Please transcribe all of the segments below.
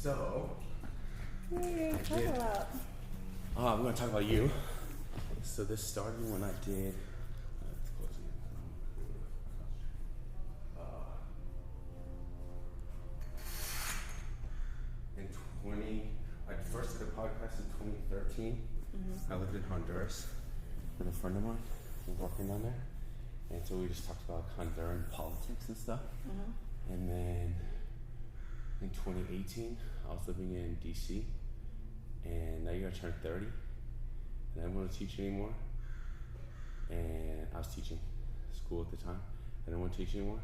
So, What are you talking about? I'm going to talk about you. So this started when I did. Let's close it. In 20, I first did a podcast in 2013. I lived in Honduras with a friend of mine who was working down there, and so we just talked about Honduran politics and stuff. And then in 2018, I was living in DC, and that year I turned 30, and I didn't want to teach anymore. And I was teaching school at the time. I didn't want to teach anymore,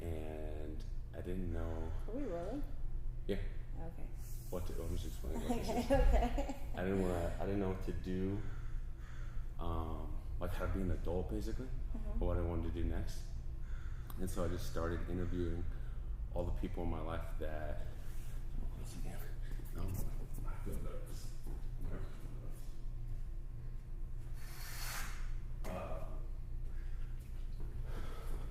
and I didn't know. Are we rolling? Yeah. Okay. What to? I'm just explaining what this is. Okay. I didn't know what to do. Like how to be an adult, basically, or what I wanted to do next. And so I just started interviewing all the people in my life that. I feel nervous.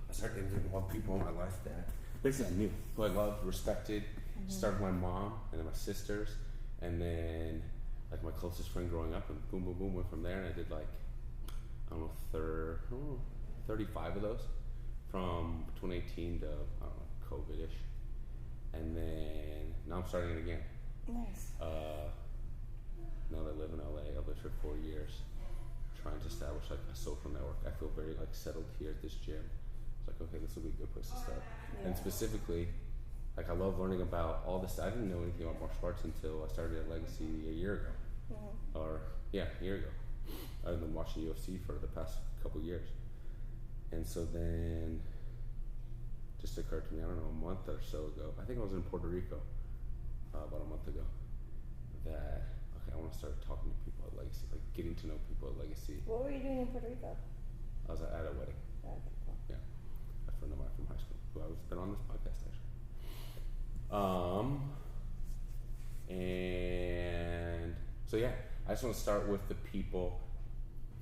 I started interviewing all the people in my life that basically I knew, who I loved, respected. Started with my mom and then my sisters, and then like my closest friend growing up, and boom, boom, boom, went from there. And I did like, I don't know, 35 of those from 2018 to, I don't know, COVID-ish. And then now I'm starting it again. Nice. Now that I live in LA, I've lived for 4 years, trying to establish like a social network. I feel very like settled here at this gym. It's like, okay, this will be a good place to start. Yeah. And specifically, like I love learning about all this. I didn't know anything about martial arts until I started at Legacy a year ago. A year ago. I've been watching UFC for the past couple years. And so then just occurred to me, I don't know, a month or so ago, I think I was in Puerto Rico about a month ago, that, okay, I want to start talking to people at Legacy, like getting to know people at Legacy. What were you doing in Puerto Rico? I was at a wedding. Okay, cool. Yeah. A friend of mine from high school, who I've been on this podcast actually. And so yeah, I just want to start with the people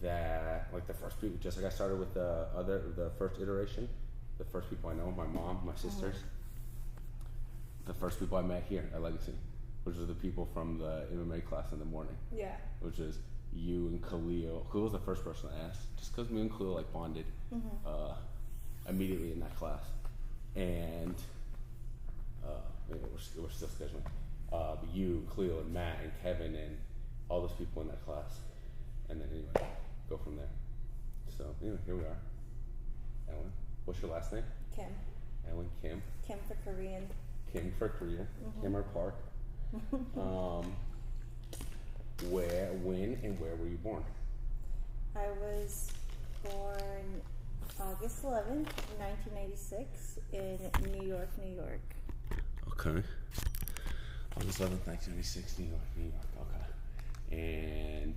that, like the first people, just like I started with the first iteration, the first people I know, my mom, my sisters, the first people I met here at Legacy, which was the people from the MMA class in the morning. Yeah. Which is you and Khalil. Khalil was the first person I asked, just because me and Khalil like bonded immediately in that class. And we're still scheduling. But you, Cleo, and Matt, and Kevin, and all those people in that class. And then anyway, go from there. So anyway, here we are. Ellen, what's your last name? Kim. Ellen Kim. Kim for Korean. Kim for Korea. Kim or Park. Where, when, and where were you born? I was born August 11th, 1996 in New York, New York. Okay. August 11th, 1996, New York, New York. Okay. And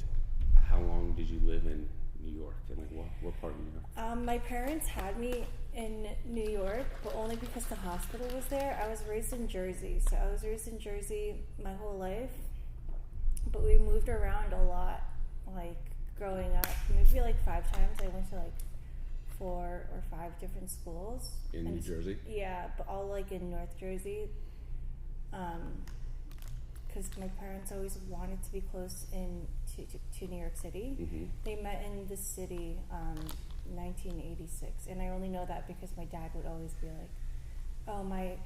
how long did you live in New York? And like what part of New York? My parents had me in New York, but only because the hospital was there. I was raised in Jersey, so I was raised in Jersey my whole life. But we moved around a lot, like growing up. Maybe like 5 times. I went to like 4 or 5 different schools. In New Jersey? Yeah, but all like in North Jersey. Because my parents always wanted to be close to New York City. They met in the city 1986, and I only know that because my dad would always be like, "Oh, I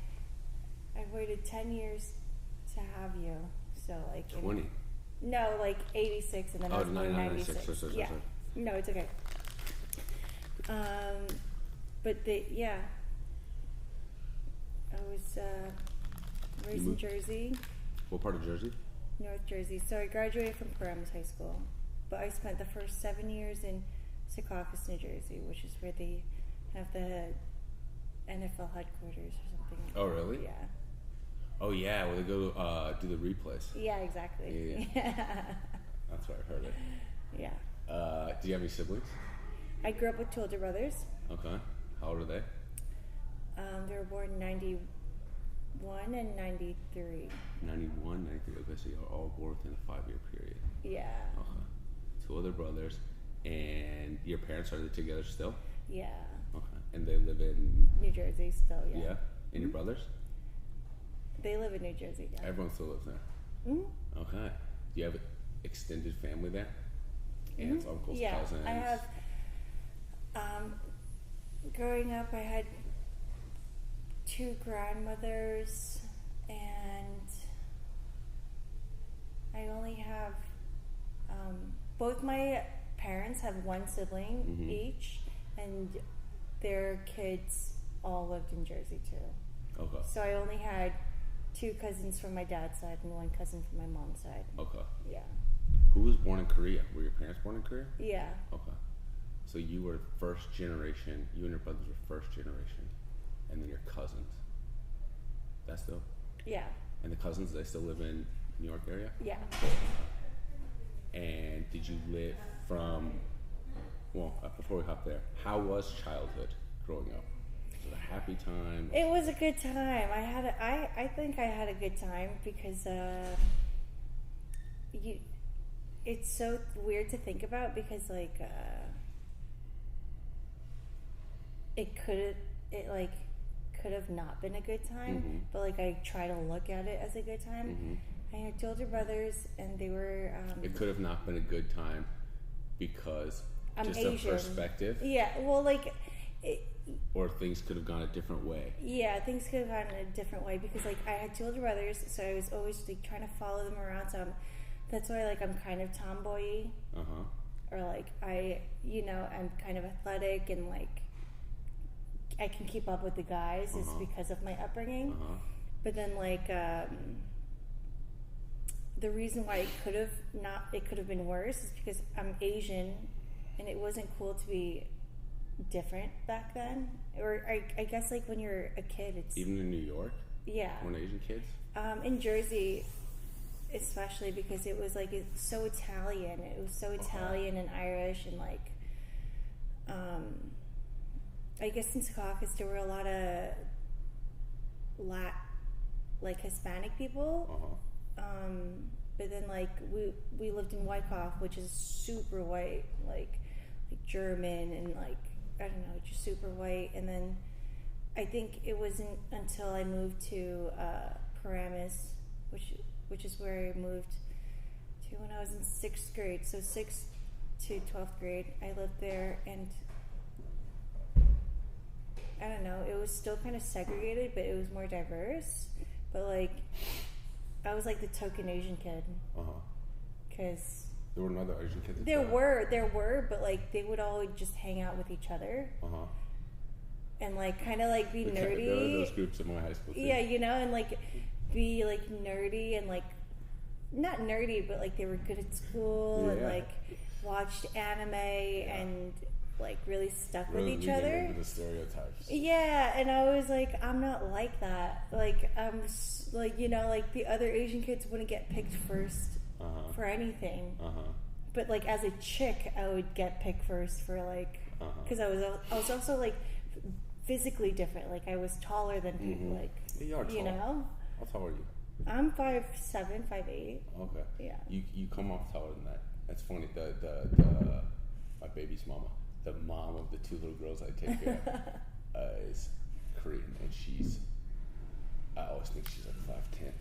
waited 10 years to have you." So like 20. No, like 86, and then I was born in 96. Sorry. No, it's okay. But I was raised in Jersey. What part of Jersey? North Jersey. So I graduated from Paramus High School, but I spent the first 7 years in Secaucus, New Jersey, which is where they have the NFL headquarters or something. Oh, really? Yeah. Oh, yeah, where they go do the replays. Yeah, exactly. Yeah. That's where I heard it. Yeah. Do you have any siblings? I grew up with 2 older brothers. Okay. How old are they? They were born in 91 and 93. 91, 93. Okay, so you're all born within a 5-year period. Yeah. Okay. 2 other brothers. And your parents, are they together still? Yeah. Okay. And they live in New Jersey still, yeah. Yeah. And your brothers? They live in New Jersey. Yeah. Everyone still lives there. Mm-hmm. Okay. Do you have extended family there? Aunts, uncles, cousins? I have. Growing up, I had 2 grandmothers, and I only have. Both my parents have 1 sibling each, and their kids all lived in Jersey too. Okay. So I only had 2 cousins from my dad's side and 1 cousin from my mom's side. Okay. Yeah. Who was born in Korea? Were your parents born in Korea? Yeah. Okay. So you were first generation, you and your brothers were first generation, and then your cousins. That's dope. Yeah. And the cousins, they still live in New York area? Yeah. And did you live from, before we hop there, how was childhood growing up? Was it a happy time? It was a good time. I think I had a good time because it's so weird to think about because like it could have not been a good time, but like I try to look at it as a good time. I had 2 older brothers, and they were. It could have not been a good time because I'm just Asian. a perspective. Yeah, well, like. Or things could have gone a different way. Yeah, things could have gone a different way because like I had 2 older brothers, so I was always like trying to follow them around. So that's why like I'm kind of tomboy. Or like I'm kind of athletic and like I can keep up with the guys is because of my upbringing. But then like the reason why it could have been worse is because I'm Asian, and it wasn't cool to be different back then. Or I guess like when you're a kid, it's even in New York. Yeah. When Asian kids. In Jersey, especially because it was like it's so Italian. It was so Italian and Irish and like. I guess in Secaucus there were a lot of like Hispanic people. But then like we lived in Wyckoff, which is super white, like German and like I don't know, just super white. And then I think it wasn't until I moved to Paramus, which is where I moved to when I was in 6th grade. So 6th to 12th grade, I lived there, and I don't know, it was still kind of segregated, but it was more diverse. But like, I was like the token Asian kid. Because there were no other Asian kids. There were, but like they would all just hang out with each other. And like kind of like be nerdy. There were those groups in my high school too. Yeah, and like be like nerdy and like not nerdy, but like they were good at school and like watched anime and like really stuck with each other. Into the stereotypes. Yeah, and I was like, I'm not like that. Like I'm like like the other Asian kids wouldn't get picked first for anything. But like as a chick, I would get picked first for like because I was also like physically different. Like I was taller than people. Like you are tall. How tall are you? I'm 5'7", 5'8". Okay. Yeah. You come off taller than that. That's funny. The my baby's mama, the mom of the 2 little girls I take care of, is Korean, and I always think she's like 5'10",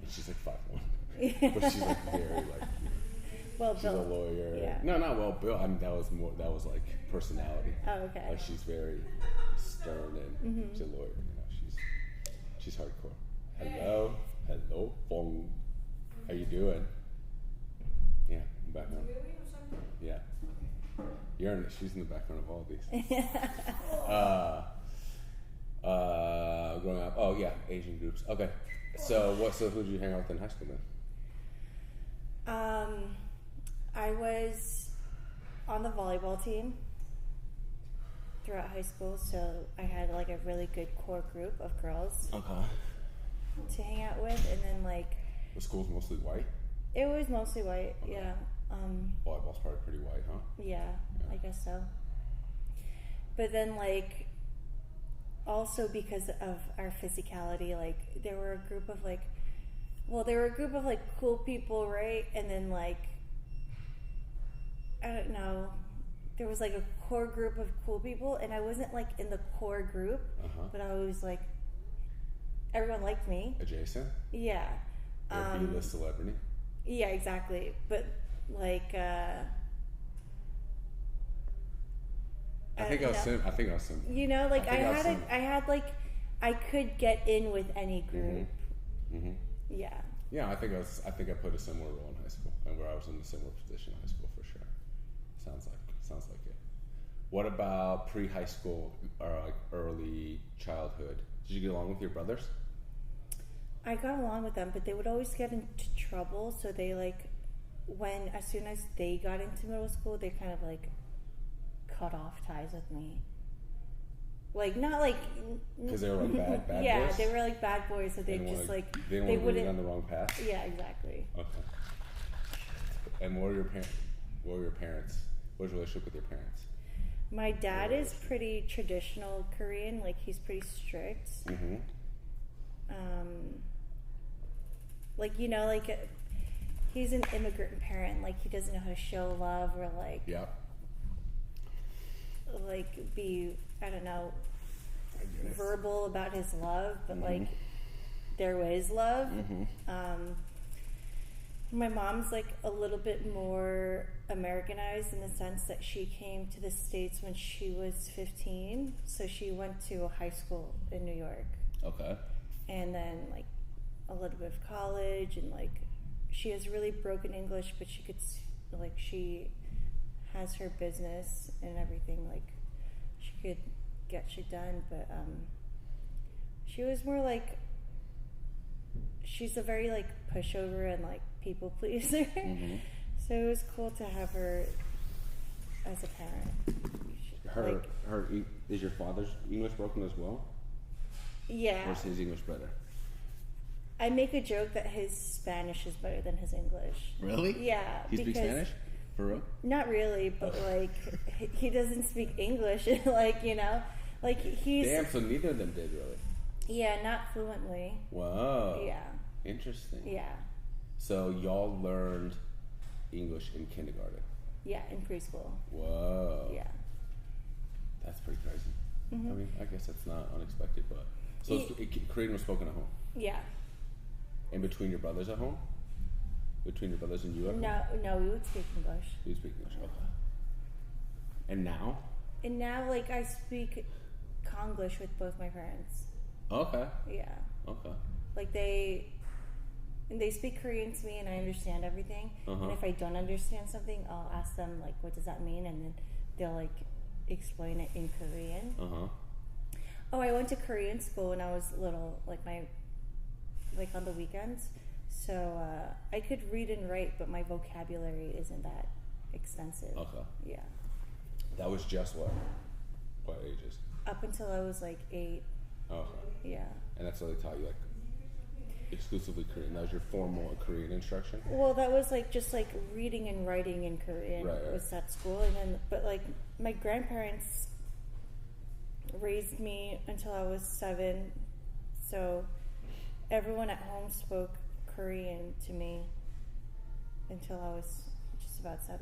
and she's like 5'1", but she's like very like. Well she's built. A lawyer. Yeah. No, not well built. I mean, that was like personality. Oh, okay. Like she's very stern and she's a lawyer. She's hardcore. Hello, Fong. How you doing? Yeah, I'm back on. Yeah, she's in the background of all of these. Growing up. Oh yeah, Asian groups. Okay, so who did you hang out with in high school then? I was on the volleyball team throughout high school, so I had like a really good core group of girls to hang out with, and then like the school's mostly white. It was mostly white, yeah. Volleyball's probably pretty white, huh? Yeah, I guess so. But then like also because of our physicality, like there were a group of like cool people, right? And then like I don't know, there was like a core group of cool people, and I wasn't like in the core group, but I everyone liked me. Adjacent? Yeah. You're a B-list celebrity? Yeah, exactly. But, like, I think I was sim. You know, like, I could get in with any group. Mm-hmm. Yeah. Yeah, I think I played a similar role in high school, and where I was in a similar position in high school for sure. Sounds like it. What about pre-high school or like early childhood? Did you get along with your brothers? I got along with them, but they would always get into trouble. So they as soon as they got into middle school, they kind of like cut off ties with me. Like not like because they were like bad boys. Yeah, they were like bad boys. So they just they didn't want to be on the wrong path. Yeah, exactly. Okay. And what were your parents? What was your relationship with your parents? My dad is pretty traditional Korean. Like he's pretty strict. Mm-hmm. Like you know, like he's an immigrant parent. Like he doesn't know how to show love or like. Yeah. Like be, I don't know, verbal about his love, but like there was love. My mom's like a little bit more Americanized in the sense that she came to the States when she was 15, so she went to a high school in New York. Okay. And then like a little bit of college, and like she has really broken English, but she has her business and everything, like she could get shit done, but she was more like, she's a very like pushover and like people pleaser. So it was cool to have her as a parent. Is your father's English broken as well? Yeah. Or is his English better? I make a joke that his Spanish is better than his English. Really? Yeah. He speaks Spanish? For real? Not really, but like he doesn't speak English, like you know, like he's. Damn, so neither of them did really. Yeah, not fluently. Whoa. Yeah. Interesting. Yeah. So y'all learned English in kindergarten. Yeah, in preschool. Whoa. Yeah. That's pretty crazy. I mean, I guess that's not unexpected, but so Korean was spoken at home. Yeah. And between your brothers at home? Between your brothers and you? No, we would speak English. You speak English, okay. And now? And now, like, I speak Konglish with both my parents. Okay. Yeah. Okay. Like, they speak Korean to me, and I understand everything. And if I don't understand something, I'll ask them, like, what does that mean? And then they'll, like, explain it in Korean. Oh, I went to Korean school when I was little, like, on the weekends. So I could read and write, but my vocabulary isn't that extensive. Okay. Yeah. That was just what ages? Up until I was like 8. Okay. Yeah. And that's what they taught you, like exclusively Korean. That was your formal Korean instruction? Well, that was like just like reading and writing in Korean was at school, and then but like my grandparents raised me until I was 7, so everyone at home spoke Korean to me until I was just about 7.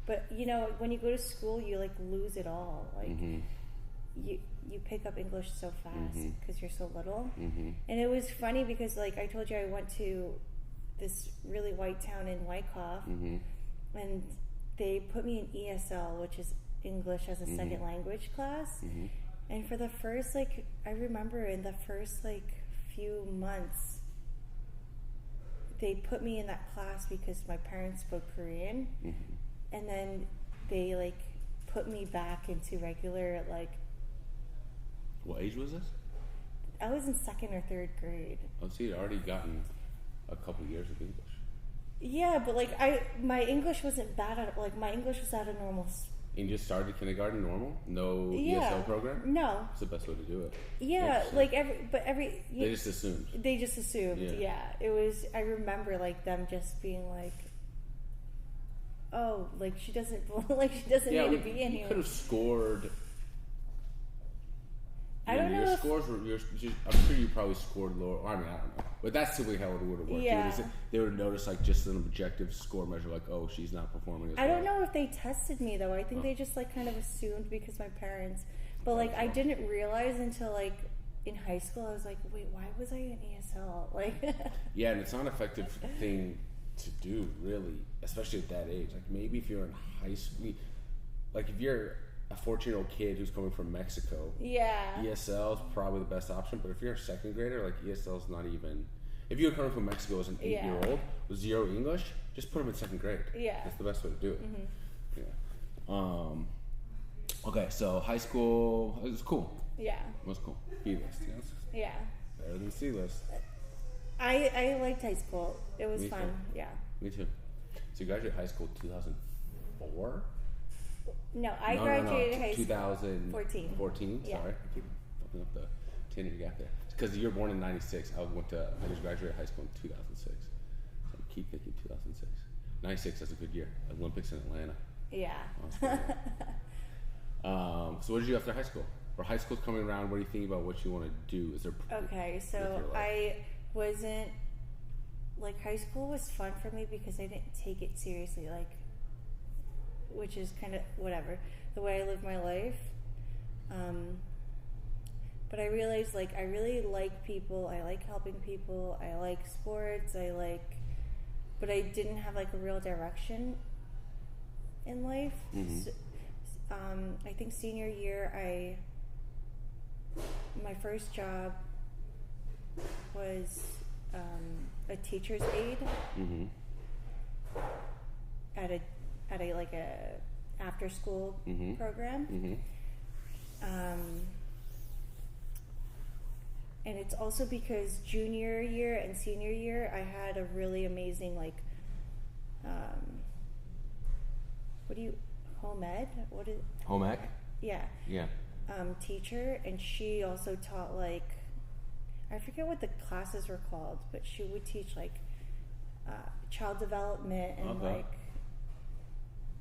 But you know, when you go to school, you like lose it all. Like you pick up English so fast because you're so little. And it was funny because, like I told you, I went to this really white town in Wyckoff, and they put me in ESL, which is English as a second language class. And for the first, like, I remember in the first like few months, they put me in that class because my parents spoke Korean, and then they like put me back into regular, like. What age was this? I was in 2nd or 3rd grade. Oh, so you'd already gotten a couple years of English. Yeah, but like my English wasn't bad at, like my English was at a normal. And you just started kindergarten normal? No ESL program? No. It's the best way to do it. Yeah, like every. They just assumed. They just assumed. Yeah, it was. I remember like them just being like, "Oh, like she doesn't need to be in here." You could have scored. I don't know. Your scores were. I'm sure you probably scored lower. I mean, I don't know, but that's typically how it would have worked. Yeah. They would notice like just an objective score measure, like, oh, she's not performing as well. I don't know if they tested me though. I think they just like kind of assumed because my parents. But like I didn't realize until like in high school, I was like, wait, why was I in ESL? Like, yeah, and it's not an effective thing to do, really, especially at that age. Like, maybe if you're in high school, like if you're a 14-year-old kid who's coming from Mexico, yeah, ESL is probably the best option. But if you're a second grader, like ESL is not even. If you're coming from Mexico as an 8-year-old with 0 English, just put them in second grade. Yeah, that's the best way to do it. Yeah. Okay, so high school, it was cool. Yeah, it was cool. B list, yes. Yeah. Better than C list. I liked high school. It was Me fun. too. Yeah. Me too. So you graduated high school 2004? No, I graduated high school 2014. 14? Yeah. Sorry, I keep fucking up the 10-year gap there. Because you were born in '96. I just graduated high school in 2006. So I keep thinking 2006. '96, that's a good year. Olympics in Atlanta. Yeah. So what did you do after high school? Or high school's coming around, what are you thinking about what you want to do? Is there okay, so I wasn't, like, high school was fun for me because I didn't take it seriously, like, which is kind of whatever, the way I live my life. But I realized, like, I really like people, I like helping people, I like sports, but I didn't have, like, a real direction in life. So, I think senior year, my first job was a teacher's aide at a like a after school program. And it's also because junior year and senior year I had a really amazing, like, home ec? What is home ec? Yeah. Teacher, and she also taught, like, I forget what the classes were called, but she would teach, like, child development and like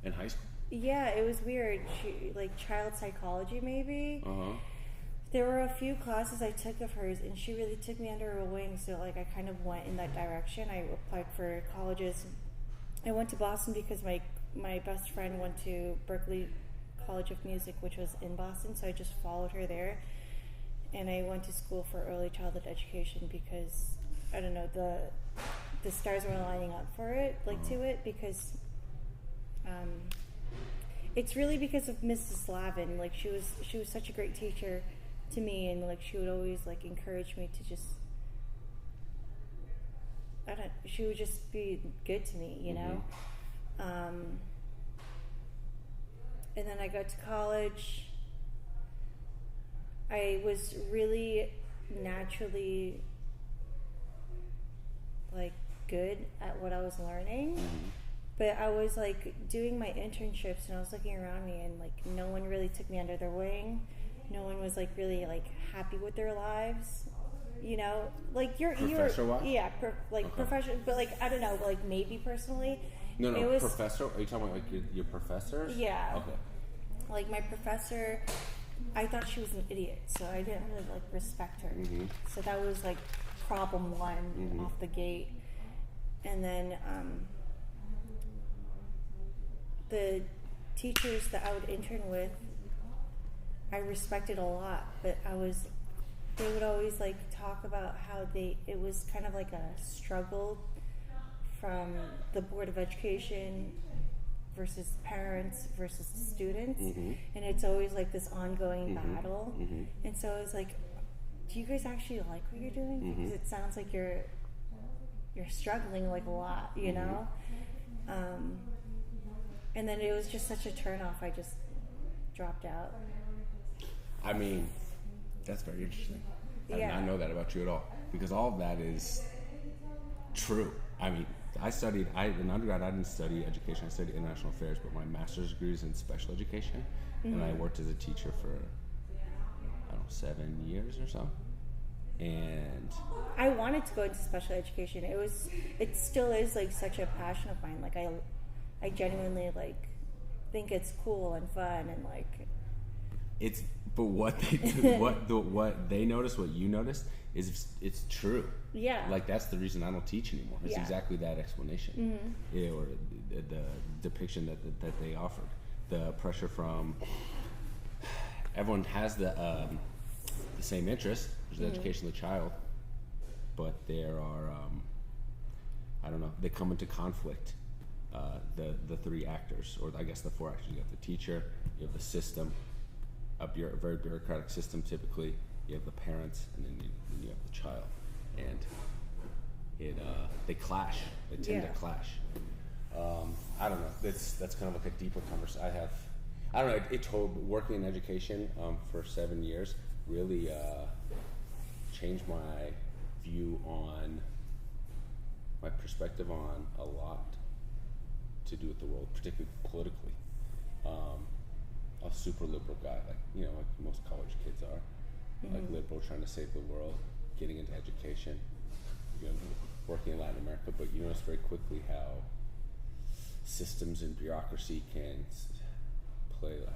in high school. Yeah, it was weird. She, like, child psychology maybe. There were a few classes I took of hers, and she really took me under her wing. So, like, I kind of went in that direction. I applied for colleges. I went to Boston because my best friend went to Berklee College of Music, which was in Boston, so I just followed her there. And I went to school for early childhood education because, I don't know, the stars were lining up for it, like, to it, because it's really because of Mrs. Slavin. Like, she was such a great teacher to me, and, like, she would always, like, encourage me to just, she would just be good to me, you know? And then I got to college. I was really naturally, like, good at what I was learning. But I was, like, doing my internships, and I was looking around me, and, like, no one really took me under their wing. No one was, like, really, like, happy with their lives. You know, like, professor-wise? Yeah, professional, but, like, I don't know, like, maybe personally. No, professor? Are you talking about, like, your professors? Yeah. Okay. Like, my professor, I thought she was an idiot, so I didn't really, like, respect her. So that was, like, problem one off the gate. And then the teachers that I would intern with, I respected a lot, but they would always, like, talk about how it was kind of like a struggle from the Board of Education versus parents versus students, and it's always, like, this ongoing battle. And so I was like, do you guys actually like what you're doing? Because it sounds like you're struggling, like, a lot, you know? And then it was just such a turnoff, I just dropped out. I mean, that's very interesting. I did Yeah. not know that about you at all, because all of that is true. I mean, in undergrad, I didn't study education. I studied international affairs, but my master's degree is in special education, and I worked as a teacher for, I don't know, 7 years or so. And I wanted to go into special education. It still is, like, such a passion of mine. Like, I genuinely, like, think it's cool and fun, and, like, but what they notice, what you noticed, is it's true. Yeah. Like, that's the reason I don't teach anymore. It's exactly that explanation, or the depiction that they offered. The pressure from everyone has the same interest, which is education of the child, but there are, I don't know, they come into conflict, the three actors, or I guess the four actors. You have the teacher, you have the system, a very bureaucratic system typically, you have the parents, and then you have the child. And they clash, they tend to clash. I don't know, that's kind of like a deeper conversation. I don't know, working in education for 7 years really changed my view on, my perspective on a lot to do with the world, particularly politically. A super liberal guy, like most college kids are, like liberal, trying to save the world, getting into education, working in Latin America, but you notice very quickly how systems and bureaucracy can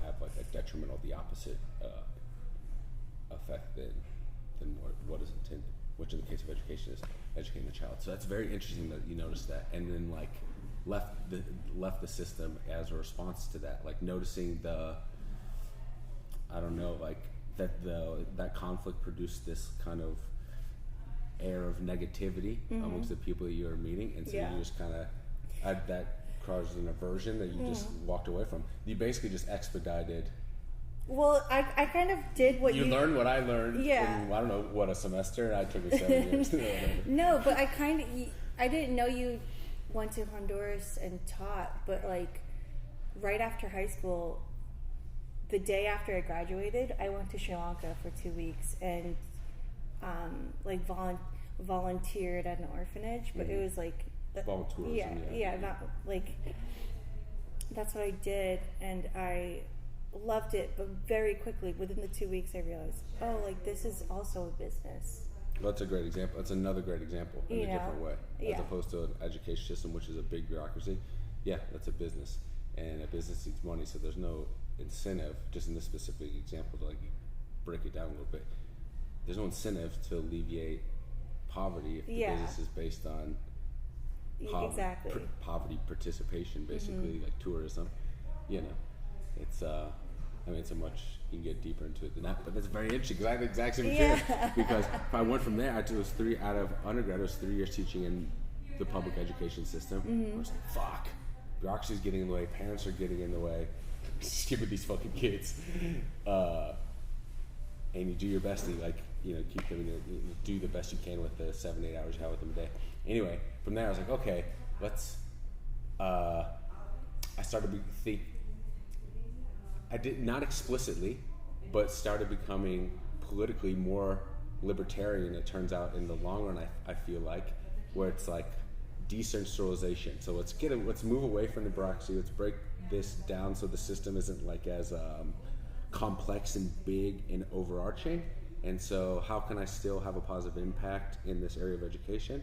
have like a detrimental, the opposite effect than what is intended, which in the case of education is educating the child. So that's very interesting that you notice that, and then like left the system as a response to that, like noticing that conflict produced this kind of air of negativity amongst the people that you're meeting, and so you just kind of had that caused an aversion that you just walked away from. You basically just expedited. Well, I kind of did what you learned what I learned in, I don't know, what, a semester, and I took it 7 years. No, but I didn't know you went to Honduras and taught, but like right after high school, the day after I graduated, I went to Sri Lanka for 2 weeks and like volunteered at an orphanage, but it was like volunteerism. Not like, that's what I did, and I loved it, but very quickly within the 2 weeks I realized, like this is also a business. Well, that's a great example. That's another great example in a different way, as opposed to an education system, which is a big bureaucracy. Yeah, that's a business, and a business needs money, so there's no incentive, just in this specific example, to like break it down a little bit. There's no incentive to alleviate poverty if the business is based on poverty participation, basically, like tourism. It's it's a much, you can get deeper into it than that, but that's very interesting because I have the exact same experience. Because if I went from there, out of undergrad, it was 3 years teaching in the public education system. I was like, fuck, bureaucracy's getting in the way, parents are getting in the way, stupid these fucking kids. And you do your best to keep them do the best you can with the 7-8 hours you have with them a day. Anyway, from there I was like, okay, I started to think, I did not explicitly, but started becoming politically more libertarian, it turns out, in the long run, I feel like, where it's like decentralization. So let's move away from the bureaucracy, let's break this down so the system isn't like as complex and big and overarching. And so how can I still have a positive impact in this area of education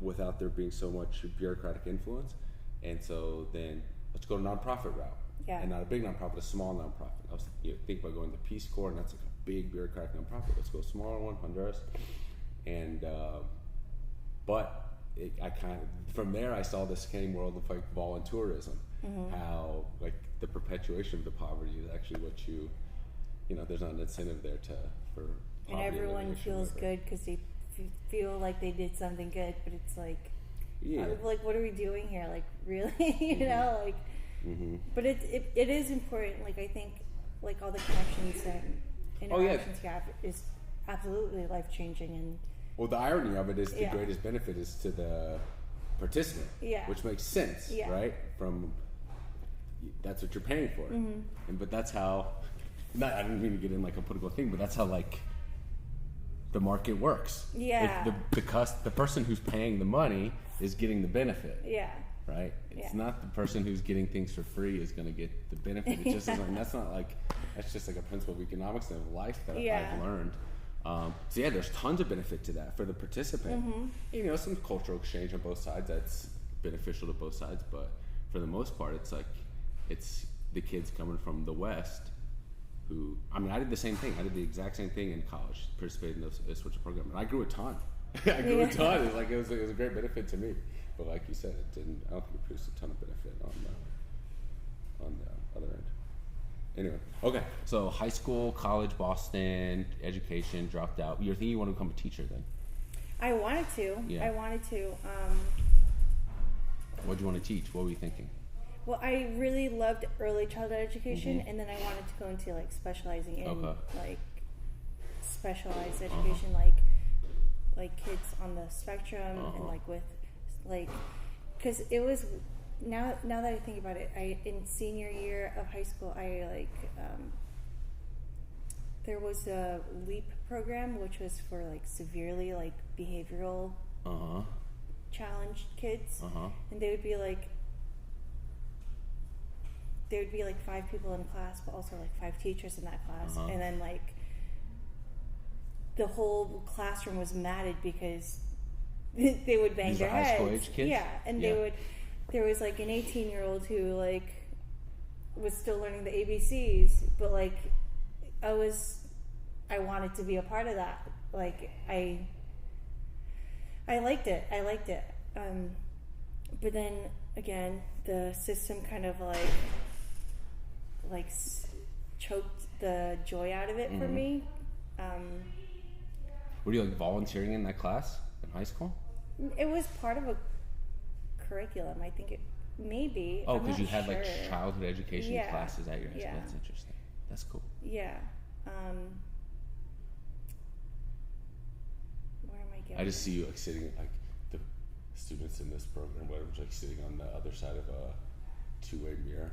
without there being so much bureaucratic influence? And so then let's go to nonprofit route. And not a big nonprofit, a small nonprofit. I was thinking about going to Peace Corps, and that's like a big bureaucratic nonprofit. Let's go a smaller one, Honduras. And I kind of, from there I saw this same world of like volunteerism, how like the perpetuation of the poverty is actually what there's not an incentive there for poverty. And everyone feels good because they feel like they did something good, but it's like, like what are we doing here? Like really, like. But it is important. Like I think, like all the connections and interactions you have is absolutely life changing. And well, the irony of it is the greatest benefit is to the participant, which makes sense, right? That's what you're paying for, but that's how. I didn't mean to get in like a political thing, but that's how like the market works. The person who's paying the money is getting the benefit. Right? It's not the person who's getting things for free is going to get the benefit. It just isn't, that's just like a principle of economics and of life that I've learned. So there's tons of benefit to that for the participant. Some cultural exchange on both sides that's beneficial to both sides, but for the most part, it's the kids coming from the West who, I did the same thing. I did the exact same thing in college, participated in this sorts of program, and I grew a ton. It was a great benefit to me. But like you said, I don't think it produced a ton of benefit on the other end. Anyway, okay. So high school, college, Boston, education, dropped out. You're thinking you want to become a teacher then? I wanted to. Yeah. I wanted to. What do you want to teach? What were you thinking? Well, I really loved early childhood education, and then I wanted to go into like specializing in like specialized education, like kids on the spectrum, and like with like, because it was now that I think about it, in senior year of high school, I there was a LEAP program, which was for like severely like behavioral challenged kids, and they would be like 5 people in class, but also like 5 teachers in that class, and then like the whole classroom was matted because they would bang their heads. High school age kids? Yeah, and they would. There was like an 18-year-old who like was still learning the ABCs, but like I wanted to be a part of that. Like I liked it. But then again, the system kind of like choked the joy out of it for me. Were you like volunteering in that class in high school? It was part of a curriculum. I think it maybe. Oh, because you had like childhood education classes at your high school. That's interesting. That's cool. Yeah. Where am I going? I just see you like sitting like the students in this program, whatever, like sitting on the other side of a two-way mirror.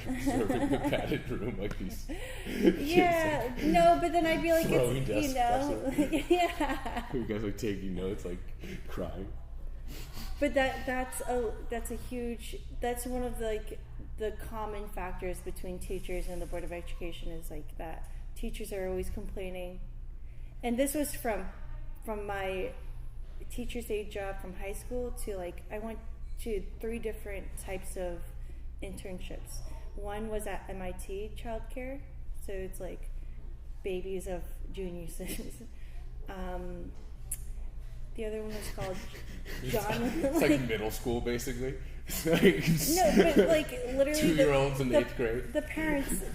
Observing the padded room like these. Yeah, no, but then I'd be like, it's, you know, yeah. You guys like taking notes, like crying. But that's a huge. That's one of the common factors between teachers and the Board of Education is like that teachers are always complaining, and this was from my teacher's aide job from high school to like I went to 3 different types of internships. One was at MIT childcare, so it's like babies of juniors. The other one was called John. It's like middle school, basically. No, but like literally 2-year-olds in 8th grade. The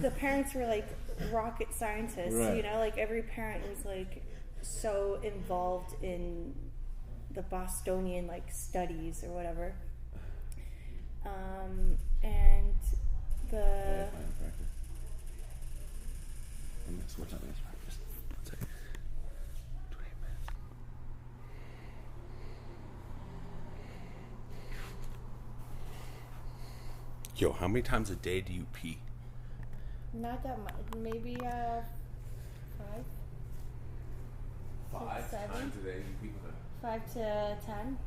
parents were like rocket scientists. Right. You know, like every parent was like so involved in the Bostonian like studies or whatever. And the what time is breakfast? 1 second. 20 minutes. Yo, how many times a day do you pee? Not that much. Maybe 5. 5 times a day you pee? 5 to 10.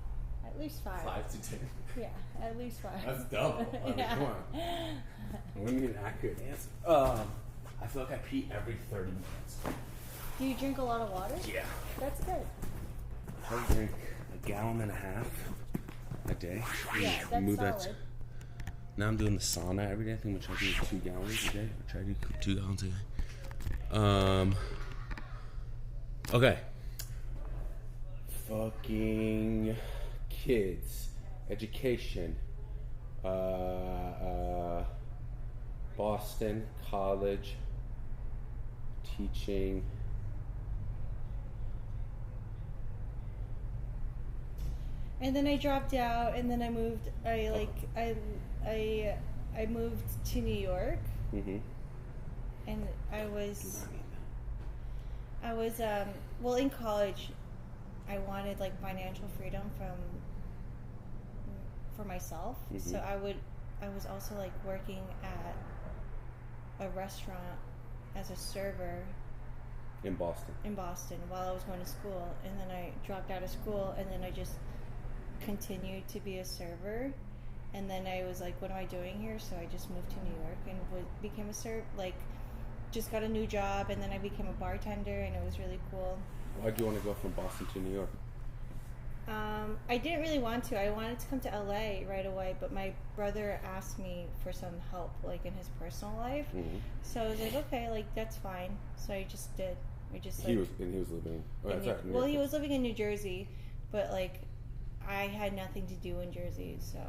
At least 5. 5 to 10. Yeah, at least 5. That's dumb. I mean, come on. I need an accurate answer. I feel like I pee every 30 minutes. Do you drink a lot of water? Yeah. That's good. I drink 1.5 gallons a day. Yeah, that's solid. Now I'm doing the sauna every day. I think I'm going to try to do 2 gallons a day. I'll try to do 2 gallons a day. Okay. Fucking kids. Education. Boston, college, teaching. And then I dropped out, and then I moved. I moved to New York, and I was well in college. I wanted like financial freedom for myself, so I was also like working at a restaurant as a server in Boston while I was going to school, and then I dropped out of school, and then I just continued to be a server, and then I was like, what am I doing here? So I just moved to New York and became a just got a new job, and then I became a bartender, and it was really cool. Why'd you want to go from Boston to New York? I didn't really want to. I wanted to come to LA right away, but my brother asked me for some help, like in his personal life. So I was like, okay, like that's fine. So I just did. He was living. He was living in New Jersey, but like I had nothing to do in Jersey, so.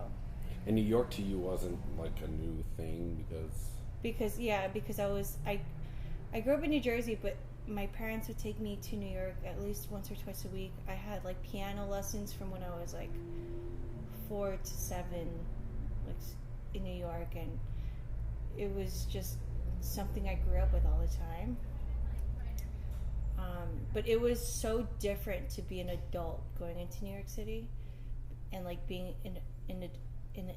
And New York to you wasn't like a new thing because. because I grew up in New Jersey, but my parents would take me to New York at least once or twice a week. I had like piano lessons from when I was like 4 to 7, like in New York, and it was just something I grew up with all the time. But it was so different to be an adult going into New York City, and like being an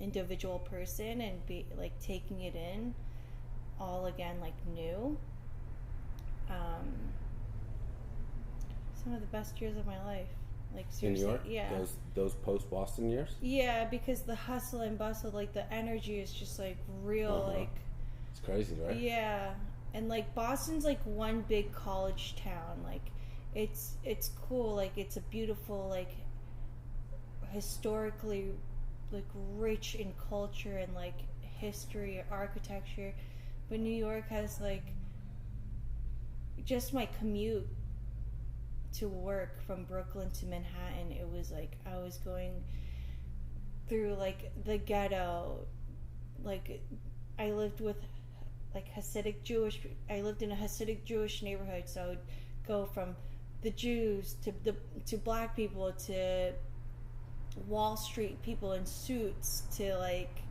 individual person and be like taking it in all again, like new. Some of the best years of my life, like seriously. In New York? Yeah, those post Boston years? Yeah, because the hustle and bustle, like the energy is just like real. Like it's crazy, right? Yeah, and like Boston's like one big college town. Like it's cool. Like it's a beautiful, like historically like rich in culture and like history, architecture. But New York has like just my commute to work from Brooklyn to Manhattan. It was like I was going through like the ghetto. Like I lived with like I lived in a Hasidic Jewish neighborhood, so I would go from the Jews to black people to Wall Street people in suits to like,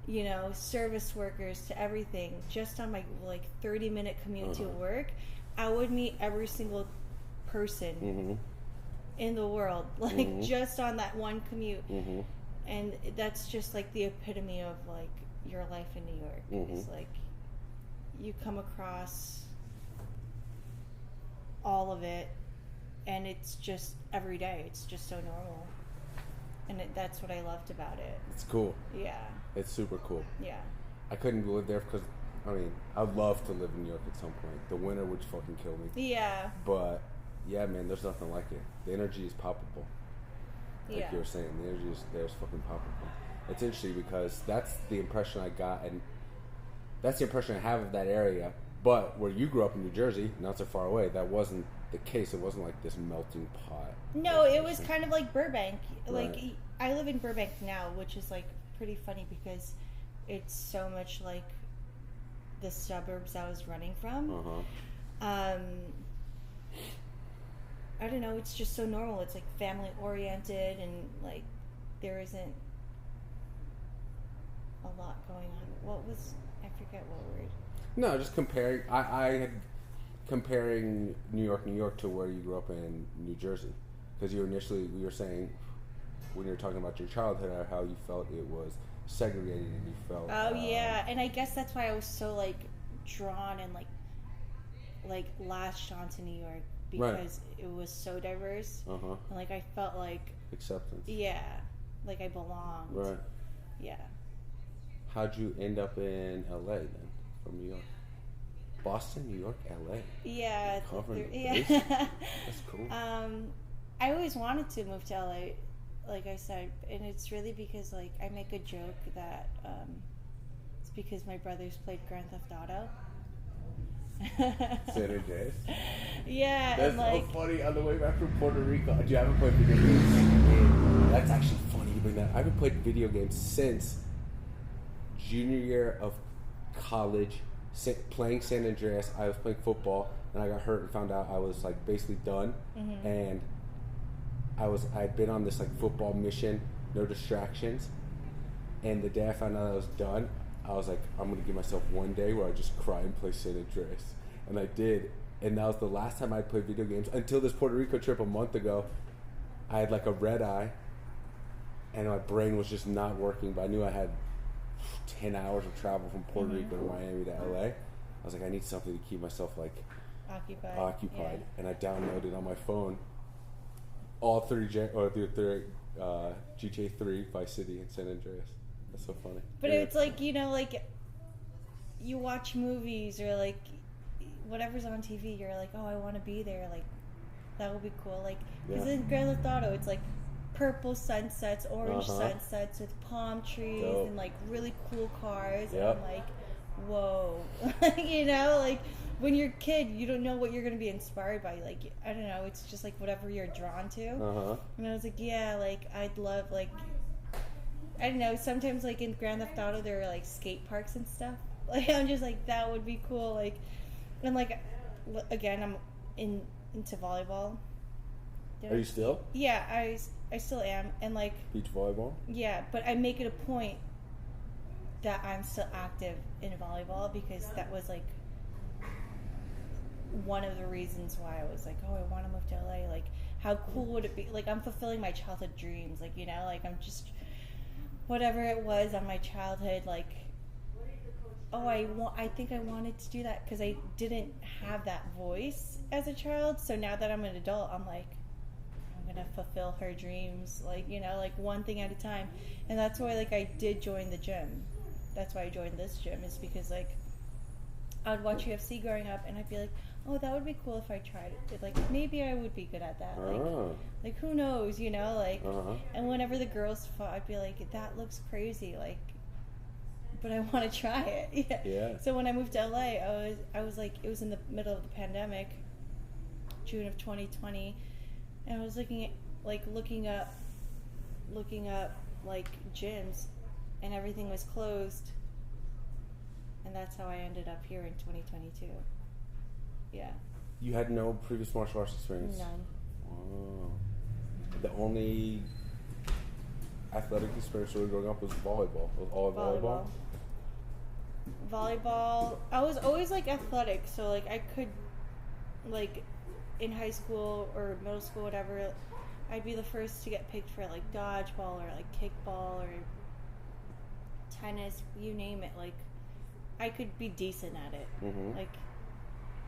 you know, service workers to everything. Just on my like 30-minute commute to work, I would meet every single person in the world, like just on that one commute. And that's just like the epitome of like your life in New York. It's like you come across all of it, and it's just every day. It's just so normal, and that's what I loved about it. It's cool. Yeah, it's super cool. Yeah, I couldn't live there because, I mean, I'd love to live in New York at some point. The winter would fucking kill me. Yeah, but yeah, man, there's nothing like it. The energy is palpable. Like you were saying, the energy is there's fucking palpable. It's interesting because that's the impression I got, and that's the impression I have of that area. But where you grew up in New Jersey, not so far away, that wasn't the case. It wasn't like this melting pot. No, it was kind of like Burbank. Like Right. I live in Burbank now, which is like pretty funny because it's so much like the suburbs I was running from. I don't know, it's just so normal. It's like family oriented, and like there isn't a lot going on. I forget what word. No, just comparing. I had comparing New York to where you grew up in New Jersey, because you were saying when you were talking about your childhood how you felt it was segregated and you felt. Oh yeah, and I guess that's why I was so like drawn and like latched onto New York, because it was so diverse. And like I felt like acceptance. Yeah, like I belonged. Right. Yeah. How'd you end up in LA then from New York? Boston, New York, LA. Yeah. That's cool. I always wanted to move to LA, like I said, and it's really because like I make a joke that it's because my brothers played Grand Theft Auto. San Andreas. Yeah, that's and like, so funny. On the way back from Puerto Rico, do you haven't played video games? That's actually funny you bring that. I haven't played video games since junior year of college. Playing San Andreas, I was playing football, and I got hurt and found out I was like basically done. And I'd been on this like football mission, no distractions. And the day I found out I was done, I was like, I'm gonna give myself one day where I just cry and play San Andreas, and I did. And that was the last time I played video games until this Puerto Rico trip a month ago. I had like a red eye, and my brain was just not working. But I knew I had 10 hours of travel from Puerto Rico to Miami to LA. I was like, I need something to keep myself like occupied. Yeah. And I downloaded on my phone all three GTA 3, Vice City, and San Andreas. That's so funny. But it's like, you know, like you watch movies or like whatever's on TV, you're like, oh, I want to be there. Like that would be cool. Like because in Grand Theft Auto, it's like purple sunsets, orange sunsets with palm trees and like really cool cars. And I'm like, whoa. You know, like when you're a kid, you don't know what you're going to be inspired by. Like, I don't know, it's just like whatever you're drawn to. And I was like, yeah, like I'd love like, I don't know, sometimes like in Grand Theft Auto there are like skate parks and stuff. Like, I'm just like, that would be cool. Like, and like, again, I'm into volleyball. Are you still? Yeah, I still am. And like, beach volleyball? Yeah, but I make it a point that I'm still active in volleyball because that was like one of the reasons why I was like, oh, I want to move to LA. Like, how cool would it be? Like, I'm fulfilling my childhood dreams. Like, you know, like I'm just whatever it was on my childhood. Like, oh, I think I wanted to do that because I didn't have that voice as a child. So now that I'm an adult, I'm like, I'm gonna fulfill her dreams. Like, you know, like one thing at a time. And that's why like I did join the gym. That's why I joined this gym, is because like I would watch UFC growing up and I'd be like, oh, that would be cool if I tried it. Like, maybe I would be good at that. Like who knows, you know? Like, and whenever the girls fought, I'd be like, that looks crazy. Like, but I want to try it. Yeah. So when I moved to LA, I was like, it was in the middle of the pandemic, June of 2020, and I was looking up like gyms, and everything was closed. And that's how I ended up here in 2022. Yeah. You had no previous martial arts experience? None. Oh. The only athletic experience we were growing up was volleyball. Was all volleyball? Volleyball. I was always like athletic, so like I could, like, in high school or middle school, whatever, I'd be the first to get picked for like dodgeball or like kickball or tennis, you name it. Like, I could be decent at it. Mm-hmm. Like,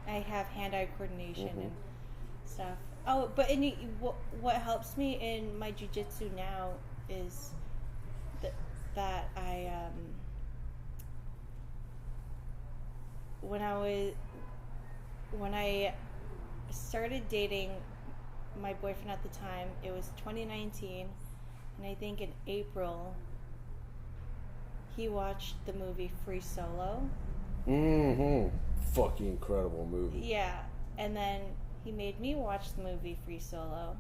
I have hand-eye coordination and stuff. Oh, but what helps me in my jiu-jitsu now is that I when I started dating my boyfriend at the time, it was 2019, and I think in April he watched the movie Free Solo. Fucking incredible movie. Yeah, and then he made me watch the movie Free Solo,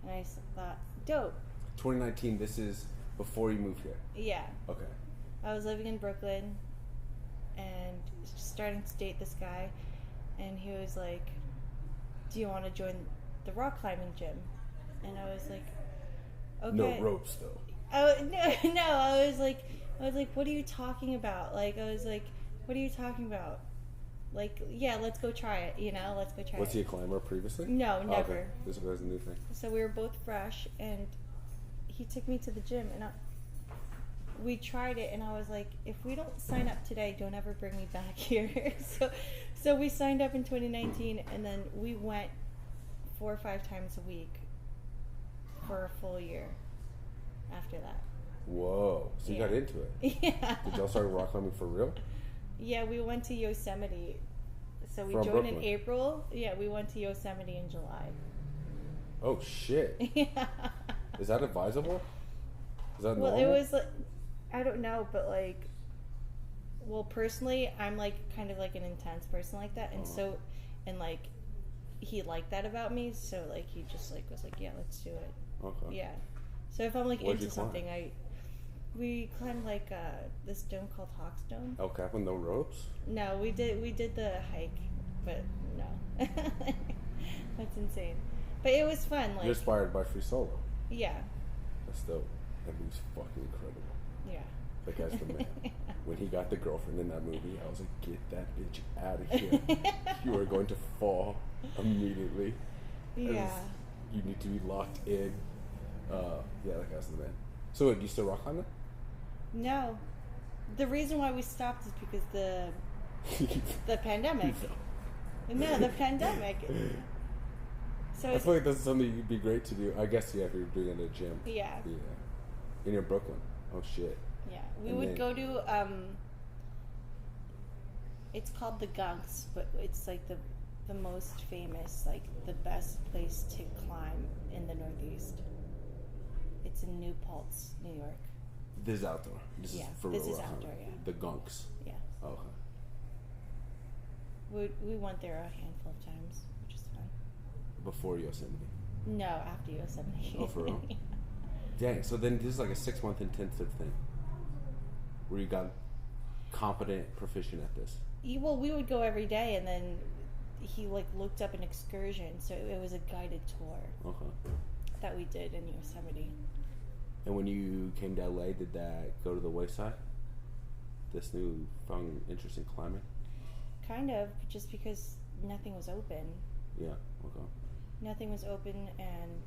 and I thought, dope. 2019, this is before you moved here? Yeah. Okay. I was living in Brooklyn and starting to date this guy, and he was like, do you want to join the rock climbing gym? And I was like, okay. No ropes, though. No, I was like, what are you talking about? Like, I was like, what are you talking about? Like, yeah, let's go try it, you know? Let's go try it. Was he a climber previously? No, never. Okay. This was a new thing. So we were both fresh, and he took me to the gym, and we tried it, and I was like, if we don't sign up today, don't ever bring me back here. So we signed up in 2019, and then we went 4 or 5 times a week for a full year after that. Whoa. So you got into it? Yeah. Did y'all start rock climbing for real? Yeah, we went to Yosemite. So we From joined Brooklyn. in April. Yeah, we went to Yosemite in July. Oh, shit. Yeah. Is that advisable? Is that normal? Well, it was like, I don't know, but like, well, personally, I'm like kind of like an intense person like that, and so, and like, he liked that about me, so like he just like was like, yeah, let's do it. Okay. Yeah. So if I'm like What'd you into climb? something, we climbed like this dome called Hawks Dome. Okay, with no ropes? No, we did the hike, but no, that's insane. But it was fun. Like, You're inspired by Free Solo. Yeah. That's dope. That movie's fucking incredible. Yeah. That guy's the man. When he got the girlfriend in that movie, I was like, get that bitch out of here. You are going to fall immediately. Yeah. You need to be locked in. Yeah, that guy's the man. So wait, do you still rock on it? No. The reason why we stopped is because the pandemic. No, the pandemic. So I feel like that's something you'd be great to do. I guess, yeah, if you're doing it at a gym. Yeah. Yeah. And you're in Brooklyn. Oh, shit. Yeah. We would go to, it's called the Gunks, but it's like the most famous, like the best place to climb in the Northeast. It's in New Paltz, New York. This is outdoor. This is for real. This is rock outdoor, climbing. yeah. The Gunks. Yeah. Oh, okay. We went there a handful of times, which is fun. Before Yosemite. No, after Yosemite. Oh, for real? Yeah. Dang, so then this is like a 6-month intensive thing. Where you got competent, proficient at this? Well, we would go every day, and then he like looked up an excursion, so it was a guided tour that we did in Yosemite. And when you came to LA, did that go to the wayside? This new fun, interesting climbing? Kind of, just because nothing was open. Yeah, okay. Nothing was open, and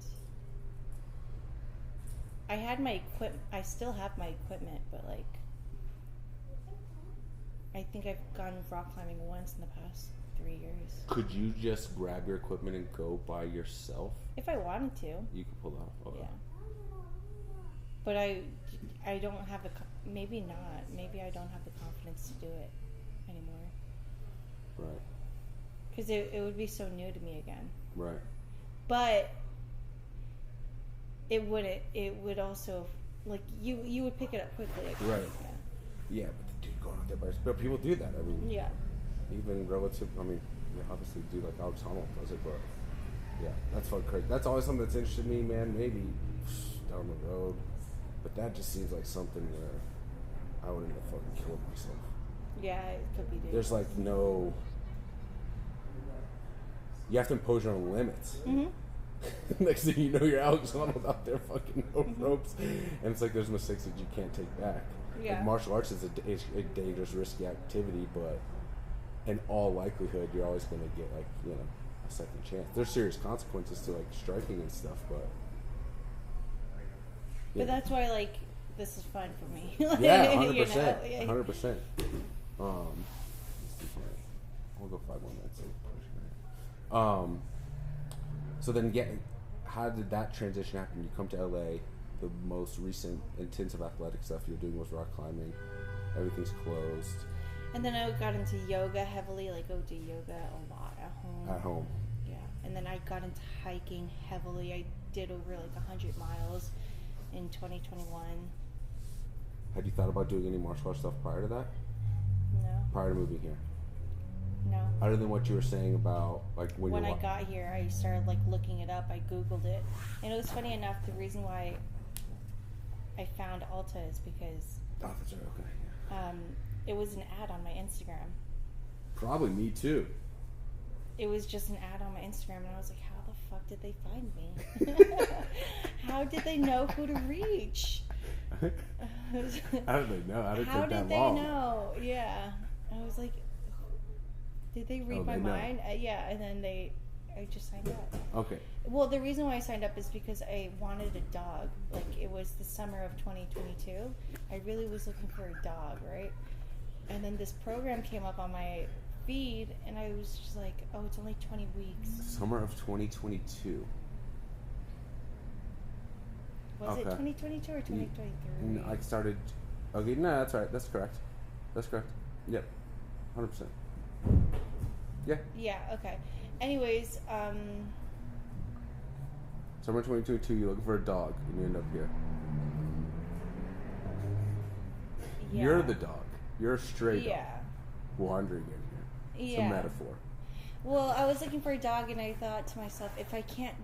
I had my equipment. I still have my equipment, but like, I think I've gone rock climbing once in the past 3 years. Could you just grab your equipment and go by yourself? If I wanted to. You could pull that off. Okay. Yeah. But I don't have the, maybe not. Maybe I don't have the confidence to do it anymore. Right. Because it would be so new to me again. Right. But it would also, like, you would pick it up quickly. Right. Yeah, but dude, going out there by yourself. But people do that. I mean, yeah. Even relative, I mean, obviously do like Alex Honnold does it, but yeah, that's fun, crazy. That's always something that's interested me, man. Maybe down the road, but that just seems like something where I would end up fucking killing myself. Yeah, it could be dangerous. There's like no, you have to impose your own limits. Mm-hmm. Next thing you know, you're Alex Honnold out there fucking no ropes, and it's like there's mistakes that you can't take back. Yeah. Like martial arts is a dangerous, risky activity, but in all likelihood, you're always going to get like, you know, a second chance. There's serious consequences to like striking and stuff, but. But that's why, like, this is fun for me. Yeah, 100%. You know? 100%. We'll go 5 more minutes. So then, how did that transition happen? You come to LA. The most recent intensive athletic stuff you're doing was rock climbing. Everything's closed. And then I got into yoga heavily, like go do yoga a lot at home. At home. Yeah. And then I got into hiking heavily. I did over like 100 miles in 2021. Had you thought about doing any martial arts stuff prior to that? No. Prior to moving here? No. Other than what you were saying about like when I got here, I started like looking it up. I Googled it. And it was funny enough, the reason why I found Alta is because oh, that's right, okay. It was an ad on my Instagram. Probably me too. It was just an ad on my Instagram, and I was like, how the fuck did they find me? How did they know who to reach? How did they know? How did How it take that did long? they know? Yeah. I was like, did they read my mind? Yeah, and then I just signed up. Okay. Well, the reason why I signed up is because I wanted a dog. Like, it was the summer of 2022. I really was looking for a dog, right? And then this program came up on my feed, and I was just like, oh, it's only 20 weeks. Summer of 2022. Was it 2022 or 2023? No, I started... Okay, no, that's right. That's correct. That's correct. Yep. 100%. Yeah. Yeah, okay. Anyways, Summer 2022, you're looking for a dog, and you end up here. yeah. You're the dog. You're a stray dog. Yeah. Wandering in here. It's a metaphor. Well, I was looking for a dog, and I thought to myself, if I can't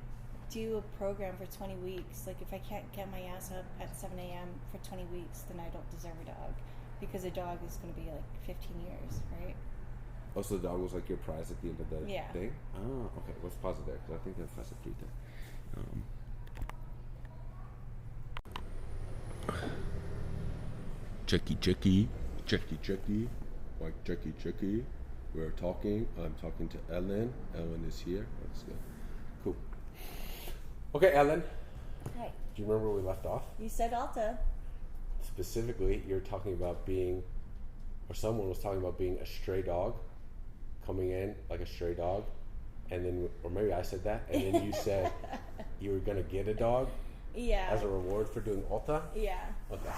do a program for 20 weeks, like if I can't get my ass up at 7 a.m. for 20 weeks, then I don't deserve a dog. Because a dog is going to be like 15 years, right? Oh, so the dog was like your prize at the end of the thing? Oh, okay. Let's pause it there, because I think that's a key thing. Checky. Like checky. We're talking. I'm talking to Ellen. Ellen is here. Let's go. Cool. Okay, Ellen. Hi. Do you remember where we left off? You said Alta. Specifically, you're talking about being, or someone was talking about being a stray dog, coming in like a stray dog, and then, or maybe I said that, and then you said you were gonna get a dog. Yeah. As a reward for doing Alta? Yeah. Okay.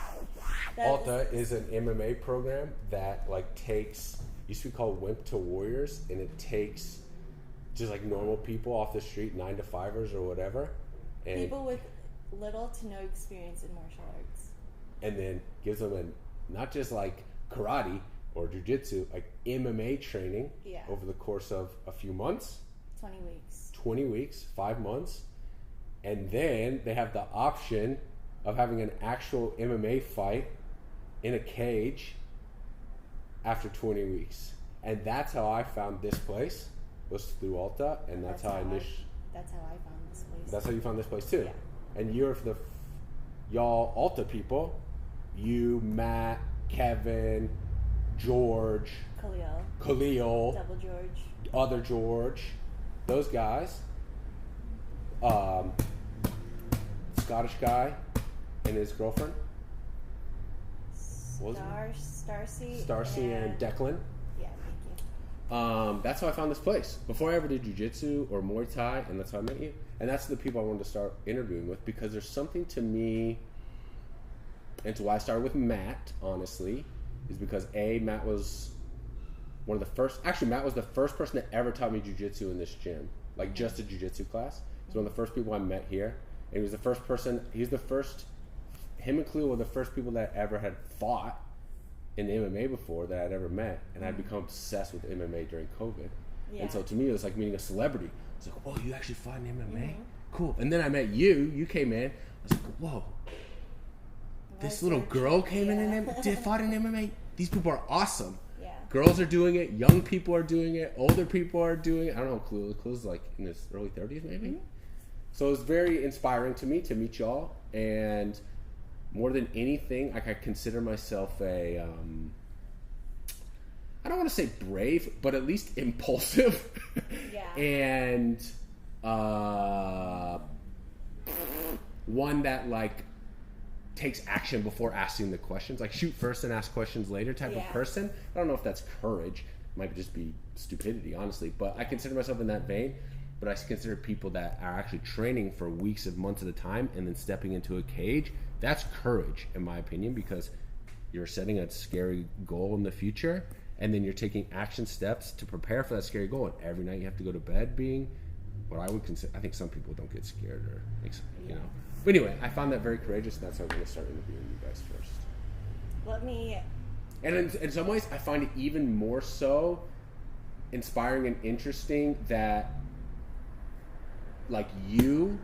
Alta is an MMA program that like takes, used to be called Wimp to Warriors, and it takes just like normal people off the street, 9-to-5ers or whatever. And people with little to no experience in martial arts. And then gives them a, not just like karate or jiu-jitsu, like MMA training over the course of a few months. 20 weeks, 5 months. And then they have the option of having an actual MMA fight in a cage after 20 weeks. And that's how I found this place, was through Alta, and that's how I found this place. That's how you found this place too. Yeah. And you're y'all Alta people, you, Matt, Kevin, George, Khalil, Double George, other George, those guys, Scottish guy and his girlfriend, Starcy and Declan. Yeah, thank you. That's how I found this place. Before I ever did jiu-jitsu or Muay Thai, and that's how I met you. And that's the people I wanted to start interviewing with, because there's something to me, and it's why I started with Matt, honestly, is because Matt was one of the first, actually Matt was the first person that ever taught me jiu-jitsu in this gym, like just a jiu-jitsu class. He's one of the first people I met here, and he was the first person, him and Khalil were the first people that ever had fought in MMA before that I'd ever met, and I'd become obsessed with MMA during COVID. And so to me, it was like meeting a celebrity. I was like, whoa, you actually fought in MMA? Cool. And then I met you came in, I was like, whoa, this little girl came in and fought in MMA? These people are awesome. Yeah. Girls are doing it, young people are doing it, older people are doing it. I don't know, Khalil's like in his early 30s maybe? Mm-hmm. So it was very inspiring to me to meet y'all, and more than anything, like I consider myself I don't want to say brave, but at least impulsive. Yeah. And one that like takes action before asking the questions, like shoot first and ask questions later type of person. I don't know if that's courage. It might just be stupidity, honestly. But I consider myself in that vein. But I consider people that are actually training for weeks and months at a time and then stepping into a cage. That's courage, in my opinion, because you're setting a scary goal in the future, and then you're taking action steps to prepare for that scary goal. And every night you have to go to bed being what I would consider. I think some people don't get scared, or you know. But anyway, I found that very courageous, and that's how I'm going to start interviewing you guys first. Let me. And in some ways, I find it even more so inspiring and interesting that, like, you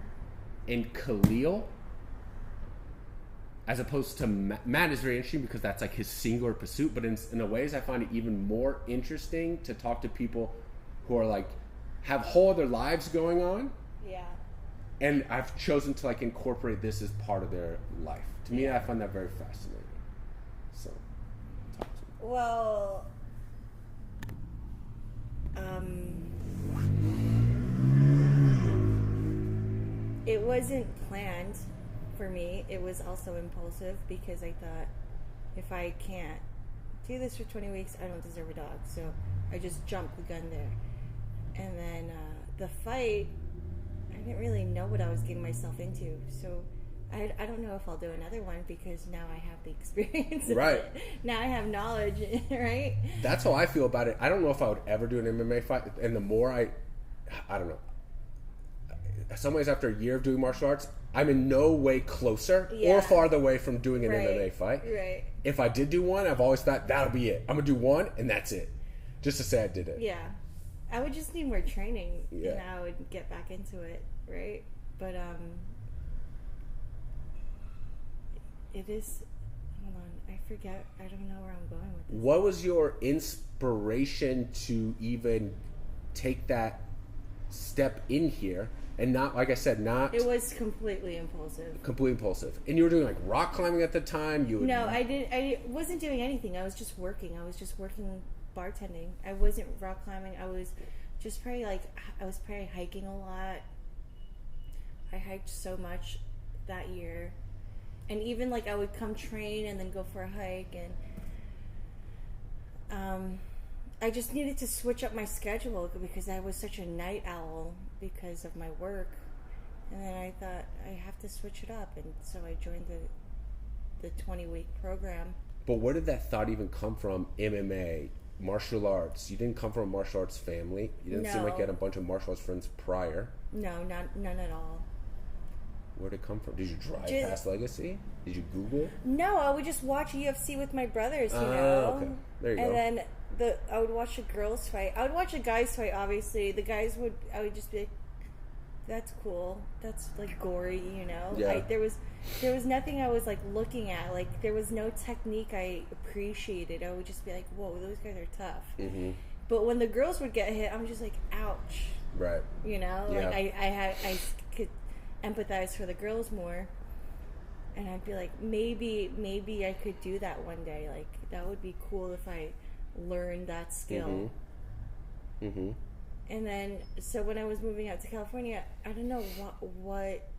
and Khalil, as opposed to Matt is very interesting because that's like his singular pursuit, but in a ways I find it even more interesting to talk to people who are like have whole other lives going on. Yeah. And I've chosen to like incorporate this as part of their life. To me, I find that very fascinating. So, talk to me. Well, it wasn't planned for me. It was also impulsive because I thought, if I can't do this for 20 weeks, I don't deserve a dog. So I just jumped the gun there. And then the fight, I didn't really know what I was getting myself into. So I don't know if I'll do another one because now I have the experience. Right. Now I have knowledge, right? That's how I feel about it. I don't know if I would ever do an MMA fight. And the more I don't know. In some ways, after a year of doing martial arts, I'm in no way closer or farther away from doing an MMA fight. Right. If I did do one, I've always thought that'll be it. I'm going to do one and that's it. Just to say I did it. Yeah. I would just need more training and I would get back into it, right? But it is, hold on, I forget, I don't know where I'm going with this. What was your inspiration to even take that step in here? And not, like I said, not... It was completely impulsive. Completely impulsive. And you were doing like rock climbing at the time? No, I wasn't doing anything. I was just working. Bartending. I wasn't rock climbing. I was just probably hiking a lot. I hiked so much that year. And even like I would come train and then go for a hike, and I just needed to switch up my schedule because I was such a night owl because of my work. And then I thought I have to switch it up, and so I joined the 20-week program. But where did that thought even come from? MMA, martial arts. You didn't come from a martial arts family. You didn't seem like you had a bunch of martial arts friends prior. No, none at all. Where did it come from? Did you drive past Legacy? Did you Google? No, I would just watch UFC with my brothers, you know. Okay. There you go. And then I would watch the girls fight. I would watch the guys fight, obviously. I would just be like, that's cool. That's like gory, you know. Yeah. There was nothing I was like looking at. Like there was no technique I appreciated. I would just be like, whoa, those guys are tough. Mm-hmm. But when the girls would get hit, I'm just like, ouch. Right. You know, Yeah. like I could empathize for the girls more, and I'd be like, maybe I could do that one day. Like that would be cool if I learned that skill. Mm-hmm. Mm-hmm. And then, so when I was moving out to California, I don't know what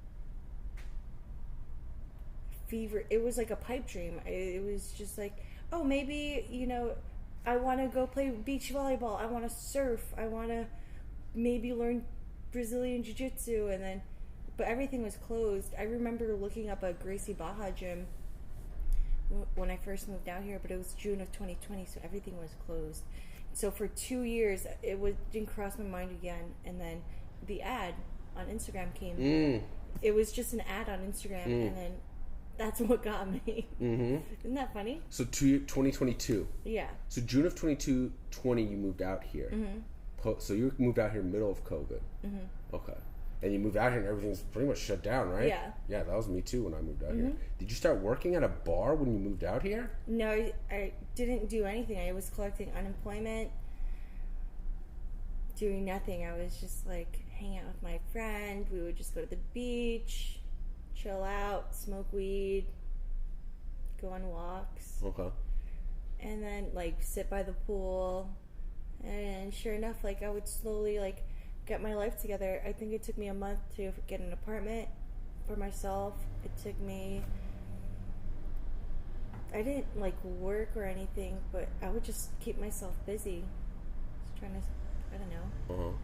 fever. It was like a pipe dream. It was just like, oh, maybe, you know, I want to go play beach volleyball. I want to surf. I want to maybe learn Brazilian jiu-jitsu. And then, but everything was closed. I remember looking up a Gracie Baja gym when I first moved out here, but it was June of 2020, so everything was closed. So for 2 years, didn't cross my mind again. And then the ad on Instagram came. It was just an ad on Instagram, and then that's what got me. Mm-hmm. Isn't that funny? So 2022. Yeah. So June of 2020, you moved out here. Mm-hmm. So you moved out here middle of COVID. Mm-hmm. Okay. And you moved out here and everything's pretty much shut down, right? Yeah. Yeah, that was me too when I moved out here. Did you start working at a bar when you moved out here? No, I didn't do anything. I was collecting unemployment, doing nothing. I was just like hanging out with my friend. We would just go to the beach, chill out, smoke weed, go on walks. Okay. And then like sit by the pool. And sure enough, like I would slowly like get my life together. I think it took me a month to get an apartment for myself. It took me, I didn't like work or anything, but I would just keep myself busy, just trying to, I don't know.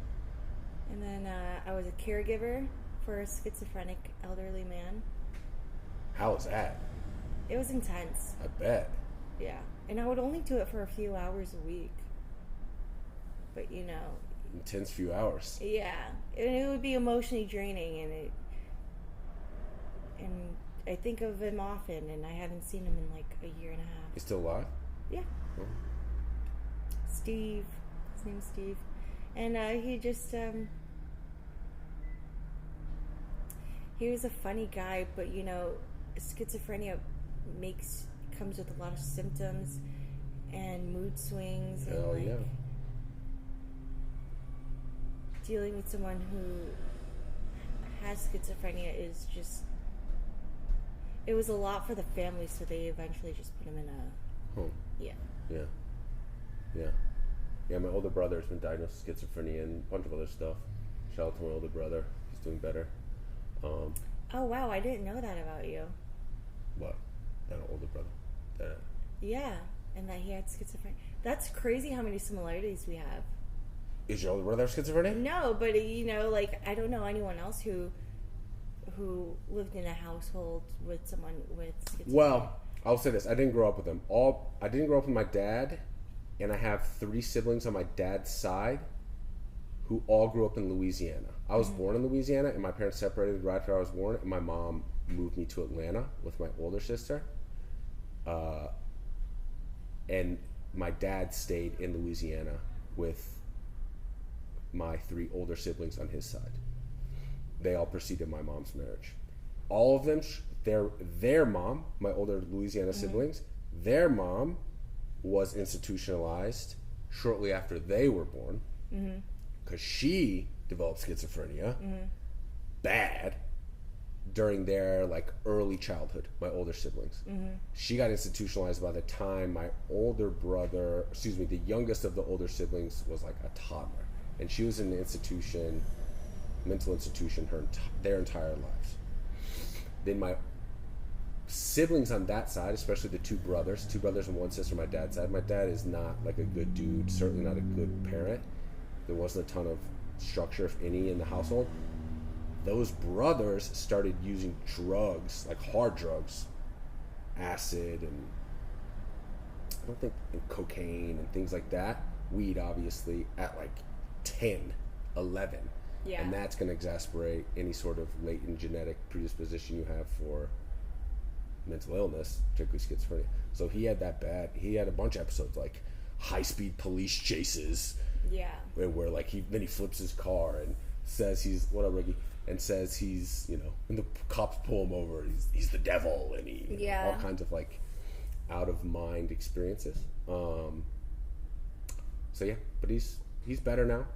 And then I was a caregiver for a schizophrenic elderly man. How was that? It was intense. I bet. Yeah, and I would only do it for a few hours a week, but you know, intense few hours. Yeah, and it would be emotionally draining, and I think of him often, and I haven't seen him in like a year and a half. He's still alive? Yeah. Oh. Steve, his name's Steve, and he just he was a funny guy, but you know, schizophrenia comes with a lot of symptoms and mood swings. Hell and, like, yeah. Dealing with someone who has schizophrenia is just, it was a lot for the family, so they eventually just put him in a home. Yeah, my older brother has been diagnosed with schizophrenia and a bunch of other stuff. Shout out to my older brother. He's doing better. Oh wow, I didn't know that about you. What? That older brother. That. Yeah, and that he had schizophrenia. That's crazy how many similarities we have. Is your older brother schizophrenic? No, but you know, like I don't know anyone else who lived in a household with someone with schizophrenia. Well, I'll say this: I didn't grow up with him. I didn't grow up with my dad, and I have 3 siblings on my dad's side, who all grew up in Louisiana. I was born in Louisiana, and my parents separated right after I was born, and my mom moved me to Atlanta with my older sister. And my dad stayed in Louisiana with my 3 older siblings on his side. They all preceded my mom's marriage. All of them, their mom, my older Louisiana siblings, their mom was institutionalized shortly after they were born because she developed schizophrenia bad during their like early childhood, my older siblings. She got institutionalized by the time my the youngest of the older siblings was like a toddler. And she was in an institution, mental institution, their entire lives. Then my siblings on that side, especially the 2 brothers and 1 sister on my dad's side. My dad is not like a good dude, certainly not a good parent. There wasn't a ton of structure, if any, in the household. Those brothers started using drugs, like hard drugs, acid and cocaine and things like that. Weed, obviously, at like 10, 11. Yeah. And that's going to exacerbate any sort of latent genetic predisposition you have for mental illness, particularly schizophrenia. So he had that bad. He had a bunch of episodes like high-speed police chases. Yeah. Where like he flips his car and says he's, what up, Ricky? and says he's, and the cops pull him over. He's the devil, and all kinds of like out of mind experiences. So yeah, but he's better now.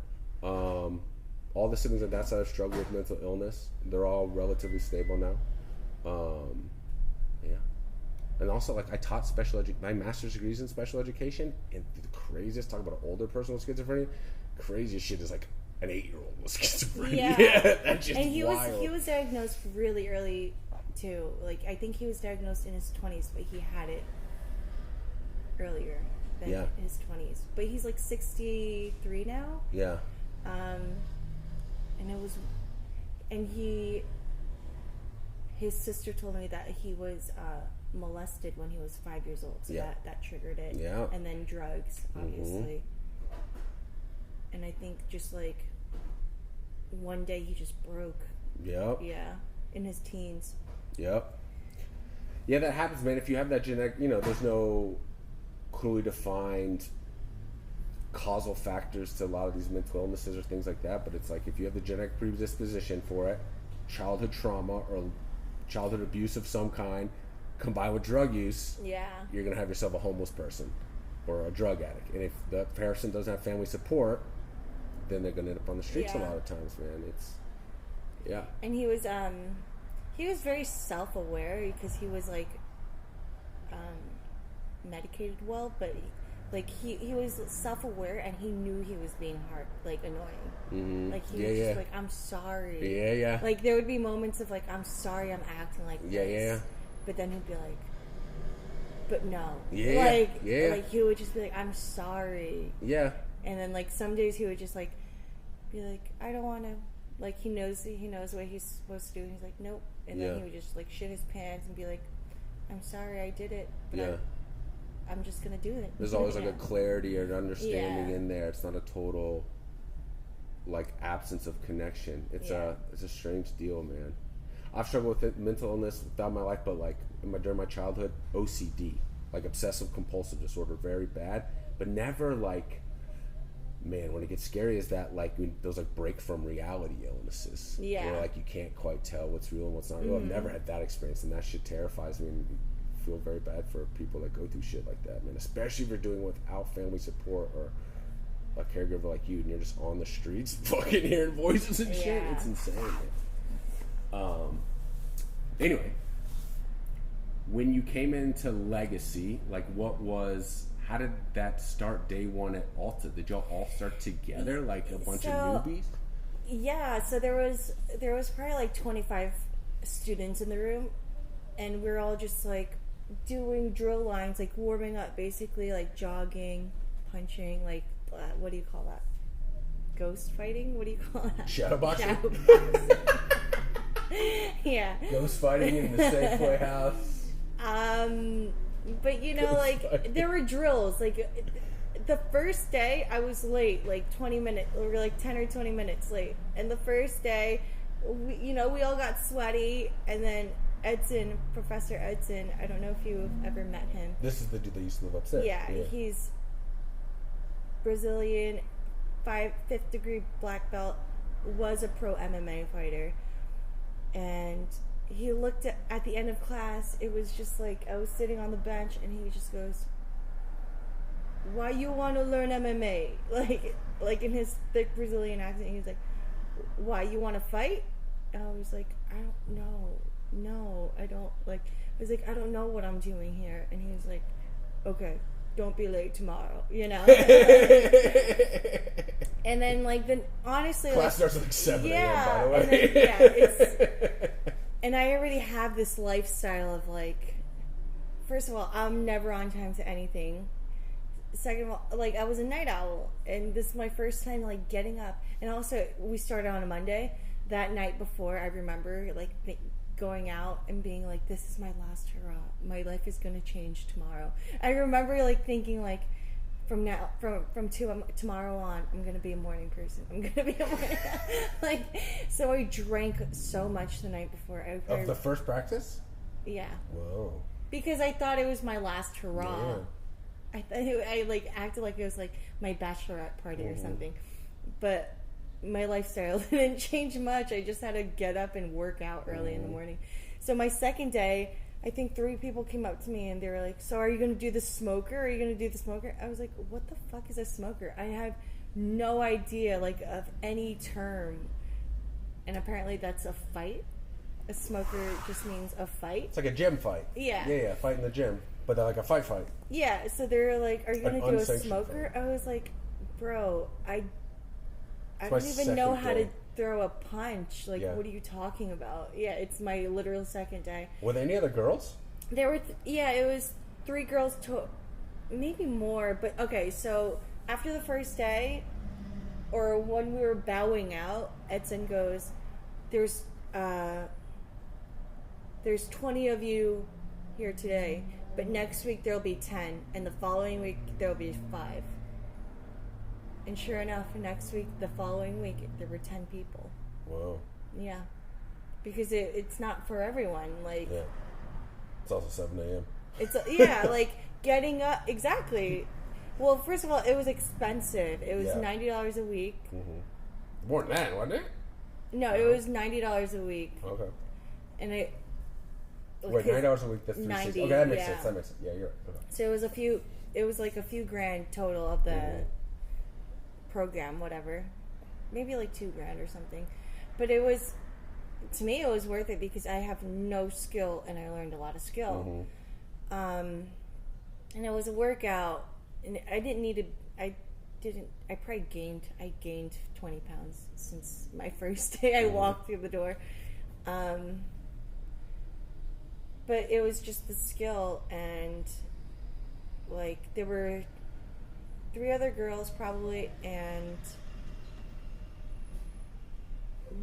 All the siblings on that side have struggled with mental illness. They're all relatively stable now. Yeah. And also, like, I taught my master's degrees in special education, and the craziest, talk about an older person with schizophrenia, craziest shit is like an 8-year-old with schizophrenia. Yeah, that's just and wild. He was diagnosed really early too. Like, I think he was diagnosed in his 20s, but he had it earlier than his 20s. But he's like 63 now. Yeah. And his sister told me that he was molested when he was 5 years old, so that triggered it. Yeah. And then drugs, obviously. And I think just like one day he just broke. Yep. Yeah. In his teens. Yep. Yeah, that happens, man. If you have that genetic, there's no clearly defined causal factors to a lot of these mental illnesses or things like that, but it's like if you have the genetic predisposition for it, childhood trauma or childhood abuse of some kind combined with drug use, you're going to have yourself a homeless person or a drug addict. And if the person doesn't have family support, then they're going to end up on the streets a lot of times, man. It's And he was very self-aware because he was like medicated well, but he was self-aware and he knew he was being annoying. Mm-hmm. Like he was just like, I'm sorry. Yeah. Like there would be moments of like, I'm sorry, I'm acting like this. Yeah. But then he'd be like, but no. Yeah. Like he would just be like, I'm sorry. Yeah. And then like some days he would just like be like, I don't want to. Like he knows what he's supposed to do, and he's like, nope. And then he would just like shit his pants and be like, I'm sorry, I did it. But I'm just gonna do it. There's always like a clarity or an understanding in there. It's not a total like absence of connection. It's a strange deal, man. I've struggled with mental illness throughout my life, but like during my childhood, OCD, like obsessive compulsive disorder, very bad, but never like, man, when it gets scary is that like those like break from reality illnesses, where like you can't quite tell what's real and what's not real. I've never had that experience, and that shit terrifies me. And feel very bad for people that go through shit like that, man. Especially if you're doing it without family support or a caregiver like you, and you're just on the streets, fucking hearing voices and shit. It's insane, man. Anyway, when you came into Legacy, like how did that start day one at Alta? Did y'all all start together, like a bunch of newbies? Yeah, so there was probably like 25 students in the room, and we're all just like doing drill lines, like warming up, basically like jogging, punching, like what do you call that? Ghost fighting? What do you call that? Shadowboxing? Yeah. Ghost fighting in the Safeway house. But like there were drills. Like the first day I was late, like 20 minutes, or like 10 or 20 minutes late. And the first day, we all got sweaty, and then Edson, Professor Edson, I don't know if you've ever met him. This is the dude that used to live upstairs. Yeah. He's Brazilian, 5th degree black belt, was a pro MMA fighter. And he looked at the end of class, it was just like, I was sitting on the bench, and he just goes, why you want to learn MMA? Like in his thick Brazilian accent, he was like, why, you want to fight? And I was like, I don't know. No, I don't, like, I was like, I don't know what I'm doing here. And he was like, okay, don't be late tomorrow, And then, honestly, class starts at like 7 a.m., by the way. And then, and I already have this lifestyle of, like, first of all, I'm never on time to anything. Second of all, like, I was a night owl, and this is my first time, like, getting up. And also, we started on a Monday. That night before, I remember, like, going out and being like, this is my last hurrah. My life is going to change tomorrow. I remember, like, thinking, like, from tomorrow on, I'm going to be a morning person. I'm going to be a morning like, so I drank so much the night before. Of the first practice? Yeah. Whoa. Because I thought it was my last hurrah. Yeah. I like acted like it was like my bachelorette party or something. But my lifestyle didn't change much. I just had to get up and work out early in the morning. So my second day, I think 3 people came up to me and they were like, so are you going to do the smoker? Are you going to do the smoker? I was like, what the fuck is a smoker? I have no idea, like, of any term. And apparently that's a fight. A smoker just means a fight. It's like a gym fight. Yeah. Yeah, fight in the gym. But they're like a fight. Yeah, so they're like, are you going to do a smoker? Fight. I was like, bro, I don't even know how to throw a punch. Like, what are you talking about? Yeah, it's my literal second day. Were there any other girls? There were, it was 3 girls maybe more. But okay, so after the first day, or when we were bowing out, Edson goes, there's 20 of you here today, but next week there'll be 10, and the following week there'll be 5. And sure enough, the following week, there were 10 people. Whoa. Yeah. Because it's not for everyone. Like, yeah. It's also 7 a.m. It's, like, getting up, exactly. Well, first of all, it was expensive. It was $90 a week. Mm-hmm. More than that, wasn't it? No, it was $90 a week. Okay. And it... Wait, $90 a week, that's $360. Okay, that makes sense. Yeah, you're right. Okay. So it was like a few grand total of the program, whatever. Maybe like $2,000 or something. But it was, to me, it was worth it because I have no skill and I learned a lot of skill. Mm-hmm. And it was a workout, and I probably gained 20 pounds since my first day I walked through the door. But it was just the skill, and like there were 3 other girls probably, and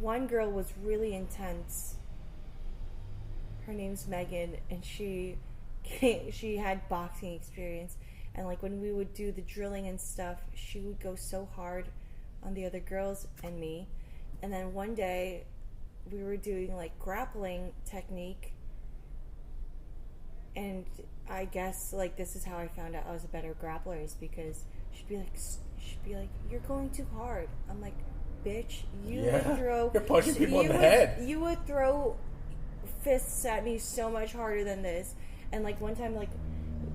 one girl was really intense. Her name's Megan, and she had boxing experience, and like when we would do the drilling and stuff, she would go so hard on the other girls and me. And then one day we were doing like grappling technique, and I guess like this is how I found out I was a better grappler, is because she'd be like, you're going too hard. I'm like, bitch, you're punching people in the head. You would throw fists at me so much harder than this. And like one time, like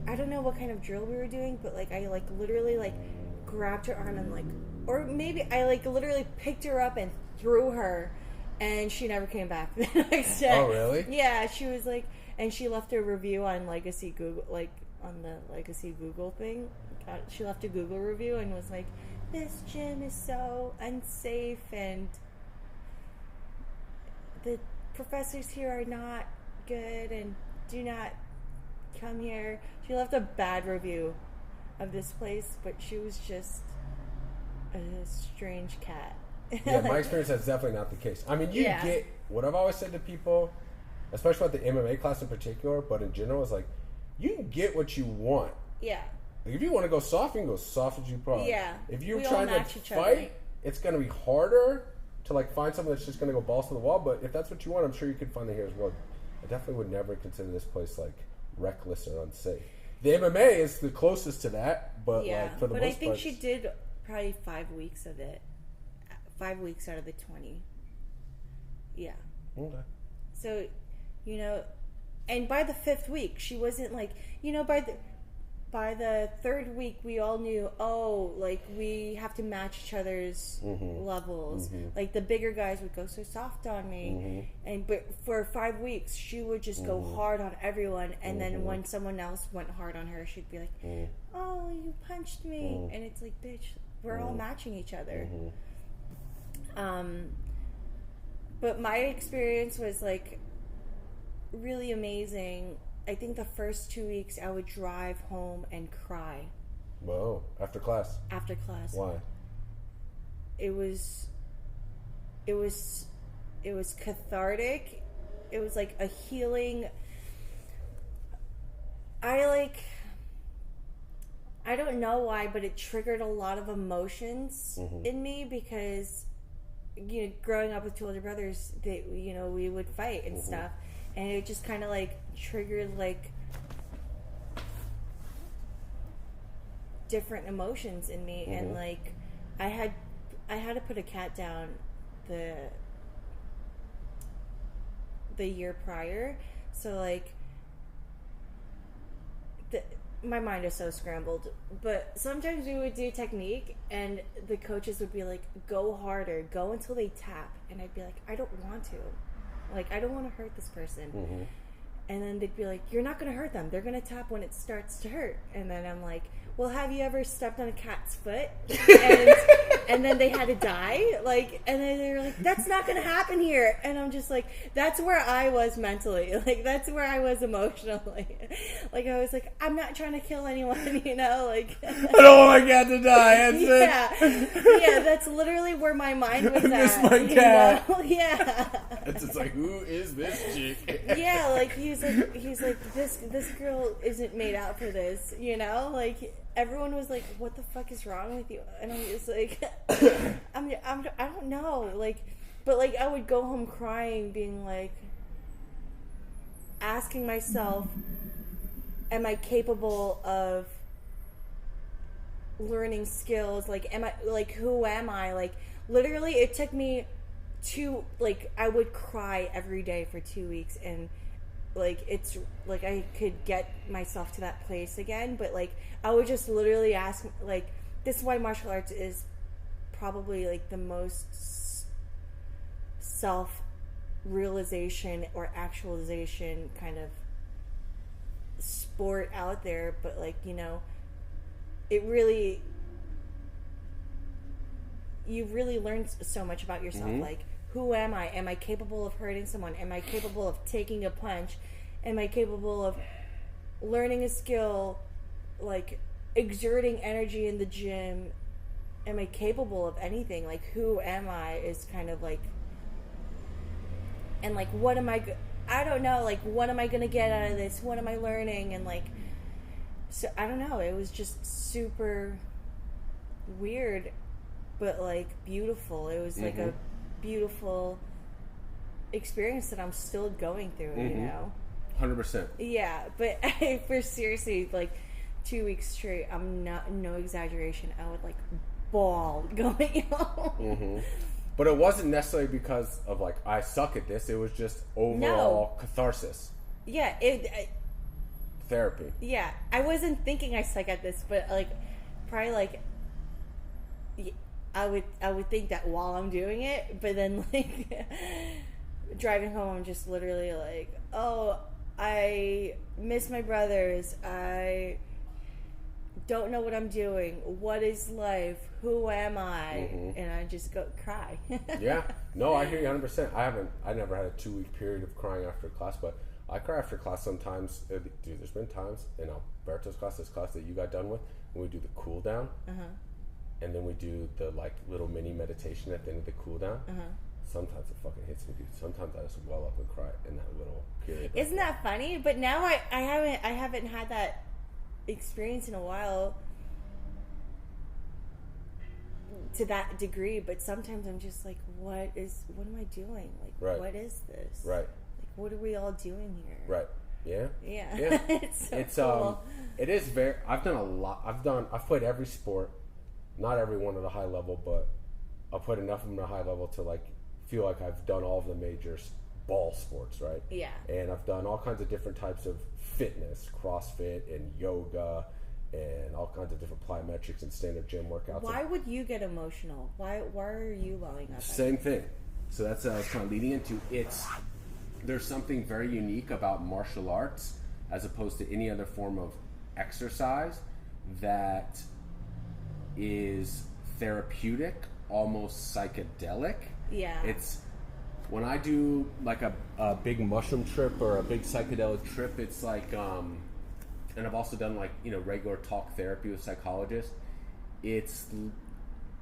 I don't know what kind of drill we were doing, but like I like literally like grabbed her arm and like, or maybe I like literally picked her up and threw her, and she never came back the next day. Oh really? Yeah, she was like, and she left a review on Legacy Google, like on the Legacy Google thing. She left a Google review and was like, this gym is so unsafe and the professors here are not good and do not come here. She left a bad review of this place, but she was just a strange cat. Yeah, my experience, that's definitely not the case. I mean, you get what I've always said to people, especially about the MMA class in particular, but in general, is like, you get what you want. Yeah. If you want to go soft, you can go soft as you probably. Yeah. If you're trying to fight, it's going to be harder to like find something that's just going to go balls to the wall. But if that's what you want, I'm sure you could find it here as well. I definitely would never consider this place like reckless or unsafe. The MMA is the closest to that, but like for the most part, I think she did probably 5 weeks of it. 5 weeks out of the 20. Yeah. Okay. So, you know, and by the 5th week, she wasn't like, you know, by the 3rd week, we all knew, like, we have to match each other's levels. Mm-hmm. Like, the bigger guys would go so soft on me. Mm-hmm. But for 5 weeks, she would just go hard on everyone. And then when someone else went hard on her, she'd be like, oh, you punched me. And it's like, bitch, we're all matching each other. But my experience was, like, really amazing. I think the first 2 weeks I would drive home and cry. Whoa! After class? After class. Why? It was cathartic. It was like a healing. I don't know why, but it triggered a lot of emotions in me because, you know, growing up with 2 older brothers, we would fight and stuff. And it just kind of like triggered like different emotions in me. And like I I had to put a cat down the year prior, so like my mind is so scrambled. But sometimes we would do technique, and the coaches would be like, "Go harder, go until they tap," and I'd be like, "I don't want to. Like, I don't want to hurt this person." Mm-hmm. And then they'd be like, "You're not going to hurt them. They're going to tap when it starts to hurt." And then I'm like, "Well, have you ever stepped on a cat's foot?" And then they had to die? Like, and then they were like, "That's not going to happen here." And I'm just like, that's where I was mentally. Like, that's where I was emotionally. Like, I was like, I'm not trying to kill anyone, you know? Like, I don't want my cat to die. That's it. Yeah, that's literally where my mind was I miss at. my cat. You know? Yeah. It's just like, who is this chick? Yeah, like he's like this girl isn't made out for this, you know? Like, everyone was like, "What the fuck is wrong with you?" And I'm just like, I don't know, like, but like I would go home crying, being like, asking myself, am I capable of learning skills? Like, who am I? Like, literally, it took me I would cry every day for 2 weeks, and like, it's like I could get myself to that place again, but like I would just literally ask, like, this is why martial arts is probably like the most self-realization or actualization kind of sport out there. But like, you know, you really learn so much about yourself. Mm-hmm. Like, who am I? Am I capable of hurting someone? Am I capable of taking a punch? Am I capable of learning a skill, like exerting energy in the gym? Am I capable of anything? Like, who am I is kind of like, and like, what am I, I don't know, like, what am I going to get out of this? What am I learning? And like, so I don't know. It was just super weird, but like beautiful. It was like a beautiful experience that I'm still going through, you know? 100%. Yeah, but for seriously, like 2 weeks straight, I'm not, no exaggeration, I would like bawl going home. But it wasn't necessarily because of like, I suck at this. It was just overall catharsis. Yeah, Therapy. Yeah, I wasn't thinking I suck at this, but like probably like I would think that while I'm doing it, but then like driving home, I'm just literally like, oh, I miss my brothers. I don't know what I'm doing. What is life? Who am I? And I just go cry. Yeah. No, I hear you 100%. I never had a 2 week period of crying after class, but I cry after class sometimes. Dude, there's been times in Alberto's class, this class that you got done with, when we do the cool down. And then we do the like little mini meditation at the end of the cool down. Sometimes it fucking hits me, dude. Sometimes I just well up and cry in that little period. Isn't that funny? But now I haven't had that experience in a while to that degree. But sometimes I'm just like, what am I doing? Like, what is this? Right. Like, what are we all doing here? Right. Yeah. Yeah. It's cool. It is very. I've done a lot. I've played every sport. Not every one at a high level, but I've played enough of them at a high level to like feel like I've done all of the major ball sports, right? Yeah. And I've done all kinds of different types of fitness, CrossFit and yoga, and all kinds of different plyometrics and standard gym workouts. Why would you get emotional? Why are you welling up? Same thing. So that's what I was kind of leading into. There's something very unique about martial arts as opposed to any other form of exercise that is therapeutic, almost psychedelic. Yeah. It's when I do like a big mushroom trip or a big psychedelic trip, it's like and I've also done like, you know, regular talk therapy with psychologists. It's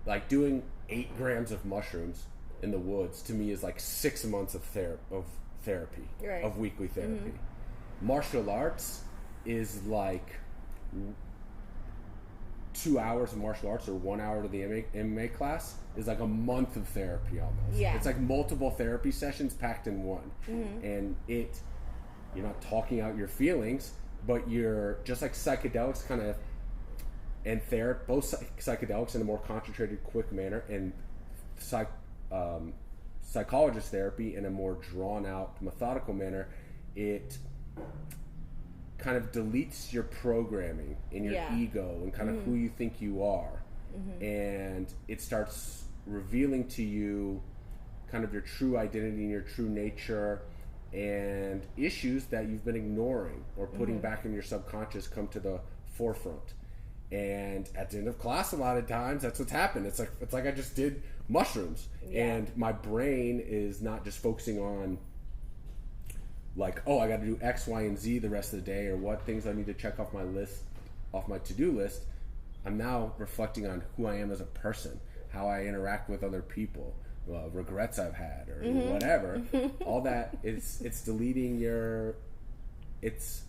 like doing 8 grams of mushrooms in the woods to me is like 6 months of therapy, right. Of weekly therapy. Martial arts is like 2 hours of martial arts or 1 hour to the MMA class is like a month of therapy almost. Yeah. It's like multiple therapy sessions packed in one. And you're not talking out your feelings, but you're just like psychedelics kind of, and both psychedelics in a more concentrated, quick manner, and psychologist therapy in a more drawn out, methodical manner, it kind of deletes your programming in your ego and kind of who you think you are. And it starts revealing to you kind of your true identity and your true nature, and issues that you've been ignoring or putting back in your subconscious come to the forefront. And at the end of class, a lot of times that's what's happened. It's like I just did mushrooms, and my brain is not just focusing on like, oh, I got to do X, Y, and Z the rest of the day, or what things I need to check off my list, off my to-do list. I'm now reflecting on who I am as a person, how I interact with other people, regrets I've had, or whatever. All that, it's deleting it's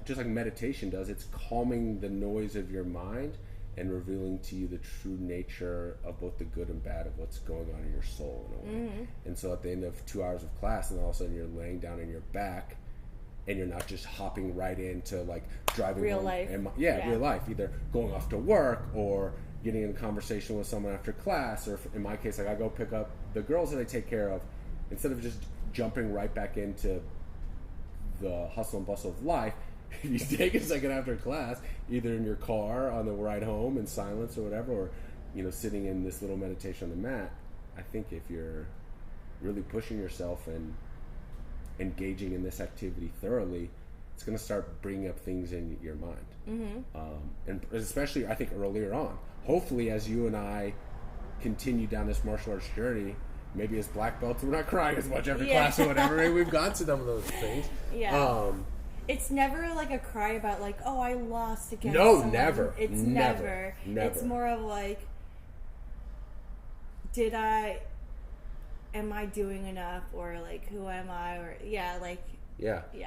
just like meditation does. It's calming the noise of your mind and revealing to you the true nature of both the good and bad of what's going on in your soul in a way. And so at the end of 2 hours of class, and all of a sudden you're laying down on your back, and you're not just hopping right into like driving real home life. Real life, either going off to work or getting in a conversation with someone after class, or in my case, like I go pick up the girls that I take care of, instead of just jumping right back into the hustle and bustle of life. You take a second after class, either in your car on the ride home in silence or whatever, or sitting in this little meditation on the mat. I think if you're really pushing yourself and engaging in this activity thoroughly, it's going to start bringing up things in your mind. And especially, I think, earlier on. Hopefully, as you and I continue down this martial arts journey, maybe as black belts, we're not crying as much after class or whatever. Maybe we've gone to some of those things. It's never like a cry about like, oh, I lost against someone. Never. It's never. It's more of like, am I doing enough, or like, who am I, or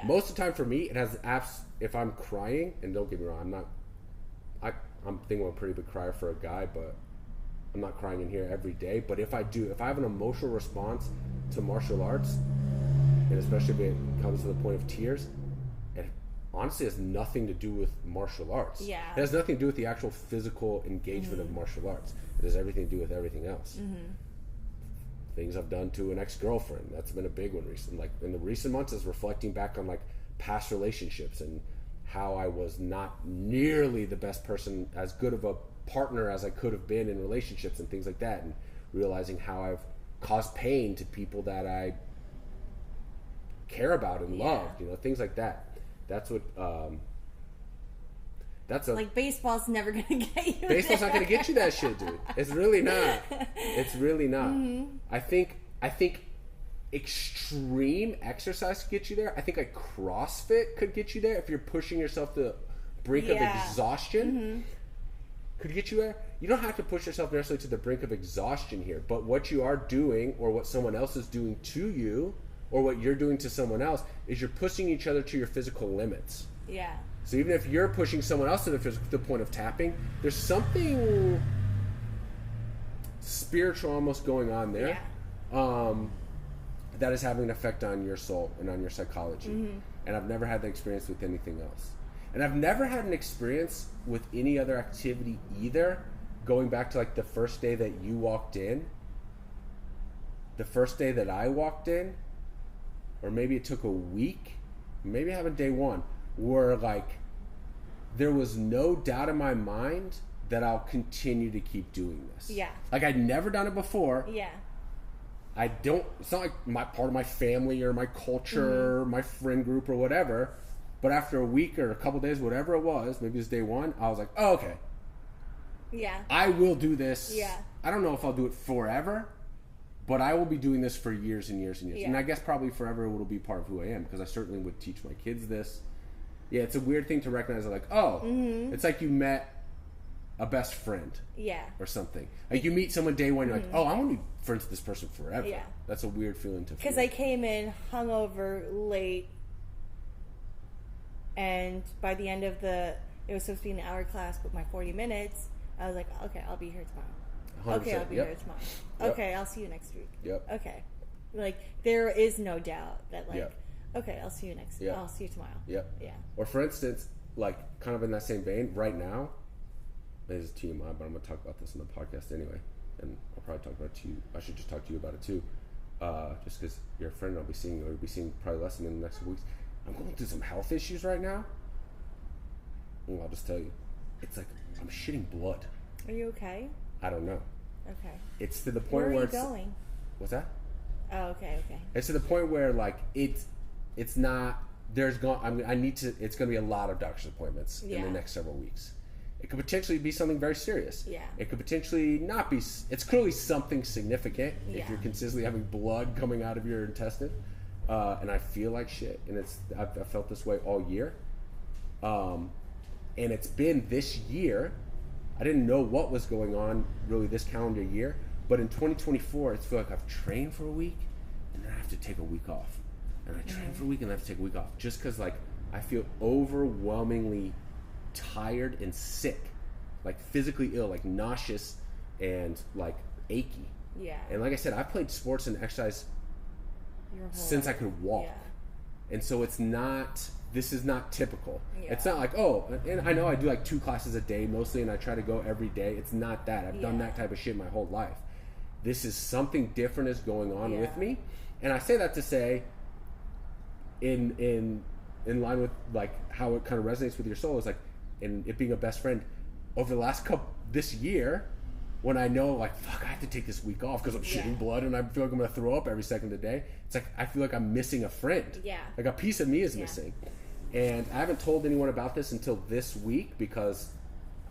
Most of the time for me, it has apps. If I'm crying, and don't get me wrong, I'm thinking I'm a pretty big crier for a guy, but I'm not crying in here every day. But if I have an emotional response to martial arts, and especially if it comes to the point of tears, it honestly has nothing to do with martial arts. It has nothing to do with the actual physical engagement of martial arts. It has everything to do with everything else. Things I've done to an ex-girlfriend, that's been a big one recently. Like in the recent months, is reflecting back on like past relationships and how I was not nearly the best person, as good of a partner as I could have been in relationships and things like that, and realizing how I've caused pain to people that I care about and love, things like that. That's what like baseball's never gonna get you. Baseball's not gonna get you that shit, dude. It's really not. It's really not. I think extreme exercise could get you there. I think like CrossFit could get you there if you're pushing yourself to the brink of exhaustion. Could get you there. You don't have to push yourself necessarily to the brink of exhaustion here, but what you are doing, or what someone else is doing to you, or what you're doing to someone else, is you're pushing each other to your physical limits. So even if you're pushing someone else to the point of tapping, there's something spiritual almost going on there, that is having an effect on your soul and on your psychology. And I've never had that experience with anything else. And I've never had an experience with any other activity either, going back to like the first day that you walked in, the first day that I walked in, or maybe it took a week, maybe I haven't day one, where like there was no doubt in my mind that I'll continue to keep doing this. Like I'd never done it before. I don't, it's not like part of my family or my culture, or my friend group or whatever. But after a week or a couple days, whatever it was, maybe it's day one, I was like, oh, okay. I will do this. I don't know if I'll do it forever, but I will be doing this for years and years and years. And I guess probably forever it will be part of who I am, because I certainly would teach my kids this. It's a weird thing to recognize, like, it's like you met a best friend. Or something. Like you meet someone day one, you're like, oh, I want to be friends with this person forever. That's a weird feeling to feel. Because I came in hungover late, and by the end of it was supposed to be an hour class, but my 40 minutes, I was like, okay, I'll be here tomorrow. 100%. Okay, I'll be here tomorrow. Okay, I'll see you next week. Okay. Like, there is no doubt that, like, okay, I'll see you I'll see you tomorrow. Or for instance, like, kind of in that same vein, right now, this is TMI, but I'm going to talk about this in the podcast anyway. and I'll probably talk about it to you. I should just talk to you about it too, just because you're a friend. I'll be seeing probably less in the next weeks. I'm going through some health issues right now. And I'll just tell you, it's like I'm shitting blood. Are you okay? I don't know. Okay. It's to the point where where are you going? What's that? Oh, okay. It's to the point where like it's not. It's going to be a lot of doctor's appointments in the next several weeks. It could potentially be something very serious. Yeah. It could potentially not be. It's clearly something significant if you're consistently having blood coming out of your intestine. And I feel like shit. And I've felt this way all year. And it's been this year. I didn't know what was going on really this calendar year. But in 2024, I feel like I've trained for a week and then I have to take a week off. And I train for a week and I have to take a week off. Just because like I feel overwhelmingly tired and sick. Like physically ill, like nauseous and like achy. Yeah. And like I said, I've played sports and exercise since I could walk. Yeah. And so this is not typical. Yeah. It's not like, and I know I do like 2 classes a day mostly and I try to go every day. It's not that. I've done that type of shit my whole life. This is something different is going on with me. And I say that to say in line with like how it kind of resonates with your soul is like, and it being a best friend over the last this year, when I know like, fuck, I have to take this week off because I'm shitting blood and I feel like I'm going to throw up every second of the day. It's like, I feel like I'm missing a friend. Yeah. Like a piece of me is missing. And I haven't told anyone about this until this week because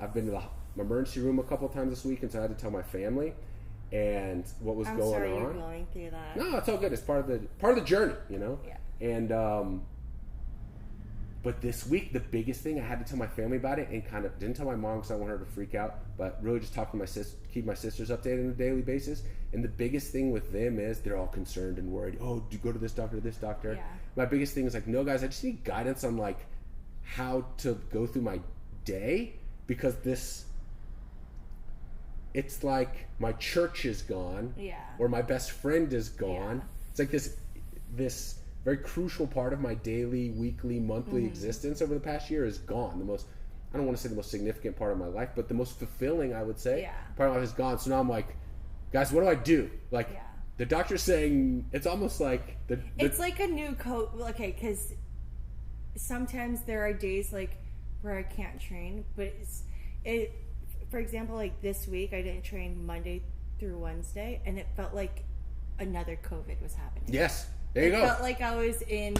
I've been to the emergency room a couple of times this week. And so I had to tell my family and what was going on. I'm sorry you're going through that. No, it's all good. It's part of the journey, you know? Yeah. And, but this week, the biggest thing, I had to tell my family about it and kind of didn't tell my mom because I want her to freak out, but really just talk to my keep my sisters updated on a daily basis. And the biggest thing with them is they're all concerned and worried. Oh, do you go to this doctor, this doctor? Yeah. My biggest thing is like, no, guys, I just need guidance on like how to go through my day because it's like my church is gone, or my best friend is gone. It's like this very crucial part of my daily, weekly, monthly existence over the past year is gone. I don't want to say the most significant part of my life, but the most fulfilling, I would say, part of my life is gone. So now I'm like, guys, what do I do? Like, the doctor's saying, it's almost like... it's like a new code, okay, because sometimes there are days, like, where I can't train, but for example, like this week, I didn't train Monday through Wednesday, and it felt like another COVID was happening. Yes. There you go. It felt like I was in,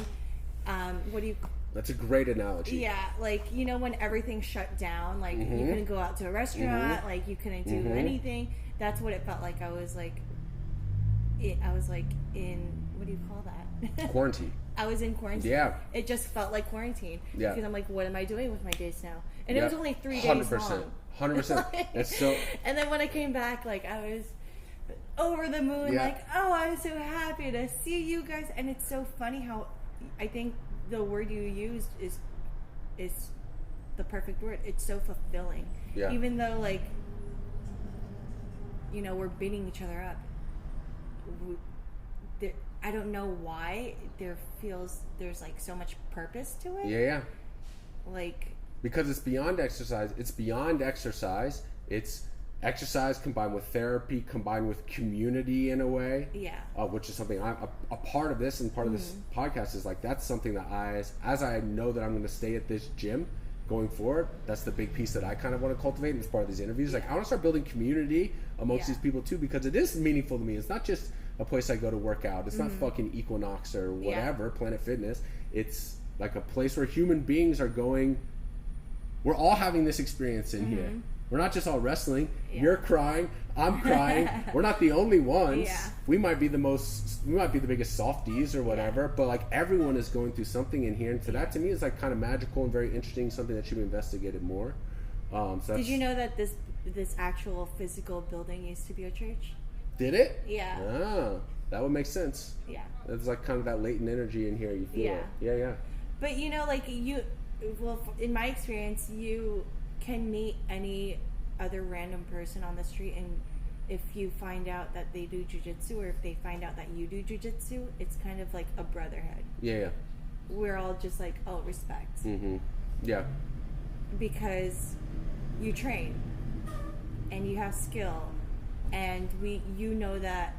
That's a great analogy. Yeah, like, you know, when everything shut down, like, you couldn't go out to a restaurant, like, you couldn't do anything. That's what it felt like. I was like in, what do you call that? Quarantine. I was in quarantine. Yeah. It just felt like quarantine. Yeah. Because I'm like, what am I doing with my days now? And it was only 3 days long. 100%. It's so... And then when I came back, like, I was... over the moon, like, oh, I'm so happy to see you guys. And it's so funny how I think the word you used is the perfect word. It's so fulfilling. Yeah. Even though, like, you know, we're beating each other up. I don't know why there's like so much purpose to it. Yeah. Like, because it's beyond exercise. It's exercise combined with therapy, combined with community in a way. Yeah. Which is something a part of this, and part of this podcast is like, that's something that as I know that I'm going to stay at this gym going forward, that's the big piece that I kind of want to cultivate, and it's part of these interviews. Like, I want to start building community amongst these people too, because it is meaningful to me. It's not just a place I go to work out. It's not fucking Equinox or whatever, Planet Fitness. It's like a place where human beings are going. We're all having this experience in here. We're not just all wrestling. Yeah. You're crying. I'm crying. We're not the only ones. Yeah. We might be the biggest softies or whatever, but like everyone is going through something in here. And so that to me is like kind of magical and very interesting, something that should be investigated more. Did you know that this actual physical building used to be a church? Did it? Yeah. Ah, that would make sense. Yeah. There's like kind of that latent energy in here. You feel it. Yeah. But you know, like in my experience, you can meet any other random person on the street, and if you find out that they do jiu-jitsu, or if they find out that you do jiu-jitsu, it's kind of like a brotherhood. Yeah. We're all just like, oh, respect. Yeah. Because you train and you have skill and you know that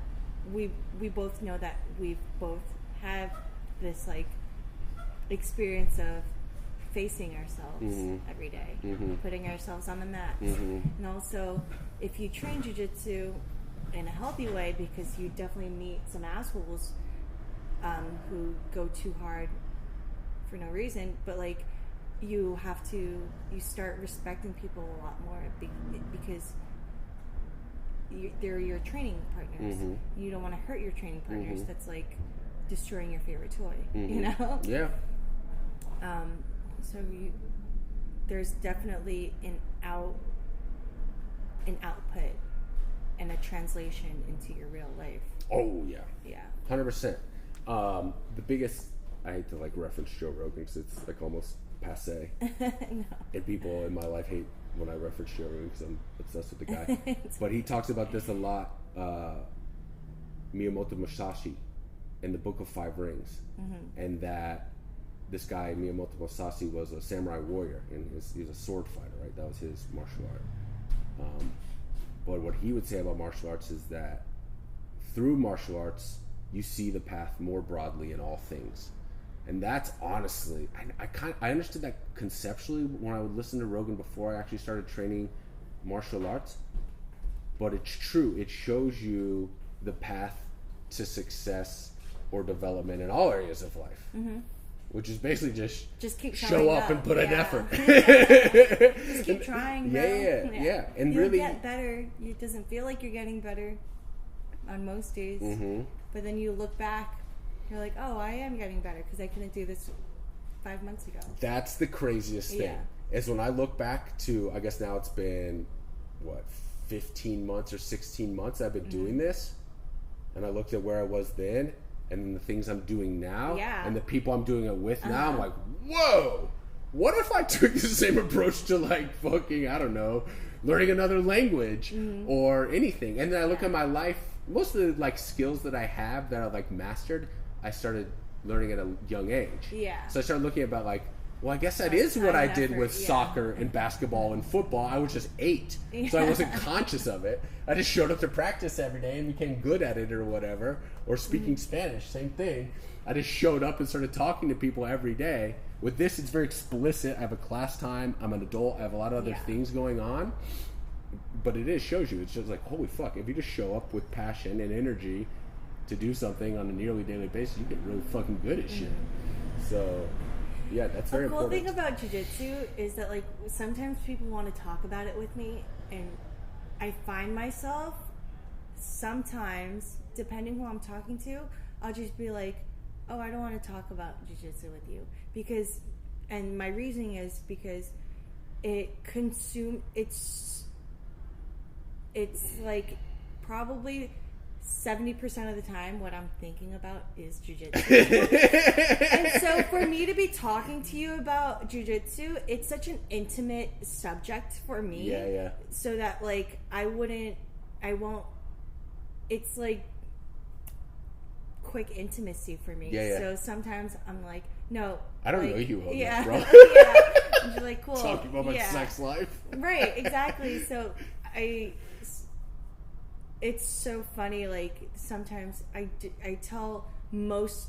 we both know that we both have this like experience of facing ourselves every day, putting ourselves on the mat, and also if you train jiu-jitsu in a healthy way, because you definitely meet some assholes who go too hard for no reason, but like you start respecting people a lot more because they're your training partners. You don't want to hurt your training partners. That's like destroying your favorite toy, you know? Yeah. So there's definitely an output and a translation into your real life. Oh yeah. Yeah. 100%. The biggest, I hate to like reference Joe Rogan because it's like almost passe. No. And people in my life hate when I reference Joe Rogan because I'm obsessed with the guy. But he talks about this a lot. Miyamoto Musashi in the Book of Five Rings, and that this guy Miyamoto Musashi was a samurai warrior, and he was a sword fighter, right? That was his martial art. But what he would say about martial arts is that through martial arts, you see the path more broadly in all things. And that's honestly, I understood that conceptually when I would listen to Rogan before I actually started training martial arts. But it's true. It shows you the path to success or development in all areas of life. Which is basically just keep show up and put in effort. Just keep trying, bro. Yeah. And you'll really get better. It doesn't feel like you're getting better on most days. But then you look back, you're like, oh, I am getting better because I couldn't do this 5 months ago. That's the craziest thing. Is when I look back to, I guess now it's been, 15 months or 16 months I've been doing this. And I looked at where I was then and then the things I'm doing now and the people I'm doing it with now. I'm like, whoa, what if I took the same approach to like fucking, I don't know, learning another language or anything. And then I look at my life, most of the like skills that I have that I've like mastered, I started learning at a young age. So I started looking about like, well, I guess that is what I did with soccer and basketball and football. I was just 8, so I wasn't conscious of it. I just showed up to practice every day and became good at it or whatever. Or speaking Spanish, same thing. I just showed up and started talking to people every day. With this, it's very explicit. I have a class time. I'm an adult. I have a lot of other things going on. But it shows you. It's just like, holy fuck, if you just show up with passion and energy to do something on a nearly daily basis, you get really fucking good at shit. So... yeah, that's very important. The cool thing about jiu-jitsu is that like sometimes people want to talk about it with me, and I find myself sometimes, depending who I'm talking to, I'll just be like, oh, I don't want to talk about jiu-jitsu with you because, and my reasoning is because it's like probably 70% of the time what I'm thinking about is jiu-jitsu. And so for me to be talking to you about jiu-jitsu, it's such an intimate subject for me. So that like I won't, it's like quick intimacy for me. So sometimes I'm like, no. I don't know you, bro. And you're like, cool. Talking about my sex life. Right, exactly. So it's so funny, like sometimes I tell most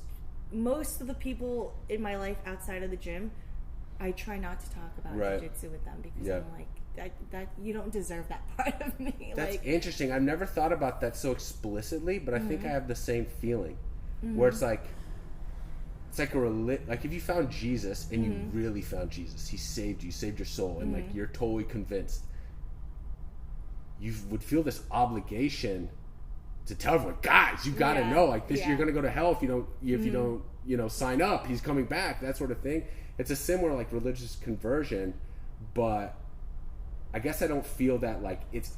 of the people in my life outside of the gym, I try not to talk about jiu-jitsu with them because I'm like, that you don't deserve that part of me. That's like, interesting. I've never thought about that so explicitly, but I think I have the same feeling where it's like like if you found Jesus and you really found Jesus, he saved you, saved your soul, and like you're totally convinced, you would feel this obligation to tell everyone, guys, you got to know, like this, you're going to go to hell if you don't, sign up. He's coming back, that sort of thing. It's a similar like religious conversion, but I guess I don't feel that like it's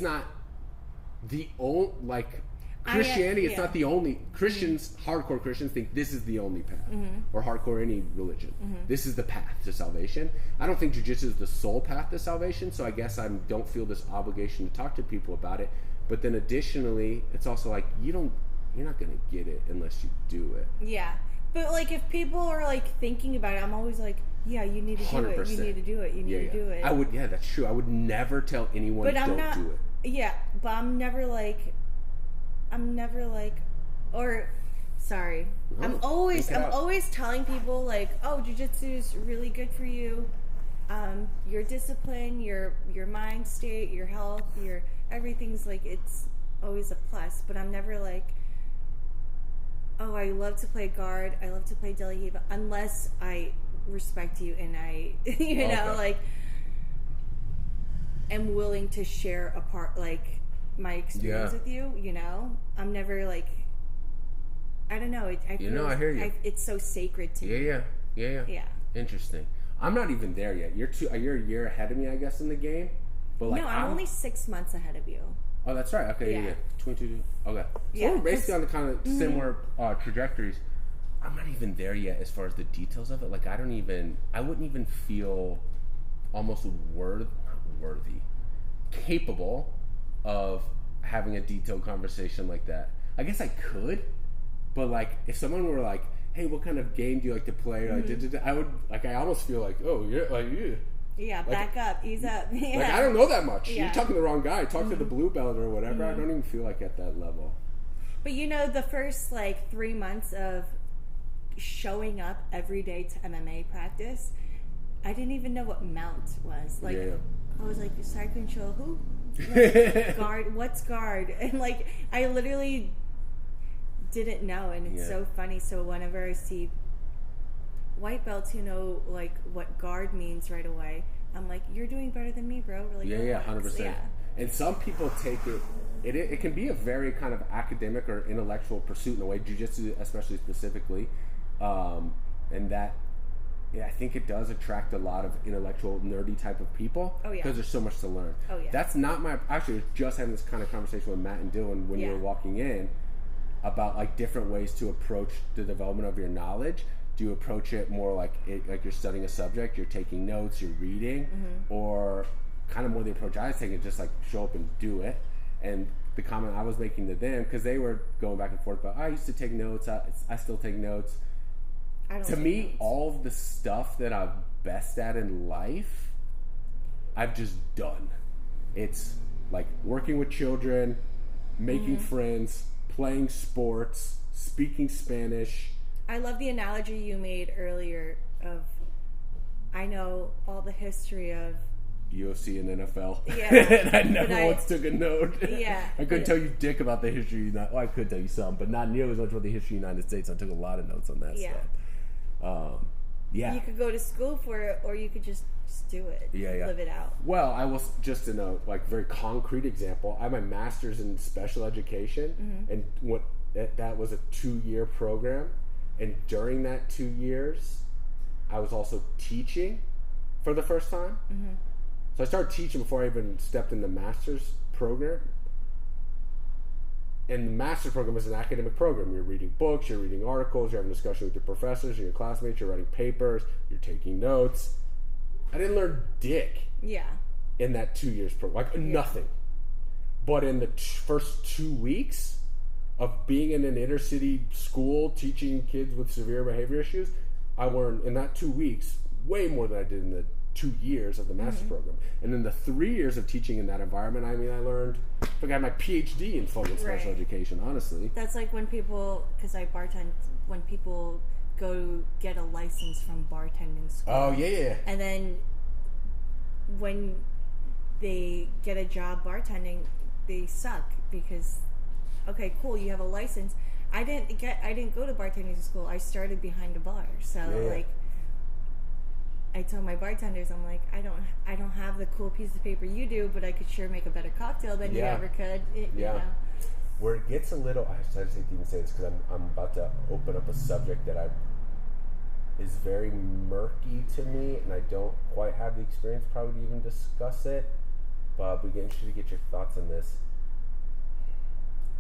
not the only like Christianity. It's not the only Christians. Hardcore Christians think this is the only path, or hardcore any religion. This is the path to salvation. I don't think jiu-jitsu is the sole path to salvation. So I guess I don't feel this obligation to talk to people about it. But then additionally, it's also like you're not gonna get it unless you do it. Yeah, but like if people are like thinking about it, I'm always like, yeah, you need to do 100%. It. You need to do it. You need to do it. I would. Yeah, that's true. I would never tell anyone don't do it. Yeah, but I'm never like, or, sorry. I'm always telling people like, oh, jiu-jitsu is really good for you. Your discipline, your mind state, your health, your everything's like, it's always a plus. But I'm never like, oh, I love to play guard, I love to play De La Riva, unless I respect you and I, know, like, am willing to share a part, like, my experience with you, I'm never like, I don't know, I feel I hear you. it's so sacred to me. Yeah. Interesting. I'm not even there yet. You're a year ahead of me, I guess, in the game. But like, no, I'm only 6 months ahead of you. Oh, that's right. Okay, yeah. 22. Okay. So Yeah, we're basically on the kind of similar trajectories. I'm not even there yet as far as the details of it. Like, I wouldn't even feel almost capable of having a detailed conversation like that. I guess I could, but like, if someone were like, hey, what kind of game do you like to play? I would, like, I almost feel like, oh, yeah, like, yeah. Yeah, like, back up, ease up. Yeah. Like, I don't know that much. You're talking to the wrong guy. Talk to the blue belt or whatever. I don't even feel like at that level. But the first like 3 months of showing up every day to MMA practice, I didn't even know what mount was. Like, I was like, side control, who? Like, guard, what's guard? And like, I literally didn't know, and it's so funny. So whenever I see white belts who know like what guard means right away, I'm like, you're doing better than me, bro. Really? 100%. Yeah. And some people take it can be a very kind of academic or intellectual pursuit in a way, jiu-jitsu especially specifically, and that I think it does attract a lot of intellectual, nerdy type of people. Oh yeah, because there's so much to learn. Oh yeah, that's not my. Actually, I was just having this kind of conversation with Matt and Dylan when you were walking in about like different ways to approach the development of your knowledge. Do you approach it more like you're studying a subject, you're taking notes, you're reading, or kind of more the approach I was taking, just like show up and do it? And the comment I was making to them, because they were going back and forth about, I used to take notes, I still take notes. To me, all of the stuff that I'm best at in life, I've just done. It's like working with children, making friends, playing sports, speaking Spanish. I love the analogy you made earlier of, I know all the history of UFC and NFL. Yeah. And I never once took a note. Yeah. I couldn't tell you dick about the history of the United States. Well, I could tell you some, but not nearly as much about the history of the United States. I took a lot of notes on that stuff. You could go to school for it, or you could just do it. Live it out. Well, I was just in a very concrete example. I have my master's in special education, and that was a 2-year program. And during that 2 years, I was also teaching for the first time. So I started teaching before I even stepped in the master's program. And the master's program is an academic program. You're reading books, you're reading articles, you're having discussion with your professors and your classmates, you're writing papers, you're taking notes. I didn't learn dick in that 2 years program, nothing. But in the first 2 weeks of being in an inner city school teaching kids with severe behavior issues, I learned in that 2 weeks way more than I did in the 2 years of the master's program. And in the 3 years of teaching in that environment, I learned, I got my PhD in fucking special education, honestly. That's like when people, because I bartend, when people go get a license from bartending school. Oh, yeah. And then when they get a job bartending, they suck because, okay, cool, you have a license. I didn't go to bartending school. I started behind a bar. So like, I told my bartenders, I'm like, I don't have the cool piece of paper you do, but I could sure make a better cocktail than you ever could. You know? Where it gets a little, I hesitate to even say this because I'm about to open up a subject that is very murky to me, and I don't quite have the experience probably to even discuss it. But I'll be interested to get your thoughts on this.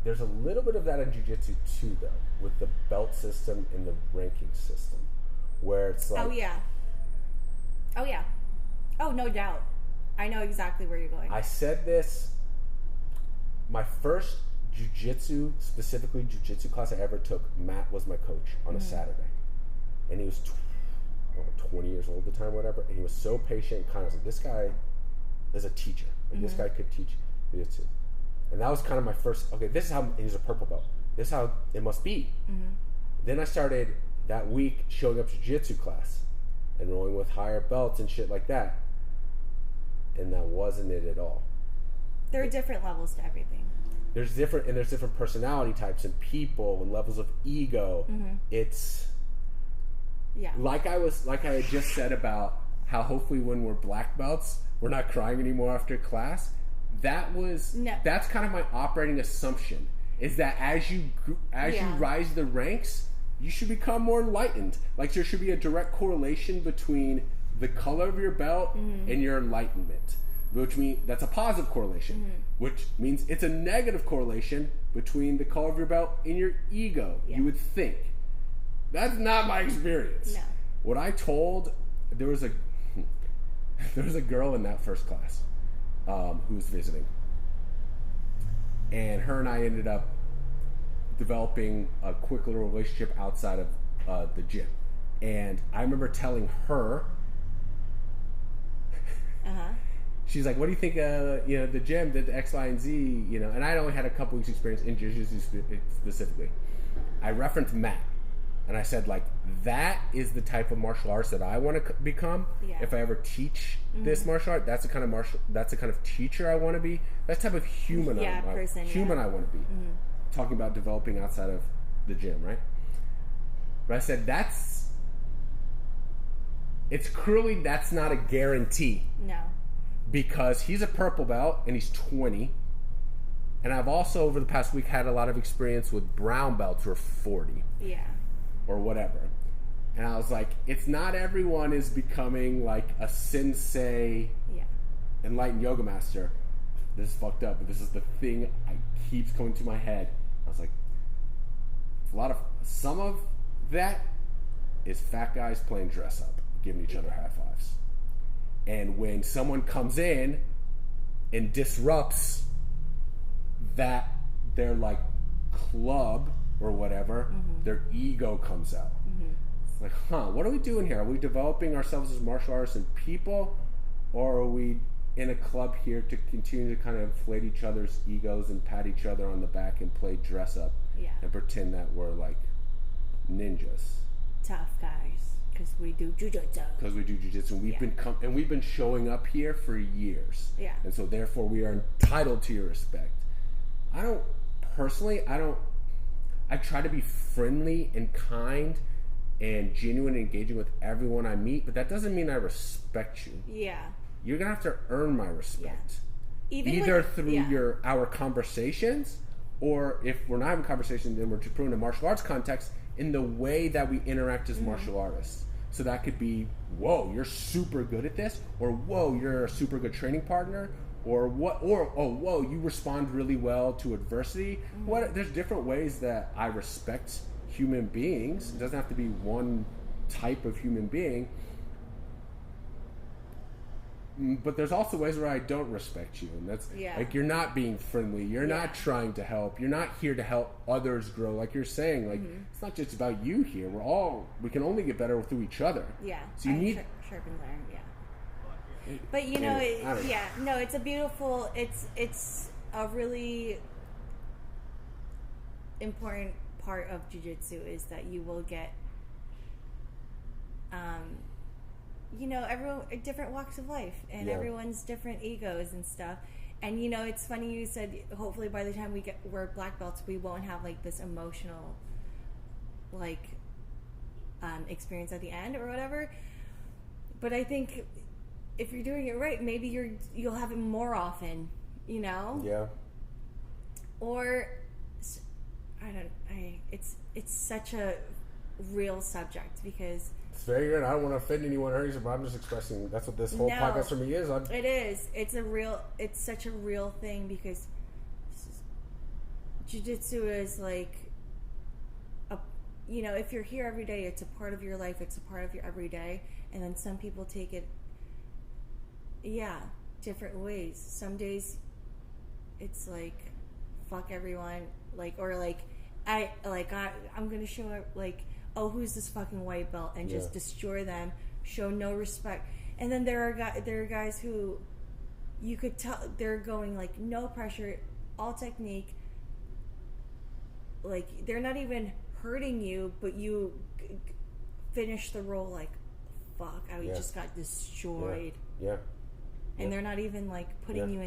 There's a little bit of that in jiu-jitsu too, though, with the belt system and the ranking system, where it's like, oh yeah, no doubt. I know exactly where you're going. I said this. My first jiu-jitsu, specifically jiu-jitsu class I ever took, Matt was my coach on a Saturday, and he was 20 years old at the time, whatever. And he was so patient, and kind of like, this guy is a teacher. Like, this guy could teach. jiu-jitsu. And that was kind of my first, okay, this is how, he's a purple belt. This is how it must be. Mm-hmm. Then I started that week showing up to jiu-jitsu class and rolling with higher belts and shit like that. And that wasn't it at all. There are different levels to everything. There's different personality types and people and levels of ego. Mm-hmm. It's like I had just said about how hopefully when we're black belts, we're not crying anymore after class. That's kind of my operating assumption, is that as you rise the ranks, you should become more enlightened. Like there should be a direct correlation between the color of your belt and your enlightenment, which means that's a positive correlation, which means it's a negative correlation between the color of your belt and your ego. You would think. That's not my experience. No. What I told, there was a girl in that first class who was visiting, and her and I ended up developing a quick little relationship outside of the gym. And I remember telling her, she's like, what do you think the gym did X, Y, and Z, and I only had a couple weeks experience in jiu-jitsu specifically. I referenced Matt, and I said, like, that is the type of martial arts that I want to become. If I ever teach this martial art, that's the kind of teacher I want to be. That's the type of human I want to be. Talking about developing outside of the gym, right? But I said that's not a guarantee. No. Because he's a purple belt and he's 20. And I've also over the past week had a lot of experience with brown belts who are 40. Yeah. Or whatever. And I was like, it's not everyone is becoming like a sensei, enlightened yoga master. This is fucked up, but this is the thing keeps coming to my head. I was like, some of that is fat guys playing dress up, giving each other high fives. And when someone comes in and disrupts that, their like club or whatever, their ego comes out. It's like, what are we doing here? Are we developing ourselves as martial artists and people, or are we in a club here to continue to kind of inflate each other's egos and pat each other on the back and play dress up and pretend that we're like ninjas, tough guys, because we do jujitsu. And we've been showing up here for years. Yeah. And so therefore we are entitled to your respect. I try to be friendly and kind and genuine and engaging with everyone I meet, but that doesn't mean I respect you. Yeah. You're going to have to earn my respect. Yeah. Either through our conversations, or if we're not having conversations, then we're put in a martial arts context in the way that we interact as martial artists. So that could be, whoa, you're super good at this, or whoa, you're a super good training partner, or whoa, you respond really well to adversity. There's different ways that I respect human beings. It doesn't have to be one type of human being. But there's also ways where I don't respect you, and that's like you're not being friendly. You're not trying to help. You're not here to help others grow. Like you're saying, like it's not just about you here. We can only get better through each other. Yeah. So you need sharpen iron. Yeah. But it's a beautiful. It's a really important part of jiu-jitsu is that you will get. Everyone different walks of life, and everyone's different egos and stuff. And it's funny you said hopefully by the time we're black belts, we won't have like this emotional experience at the end or whatever. But I think if you're doing it right, maybe you'll have it more often. Yeah. Or it's such a real subject because. It's very good. I don't want to offend anyone, but I'm just expressing that's what this whole podcast for me is. It is. It's such a real thing because jiu-jitsu is like if you're here every day, it's a part of your life. It's a part of your everyday. And then some people take it, different ways. Some days it's like, fuck everyone, I'm gonna show up oh, who's this fucking white belt, and just destroy them, show no respect. And then there are guys who you could tell they're going like no pressure, all technique. Like they're not even hurting you, but you finish the roll like, fuck, I just got destroyed. Yeah. And they're not even like putting you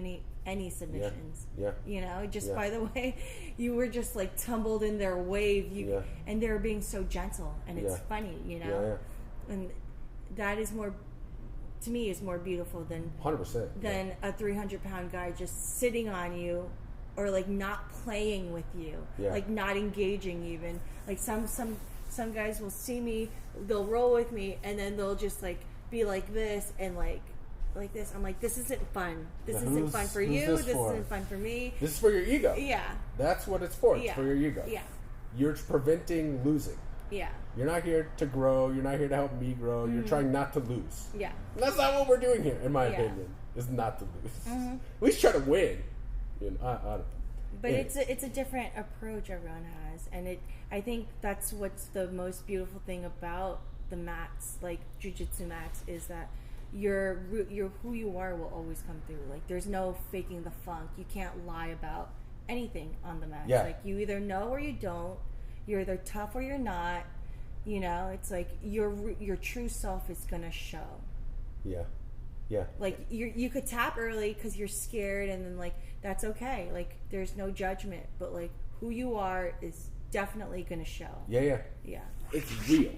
any submissions. Yeah. You know, just by the way, you were just like tumbled in their wave. And they're being so gentle, and it's funny, you know. And that is more, to me, is more beautiful than 100% than a 300-pound guy just sitting on you, or like not playing with you, like not engaging even. Like some guys will see me, they'll roll with me, and then they'll just like be like this and like this. I'm like, this isn't fun. This isn't fun for you. This isn't fun for me. This is for your ego. Yeah. That's what it's for. It's for your ego. Yeah. You're preventing losing. Yeah. You're not here to grow. You're not here to help me grow. You're trying not to lose. Yeah. And that's not what we're doing here, in my opinion, is not to lose. At least try to win. You know, I don't know. But it's a different approach everyone has, and I think that's what's the most beautiful thing about the mats, like jiu-jitsu mats, is that your who you are will always come through. Like there's no faking the funk. You can't lie about anything on the mat. Yeah. Like you either know or you don't. You're either tough or you're not. You know, it's like your true self is gonna show. Yeah. Yeah. Like you could tap early because you're scared, and then like that's okay. Like there's no judgment, but like who you are is definitely gonna show. Yeah. It's real.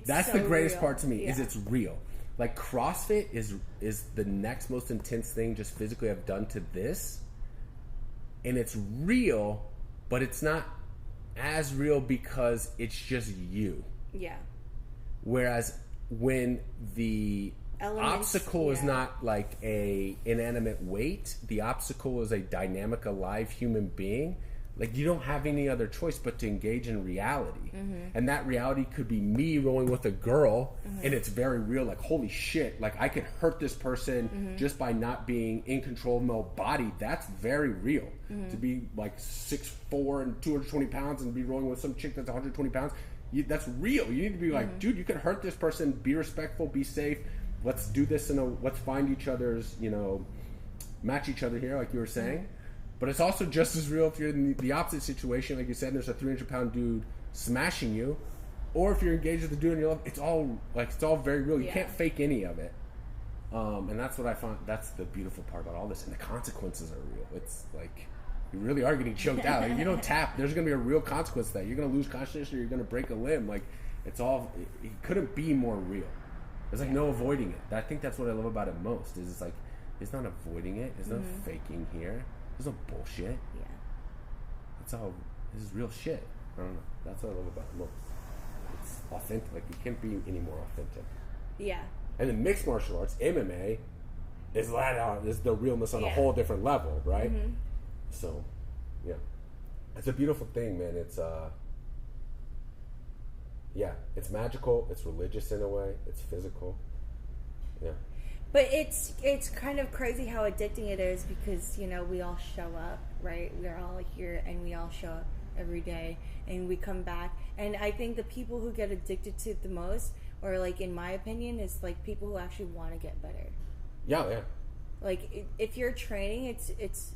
That's so the greatest real. part to me. Is it's real. Like CrossFit is the next most intense thing just physically I've done to this, and it's real, but it's not as real because it's just you. Yeah. Whereas when the obstacle is not like a inanimate weight, the obstacle is a dynamic, alive human being. Like you don't have any other choice but to engage in reality. And that reality could be me rolling with a girl, and it's very real. Like, holy shit, like I could hurt this person just by not being in control of my body. That's very real. To be like 6'4" and 220 pounds and be rolling with some chick that's 120 pounds, that's real. You need to be like, dude, you could hurt this person. Be respectful, be safe. Let's do this let's find each other's, match each other here, like you were saying. But it's also just as real if you're in the opposite situation, like you said, there's a 300-pound dude smashing you, or if you're engaged with the dude in your life, it's all very real. You can't fake any of it. And that's what I found. That's the beautiful part about all this, and the consequences are real. It's like you really are getting choked out. Like, you don't tap, there's going to be a real consequence to that. You're going to lose consciousness, or you're going to break a limb. Like it couldn't be more real. There's like no avoiding it. I think that's what I love about it most. Is it's like it's not avoiding it. There's no faking here. There's no bullshit. Yeah. This is real shit. I don't know. That's what I love about it most. It's authentic. Like, you can't be any more authentic. Yeah. And then mixed martial arts, MMA, is the realness on a whole different level, right? So, yeah. It's a beautiful thing, man. It's, it's magical. It's religious in a way. It's physical. Yeah. But it's kind of crazy how addicting it is because, we all show up, right? We're all here and we all show up every day and we come back. And I think the people who get addicted to it the most, or like in my opinion, is like people who actually want to get better. Yeah. Like if you're training, it's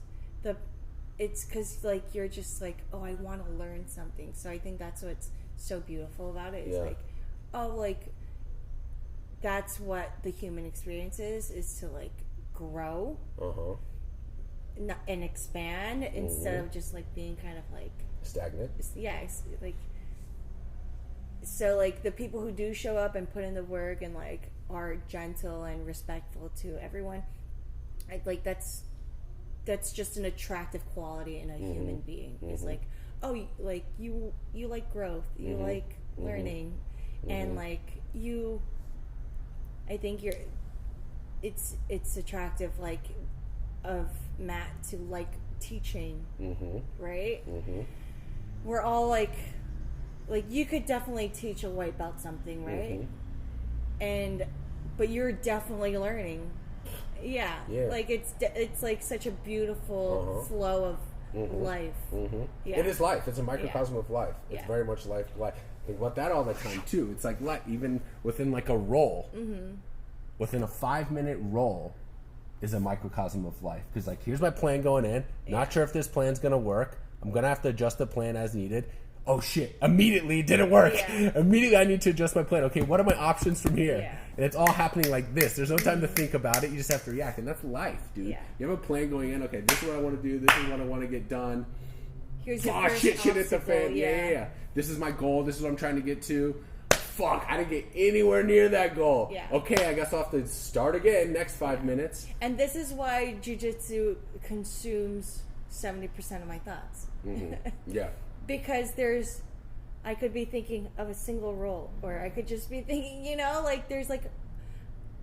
because like you're just like, oh, I want to learn something. So I think that's what's so beautiful about it. It's like, oh, like that's what the human experience is to like grow and expand instead of just like being kind of like stagnant. Like so like the people who do show up and put in the work and like are gentle and respectful to everyone, like that's just an attractive quality in a human being. It's like, oh, like you like growth, you like learning, and like you. I think it's attractive, like, of Matt to like teaching, right? We're all like you could definitely teach a white belt something, right? But you're definitely learning. Yeah. Like it's like such a beautiful flow of life. Yeah. It is life. It's a microcosm of life. It's very much life. Think about that all the time too. It's like even within like a roll, within a 5-minute roll, is a microcosm of life. Because, like, here's my plan going in. Not sure if this plan's going to work. I'm going to have to adjust the plan as needed. Oh, shit. Immediately it didn't work. Yeah. Immediately I need to adjust my plan. Okay, what are my options from here? Yeah. And it's all happening like this. There's no time to think about it. You just have to react. And that's life, dude. Yeah. You have a plan going in. Okay, this is what I want to do. This is what I want to get done. Here's your first shit, it's a fan. Yeah. This is my goal. This is what I'm trying to get to. Fuck, I didn't get anywhere near that goal. Yeah. Okay, I guess I'll have to start again next 5 minutes. And this is why jiu-jitsu consumes 70% of my thoughts. Mm-hmm. Yeah. Because I could be thinking of a single roll, or I could just be thinking, you know, like there's like,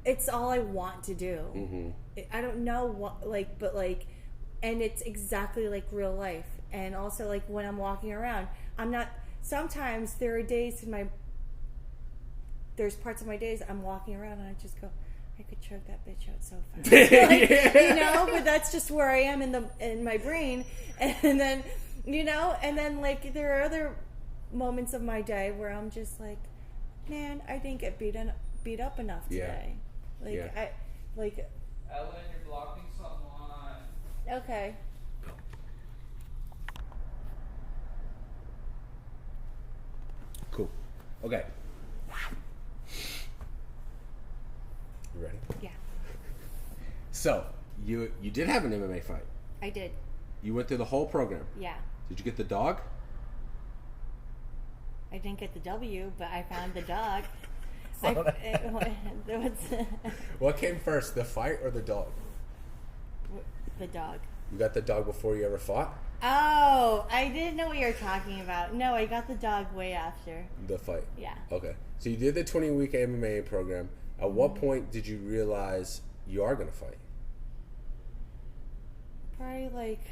it's all I want to do. Mm-hmm. I don't know what, like, but like, and it's exactly like real life. And also like when I'm walking around, sometimes there are days there's parts of my days I'm walking around and I just go, I could choke that bitch out so fast. Like, you know, but that's just where I am in my brain. And then, you know, and then like there are other moments of my day where I'm just like, man, I didn't get beat up enough today. Like Ellen, you're blocking someone. Okay. Cool. Okay. You ready? Yeah. So, you did have an MMA fight. I did. You went through the whole program. Yeah. Did you get the dog? I didn't get the W, but I found the dog. What came first, the fight or the dog? The dog. You got the dog before you ever fought? Oh, I didn't know what you were talking about. No, I got the dog way after. The fight? Yeah. Okay. So you did the 20-week MMA program. At what point did you realize you are going to fight? Probably like...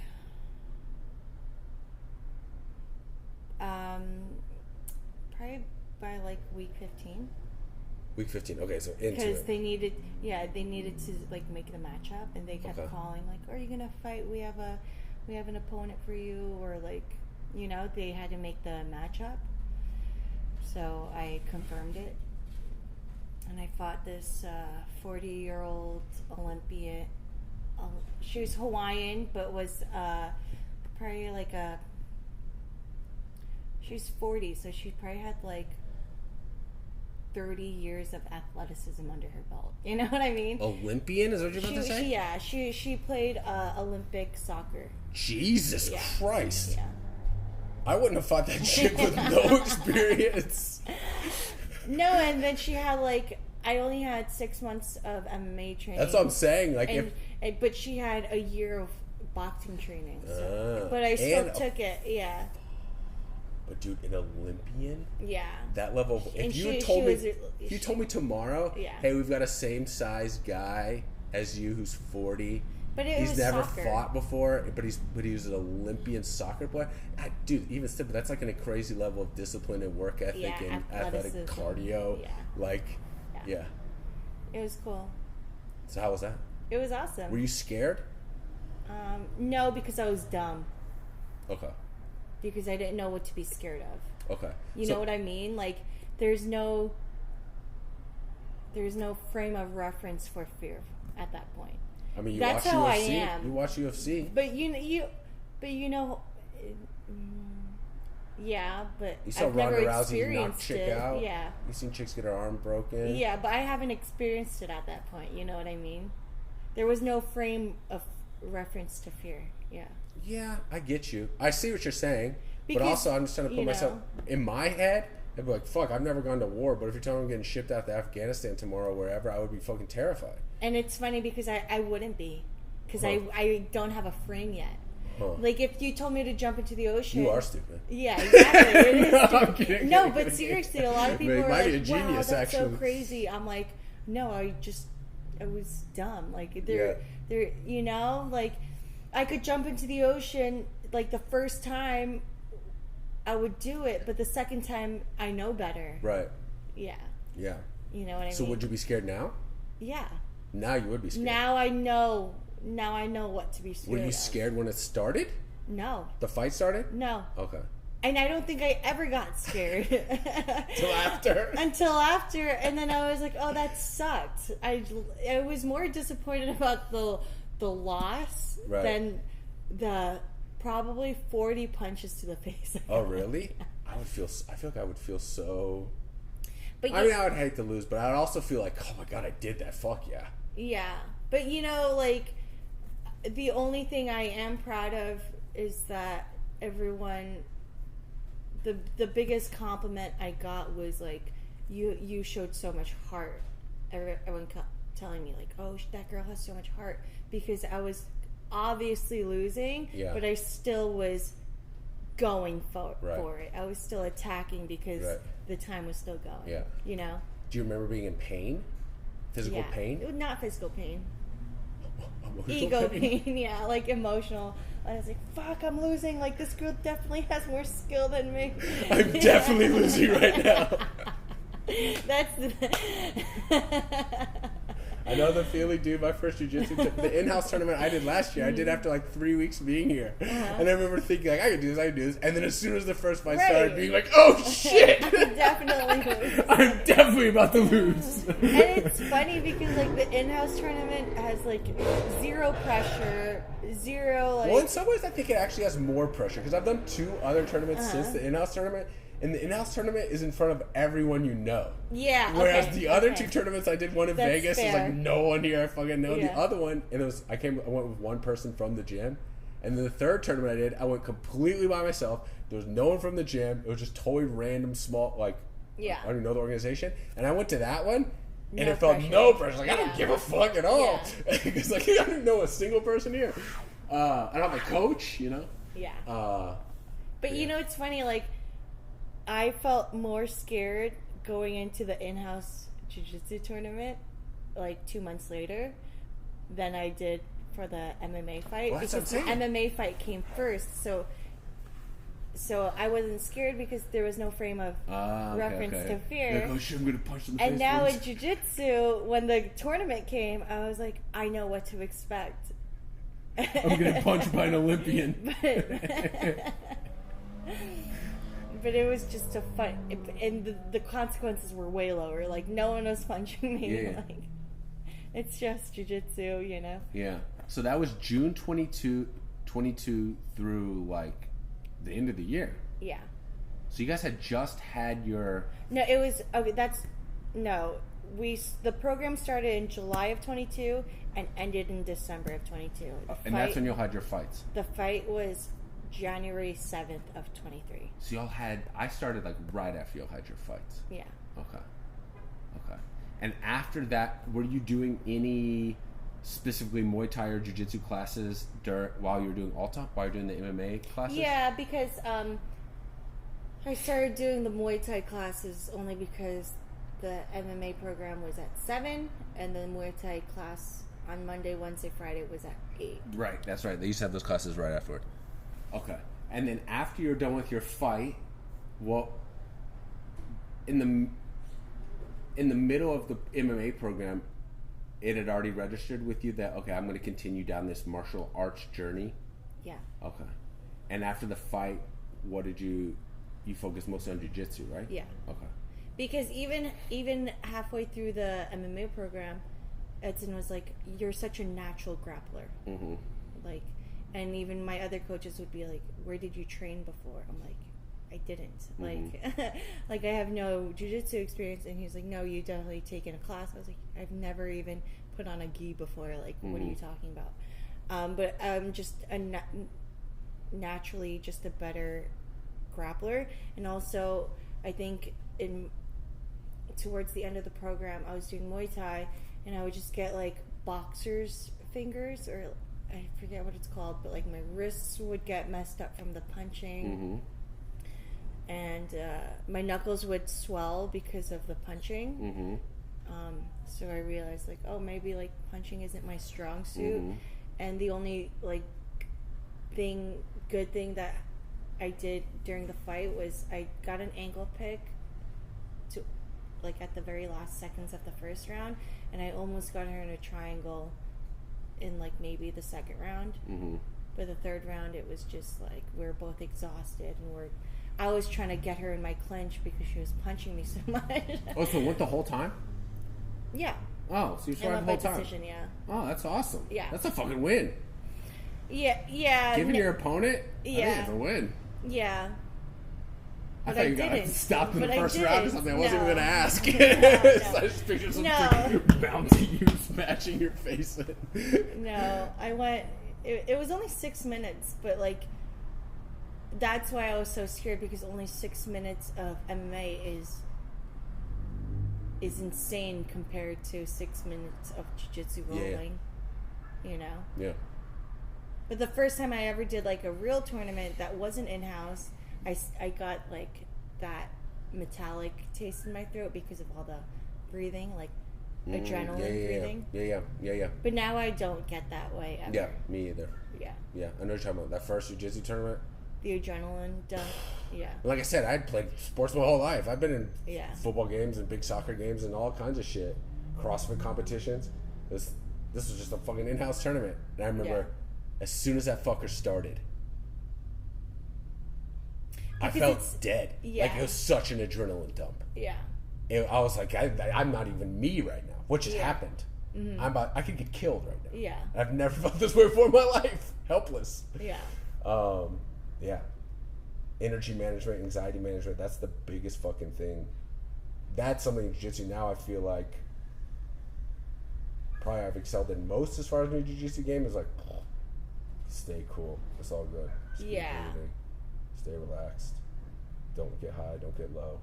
probably by like week 15. Week 15. Okay, so into it. Because they needed to like make the matchup, and they kept calling like, "Are you gonna fight? We have an opponent for you," or like, you know, they had to make the matchup. So I confirmed it, and I fought this 40-year-old Olympian. She was Hawaiian, but was probably like she was 40, so she probably had like 30 years of athleticism under her belt. You know what I mean? Olympian is what you're about to say? She played Olympic soccer. Jesus Christ. Yeah. I wouldn't have fought that chick with no experience. No, and then she had like, I only had 6 months of MMA training. That's what I'm saying. Like, but she had a year of boxing training. So. But I still took it. Yeah. But dude, an Olympian? Yeah. That level of, if you told me tomorrow, hey, we've got a same size guy as you who's 40. But he's never fought before, but he was an Olympian soccer player. Dude, even still, but that's like in a crazy level of discipline and work ethic and athletic cardio. Yeah. Like, yeah. It was cool. So how was that? It was awesome. Were you scared? No, because I was dumb. Okay. Because I didn't know what to be scared of. Okay. You know what I mean? Like, there's no frame of reference for fear at that point. I mean, that's watch how UFC. I am. You watch UFC. But yeah, but you saw I've Ronda never Rousey knock chick out. Yeah. You seen chicks get her arm broken. Yeah, but I haven't experienced it at that point. You know what I mean? There was no frame of reference to fear. Yeah. Yeah, I get you. I see what you're saying, but also I'm just trying to put myself in my head. I'd be like, "Fuck, I've never gone to war." But if you're telling me I'm getting shipped out to Afghanistan tomorrow, or wherever, I would be fucking terrified. And it's funny because I wouldn't be, because I don't have a frame yet. Huh. Like if you told me to jump into the ocean, you are stupid. Yeah, exactly. It is no, stupid. I'm kidding, no, but seriously, a lot of people are like, genius, "Wow, that's actually. so crazy." I'm like, no, I was dumb. Like they're you know, like I could jump into the ocean. Like the first time, I would do it, but the second time, I know better. Right. Yeah. Yeah. You know what I mean? So would you be scared now? Yeah. Now you would be scared. Now I know what to be scared of. Were you scared when it started? No. The fight started? No. Okay. And I don't think I ever got scared. Until after. And then I was like, oh, that sucked. I was more disappointed about the loss than the probably 40 punches to the face. Oh, really? I feel like I would feel so... But I mean, I would hate to lose, but I would also feel like, oh my God, I did that. Fuck yeah. Yeah. But, you know, like, the only thing I am proud of is that everyone... The biggest compliment I got was like, you showed so much heart. Everyone kept telling me like, oh, that girl has so much heart, because I was obviously losing, but I still was going for it. I was still attacking because the time was still going. Yeah, you know. Do you remember being in pain? Physical pain? Not physical pain. Ego pain, yeah, like emotional. I was like, fuck, I'm losing. Like, this girl definitely has more skill than me. I'm definitely losing right now. That's the... I know the feeling, dude. My first jiu-jitsu, the in-house tournament I did last year, I did after like 3 weeks being here. And I remember thinking, like, I can do this. And then as soon as the first fight started, being like, oh, shit. I'm definitely losing. I'm definitely about to lose. And it's funny because, like, the in-house tournament has, like, zero pressure, zero, like... Well, in some ways, I think it actually has more pressure, because I've done 2 other tournaments since the in-house tournament. And the in-house tournament is in front of everyone you know. Yeah. Whereas the other 2 tournaments I did, one in Vegas, was like no one here I fucking know. Yeah. The other one, and I went with one person from the gym. And then the third tournament I did, I went completely by myself. There was no one from the gym. It was just totally random, small, like, I don't even know the organization. And I went to that one, and it felt no pressure. Like, I don't give a fuck at all. Because, like, I didn't know a single person here. I don't have a coach, you know? Yeah. But, you know, it's funny, like, I felt more scared going into the in-house jiu-jitsu tournament, like 2 months later, than I did for the MMA fight. Well, because the MMA fight came first, so I wasn't scared because there was no frame of reference to fear. Like, oh shit, I'm gonna punch them in the face. And now in jiu-jitsu, when the tournament came, I was like, I know what to expect. I'm gonna punch by an Olympian. But it was just a fun, and the consequences were way lower. Like, no one was punching me. Yeah. Like, it's just jiu-jitsu, you know? Yeah. So that was June 22 through, like, the end of the year. Yeah. So you guys had just had your... No, it was... Okay, that's... No. The program started in July of 22 and ended in December of 22. And that's when you had your fights? The fight was... January 7th of 23. So y'all had... I started like right after y'all had your fights. Yeah. Okay. And after that, were you doing any specifically Muay Thai or Jiu-Jitsu classes while you were doing Alta? While you were doing the MMA classes? Yeah, because I started doing the Muay Thai classes only because the MMA program was at 7, and the Muay Thai class on Monday, Wednesday, Friday was at 8. Right, that's right. They used to have those classes right afterward. Okay. And then after you're done with your fight, well, in the middle of the MMA program, it had already registered with you that, okay, I'm going to continue down this martial arts journey? Yeah. Okay. And after the fight, what did you focused mostly on jiu-jitsu, right? Yeah. Okay. Because even halfway through the MMA program, Edson was like, you're such a natural grappler. Mm-hmm. Like... And even my other coaches would be like, where did you train before? I'm like, I didn't. Mm-hmm. Like I have no jiu-jitsu experience. And he's like, no, you definitely taken a class. I was like, I've never even put on a gi before. Like, what are you talking about? But I'm just naturally just a better grappler. And also, I think towards the end of the program, I was doing Muay Thai, and I would just get like boxer's fingers, or I forget what it's called, but like my wrists would get messed up from the punching, and my knuckles would swell because of the punching. So I realized like, oh, maybe like punching isn't my strong suit, and the only like good thing that I did during the fight was I got an ankle pick to like at the very last seconds of the first round, and I almost got her in a triangle in like maybe the second round. But the third round, it was just like we're both exhausted and I was trying to get her in my clinch because she was punching me so much. Oh, so it went the whole time? Yeah. Oh, so you tried the whole time? Decision, yeah. Oh, that's awesome. Yeah. That's a fucking win. Yeah. Giving your opponent? Yeah. I think it's a win. I But thought I you got didn't. stopped in the But first I round or did. something. I wasn't even going to ask. No. So I just pictured some No. freaking bounty you smashing your face in. No, I went. It was only 6 minutes, but like, that's why I was so scared, because only 6 minutes of MMA is insane compared to 6 minutes of jiu-jitsu rolling. You know. Yeah. But the first time I ever did like a real tournament that wasn't in-house, I got like that metallic taste in my throat because of all the breathing, like adrenaline breathing. Yeah. But now I don't get that way ever. Yeah, me either. Yeah. Yeah, I know what you're talking about. That first jiu-jitsu tournament. The adrenaline dump. Yeah. Like I said, I'd played sports my whole life. I've been in football games and big soccer games and all kinds of shit. CrossFit competitions. This was just a fucking in-house tournament. And I remember as soon as that fucker started, I felt dead. Yeah. Like, it was such an adrenaline dump. Yeah. I was like, I'm not even me right now. What just happened? Mm-hmm. I could get killed right now. Yeah. I've never felt this way before in my life. Helpless. Yeah. Yeah. Energy management, anxiety management, that's the biggest fucking thing. That's something in jiu-jitsu now I feel like probably I've excelled in most as far as my jiu-jitsu game is like, stay cool. It's all good. Just keep breathing. Stay relaxed. Don't get high. Don't get low.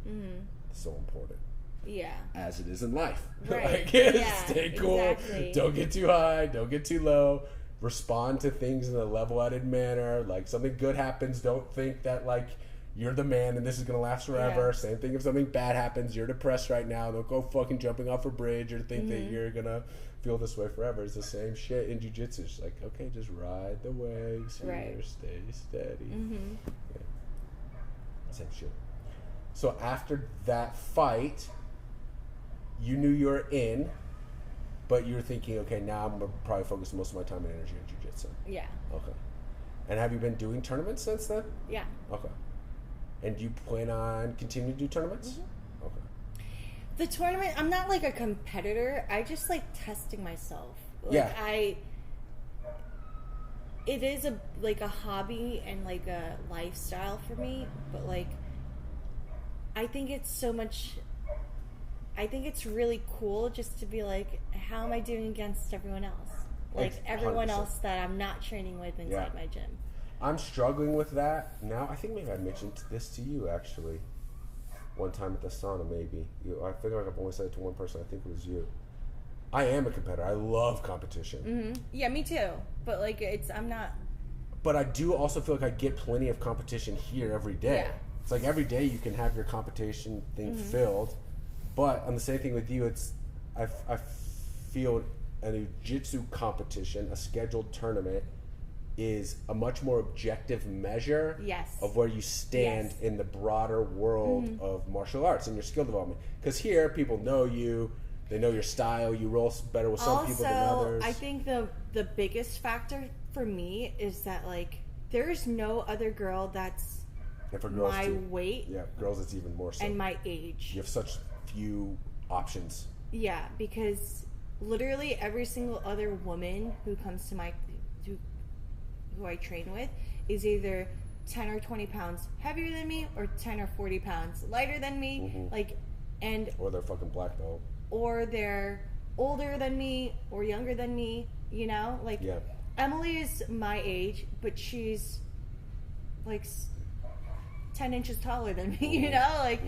Mm-hmm. It's so important. Yeah. As it is in life. Right. Like, yeah, stay cool. Exactly. Don't get too high. Don't get too low. Respond to things in a level-headed manner. Like, something good happens, don't think that, like, you're the man and this is going to last forever. Yeah. Same thing if something bad happens, you're depressed right now. Don't go fucking jumping off a bridge or think that you're going to feel this way forever. It's the same shit in jiu-jitsu. It's like, okay, just ride the waves here. Stay steady. Mm-hmm. Yeah. Same shit. So after that fight, you knew you were in, but you were thinking, okay, now I'm going to probably focus most of my time and energy on jiu-jitsu. Yeah. Okay. And have you been doing tournaments since then? Yeah. Okay. And do you plan on continuing to do tournaments? Mm-hmm. Okay. The tournament, I'm not like a competitor. I just like testing myself. Like, it is a hobby and like a lifestyle for me, but like, I think it's really cool just to be like, how am I doing against everyone else? Like, everyone 100%. Else that I'm not training with inside my gym. I'm struggling with that now. I think maybe I mentioned this to you actually one time at the sauna. Maybe I feel like I've only said it to one person. I think it was you. I am a competitor. I love competition. Mm-hmm. Yeah, me too. But like, I'm not. But I do also feel like I get plenty of competition here every day. Yeah. It's like every day you can have your competition thing filled. But on the same thing with you, it's I feel a jiu-jitsu competition, a scheduled tournament, is a much more objective measure of where you stand in the broader world of martial arts and your skill development. Because here, people know you, they know your style, you roll better with some people than others. I think the biggest factor for me is that, like, there's no other girl that's my weight. Yeah, girls it's even more so. And my age. You have such few options. Yeah, because literally every single other woman who comes to who I train with is either 10 or 20 pounds heavier than me or 10 or 40 pounds lighter than me. Like, or they're fucking black belt. Or they're older than me or younger than me, you know? Like, Emily is my age, but she's like 10 inches taller than me, you know? Like,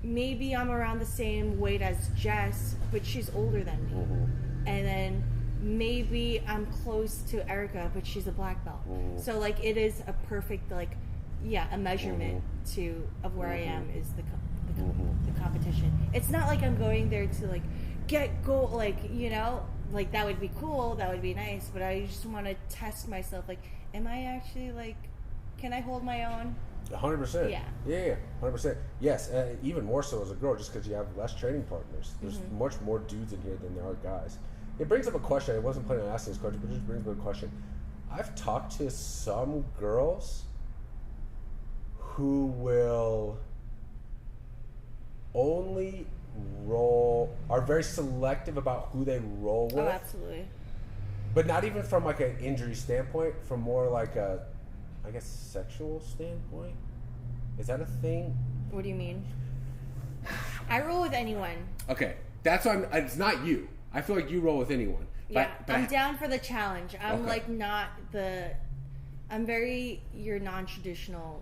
maybe I'm around the same weight as Jess, but she's older than me. And then maybe I'm close to Erica, but she's a black belt. So, like, it is a perfect, like, a measurement of where I am is the competition. It's not like I'm going there to, like, get gold, like, you know, like, that would be cool, that would be nice, but I just want to test myself, like, am I actually, like, can I hold my own? 100%. Yeah, 100%. Yes, even more so as a girl, just because you have less training partners. There's much more dudes in here than there are guys. It brings up a question. I wasn't planning on asking this question, but it just brings up a question. I've talked to some girls who will only are very selective about who they roll with. Oh, absolutely. But not even from like an injury standpoint, from more like a, I guess, sexual standpoint. Is that a thing? What do you mean? I roll with anyone. Okay, that's why it's not you. I feel like you roll with anyone. Yeah, I'm down for the challenge. I'm like not the. I'm very your non-traditional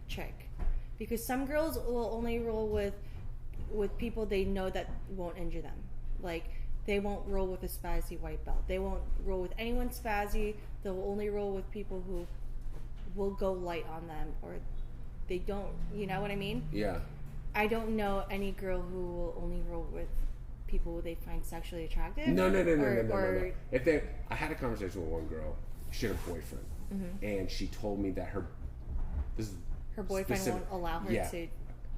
chick, because some girls will only roll with people they know that won't injure them. Like they won't roll with a spazzy white belt. They won't roll with anyone spazzy. They'll only roll with people who will go light on them, or they don't. You know what I mean? Yeah. I don't know any girl who will only roll with people who they find sexually attractive. No. I had a conversation with one girl. She had a boyfriend, and she told me that her boyfriend won't allow her to.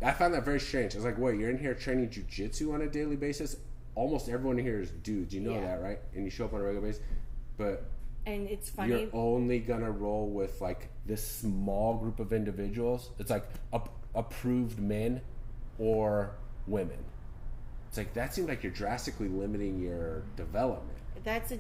I found that very strange. I was like, "Wait, you're in here training jujitsu on a daily basis? Almost everyone in here is dudes. You know that, right? And you show up on a regular basis, but." And it's funny. You're only gonna roll with like this small group of individuals. It's like approved men or women. It's like that seems like you're drastically limiting your development. That's a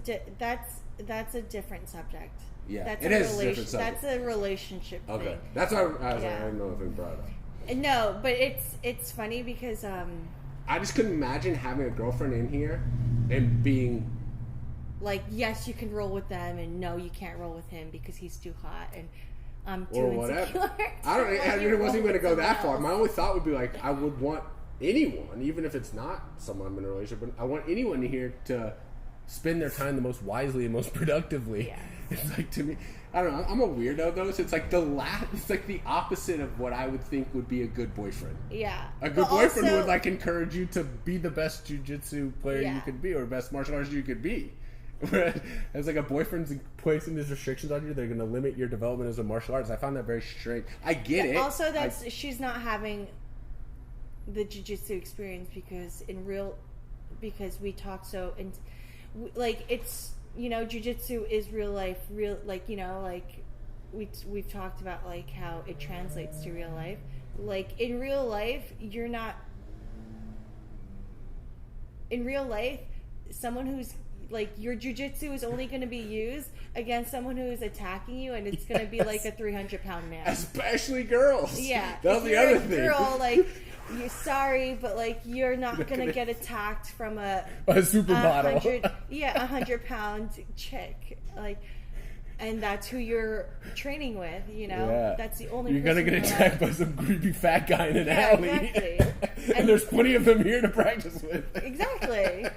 different subject. Yeah, that's it is a different subject. That's a relationship thing. Okay, that's why I was like, I don't know if we brought it up. No, but it's funny because I just couldn't imagine having a girlfriend in here and being like, yes, you can roll with them, and no, you can't roll with him because he's too hot and I'm too insecure. I really wasn't going to go that far. My only thought would be like, I would want anyone, even if it's not someone I'm in a relationship, but I want anyone here to spend their time the most wisely and most productively. Yeah. It's like, to me, I don't know, I'm a weirdo though, so it's like it's like the opposite of what I would think would be a good boyfriend. Yeah. A good boyfriend would like encourage you to be the best jiu-jitsu player you could be, or best martial artist you could be. As like a boyfriend's placing these restrictions on you, they're going to limit your development as a martial artist. I found that very strange. I get it. Also, she's not having the jiu-jitsu experience because we talk so and like it's, you know, jiu-jitsu is real life, like, you know, like we've talked about like how it translates to real life. Like in real life, someone who's like, your jiu-jitsu is only going to be used against someone who is attacking you, and it's going to be like a 300-pound man. Especially girls. Yeah. That's the other thing. Girl, like, you're sorry, but like, you're not going to get attacked from a supermodel. 100-pound chick. Like, and that's who you're training with, you know? Yeah. That's the only You're going to get attacked by some creepy fat guy in an alley. Exactly. and there's plenty of them here to practice with. Exactly.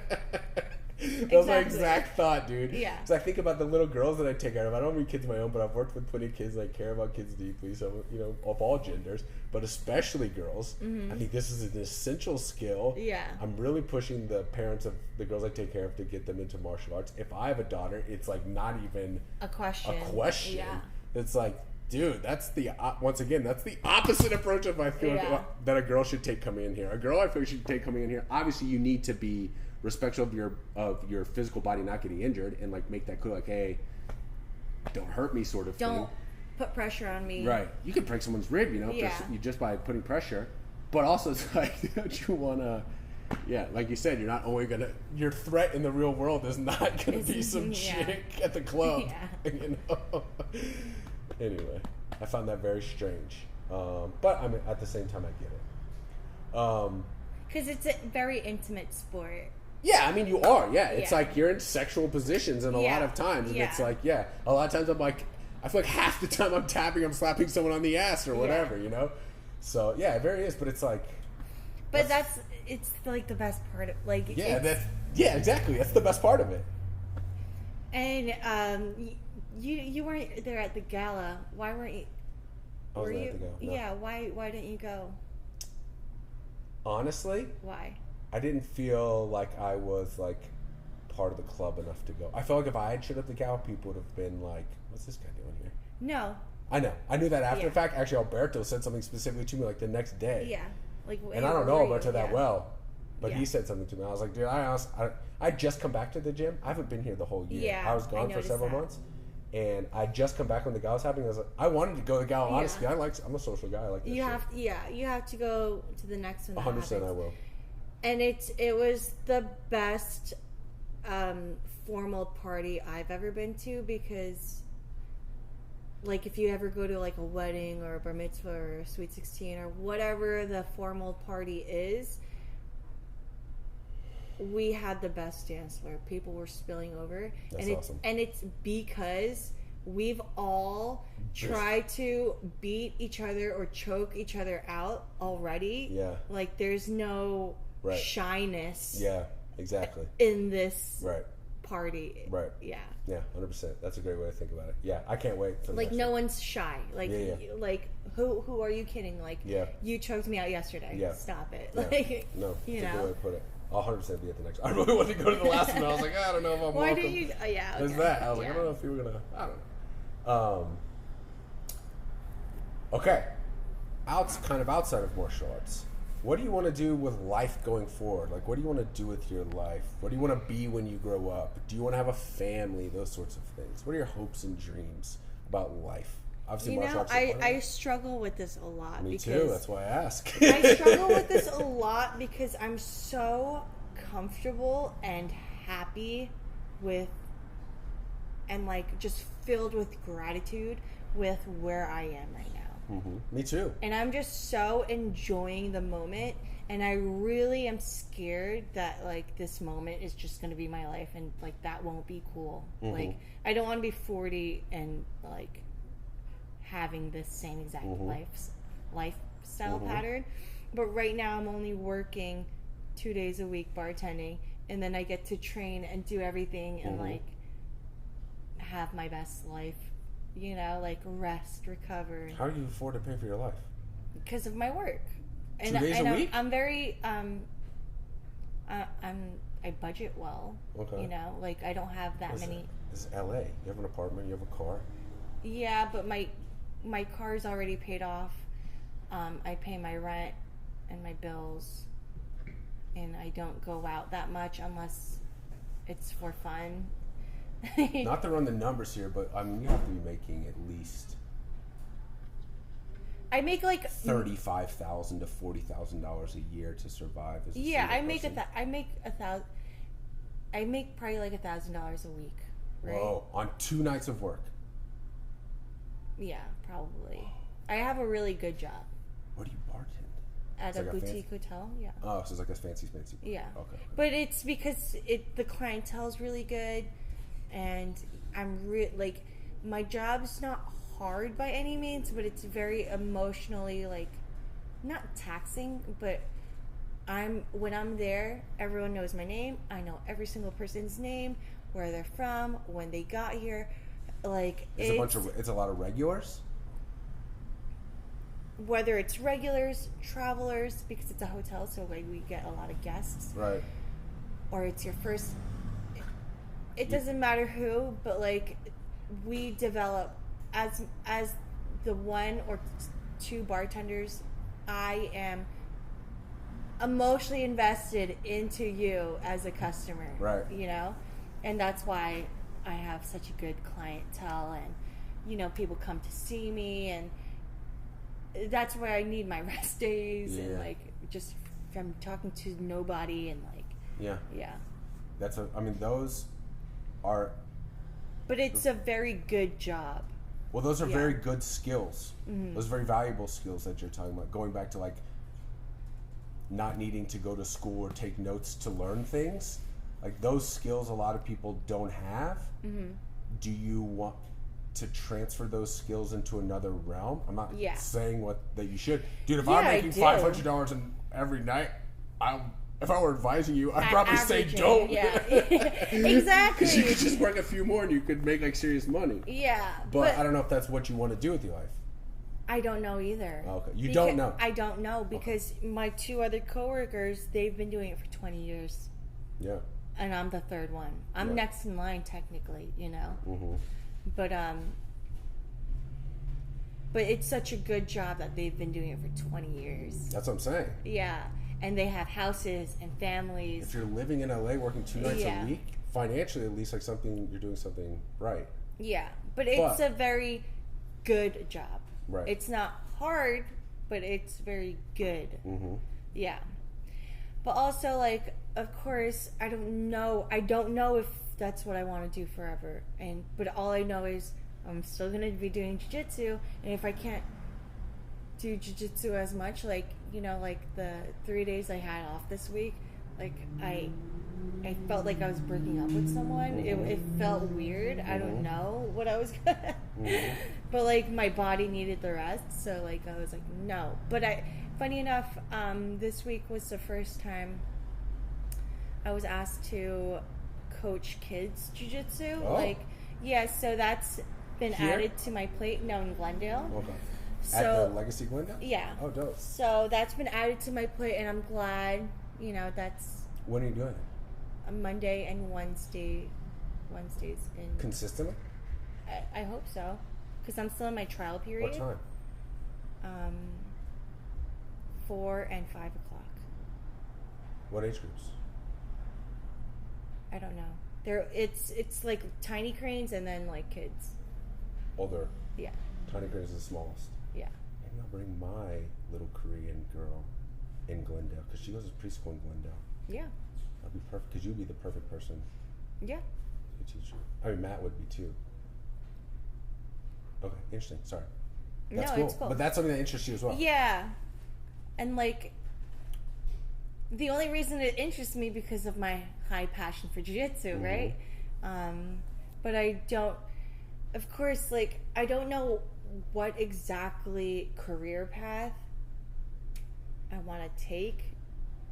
That was my exact thought, dude. Yeah. So I think about the little girls that I take care of. I don't have any kids of my own, but I've worked with plenty of kids. I care about kids deeply, so, you know, of all genders, but especially girls. Mm-hmm. I think this is an essential skill. Yeah. I'm really pushing the parents of the girls I take care of to get them into martial arts. If I have a daughter, it's like not even a question. Yeah. It's like, dude, that's the once again, that's the opposite approach of I feel that a girl should take coming in here. A girl I feel should take coming in here. Obviously, you need to be respectful of your physical body not getting injured, and like make that clear, like, hey, don't hurt me, sort of don't put pressure on me. Right. You can break someone's rib, you know, just by putting pressure. But also, it's like, don't you want to? Yeah, like you said, you're not only gonna. Your threat in the real world is not gonna be some chick at the club. You know. Anyway, I found that very strange, but I mean, at the same time, I get it. Because it's a very intimate sport. Yeah, I mean, you are. Yeah, it's like you're in sexual positions, and a lot of times, and it's like, a lot of times I'm like, I feel like half the time I'm slapping someone on the ass or whatever, you know. So yeah, it very is, but it's like. But it's like the best part of like. Yeah, exactly. That's the best part of it. And you weren't there at the gala. Why weren't you? Were you? At the gala. No. Yeah. Why didn't you go? Honestly. Why? I didn't feel like I was like part of the club enough to go. I felt like if I had showed up the gala, people would have been like, "What's this guy doing here?" No. I know. I knew that after the fact. Actually, Alberto said something specifically to me like the next day. Yeah. Like. And I don't know Alberto that well, but he said something to me. I was like, dude, I just come back to the gym. I haven't been here the whole year. Yeah, I was gone for several months, And I just come back when the gala's happening. I was like, I wanted to go to the gala. Honestly, I'm a social guy. I like that you have to go to the next one. 100% I will. And it was the best formal party I've ever been to, because like if you ever go to like a wedding or a bar mitzvah or a sweet 16 or whatever the formal party is, we had the best dance floor. People were spilling over. That's awesome. And it's because we've all tried to beat each other or choke each other out already. Yeah. Like there's no shyness. Yeah, exactly. In this right. party. Right. Yeah. Yeah, 100%. That's a great way to think about it. Yeah, I can't wait for the like next no one. one's shy. Like like who are you kidding? Like you choked me out yesterday. Yeah. Stop it. Yeah. Like no, you that's a know. good way to put it. I'll 100% be at the next one. I really wanted to go to the last one. I was like, I don't know if I'm Why welcome. did you? Yeah. Okay. There's that. I was like, I don't know if you were gonna. I don't know. Okay. Kind of outside of martial arts, what do you want to do with life going forward? Like, what do you want to do with your life? What do you want to be when you grow up? Do you want to have a family? Those sorts of things. What are your hopes and dreams about life? Obviously, martial arts. I struggle with this a lot. Me too. That's why I ask. I struggle with this a lot because I'm so comfortable and happy with, and like just filled with gratitude with where I am right now. Mm-hmm. Me too. And I'm just so enjoying the moment, and I really am scared that like this moment is just going to be my life, and like that won't be cool. Mm-hmm. Like I don't want to be 40 and like having this same exact lifestyle pattern. But right now I'm only working 2 days a week bartending, and then I get to train and do everything and like have my best life, you know, like rest, recover. How do you afford to pay for your life? Because of my work. 2 days a week? I'm very I budget well. Okay. You know, like I don't have that many. This is LA. You have an apartment, you have a car. Yeah, but my car's already paid off. I pay my rent and my bills, and I don't go out that much unless it's for fun. Not to run the numbers here, but I mean you have to be making at least. I make like $35,000 to $40,000 a year to survive. As a I make I make probably like $1,000 a week. Right? Whoa! On 2 nights of work. Yeah, probably. I have a really good job. What do you bartend? At a boutique hotel, yeah. Oh, so it's like a fancy. Yeah. Okay. But it's because the clientele is really good, and I'm like, my job's not hard by any means, but it's very emotionally like, not taxing, but when I'm there, everyone knows my name. I know every single person's name, where they're from, when they got here. Like it's a lot of regulars. Whether it's regulars, travelers, because it's a hotel, so like we get a lot of guests, right? Or it's your first. It doesn't matter who, but like we develop as the 1 or 2 bartenders. I am emotionally invested into you as a customer, right? You know, and that's why I have such a good clientele, and you know, people come to see me, and that's where I need my rest days and like just from talking to nobody and like that's those are, but it's a very good job. Well, those are very good skills. Those are very valuable skills that you're talking about, going back to like not needing to go to school or take notes to learn things. Like those skills a lot of people don't have. Do you want to transfer those skills into another realm? I'm not saying that you should. Dude, if I'm making $500 every night, if I were advising you, I'd probably say don't. Yeah, exactly. Because you could just work a few more and you could make like serious money. Yeah. But I don't know if that's what you want to do with your life. I don't know either. Okay. You don't know? I don't know because my 2 other coworkers, they've been doing it for 20 years. Yeah. And I'm the 3rd one. I'm next in line technically, you know. But it's such a good job that they've been doing it for 20 years. That's what I'm saying. Yeah. And they have houses and families. If you're living in LA working 2 nights a week, financially at least, like you're doing something right. Yeah. But it's a very good job. Right. It's not hard, but it's very good. Mm-hmm. Yeah. But also, like, of course, I don't know if that's what I want to do forever. But all I know is I'm still going to be doing jiu-jitsu. And if I can't do jiu-jitsu as much, like, you know, like the 3 days I had off this week, like, I felt like I was breaking up with someone. It felt weird. I don't know what I was gonna but like my body needed the rest, so like I was like no. But funny enough, this week was the first time I was asked to coach kids jiu-jitsu. Like, yeah, so that's been added to my plate. No, in Glendale. Okay. So, at the Legacy Glendale? Yeah. Oh, dope. So that's been added to my plate, and I'm glad, you know, that's... When are you doing it? A Monday and Wednesdays in... Consistently? I hope so. Because I'm still in my trial period. What time? 4 and 5 o'clock. What age groups? I don't know. It's like tiny cranes and then like kids. Older. Yeah. Tiny cranes is the smallest. Yeah. Maybe I'll bring my little Korean girl in Glendale because she goes to preschool in Glendale. Yeah. That'd be perfect because you'd be the perfect person Yeah. to teach you. I mean, Matt would be too. Okay, interesting. Sorry. That's No, cool. it's cool. But that's something that interests you as well. Yeah. And like, the only reason it interests me because of my high passion for jiu-jitsu, right? But I don't, of course, like, I don't know what exactly career path I want to take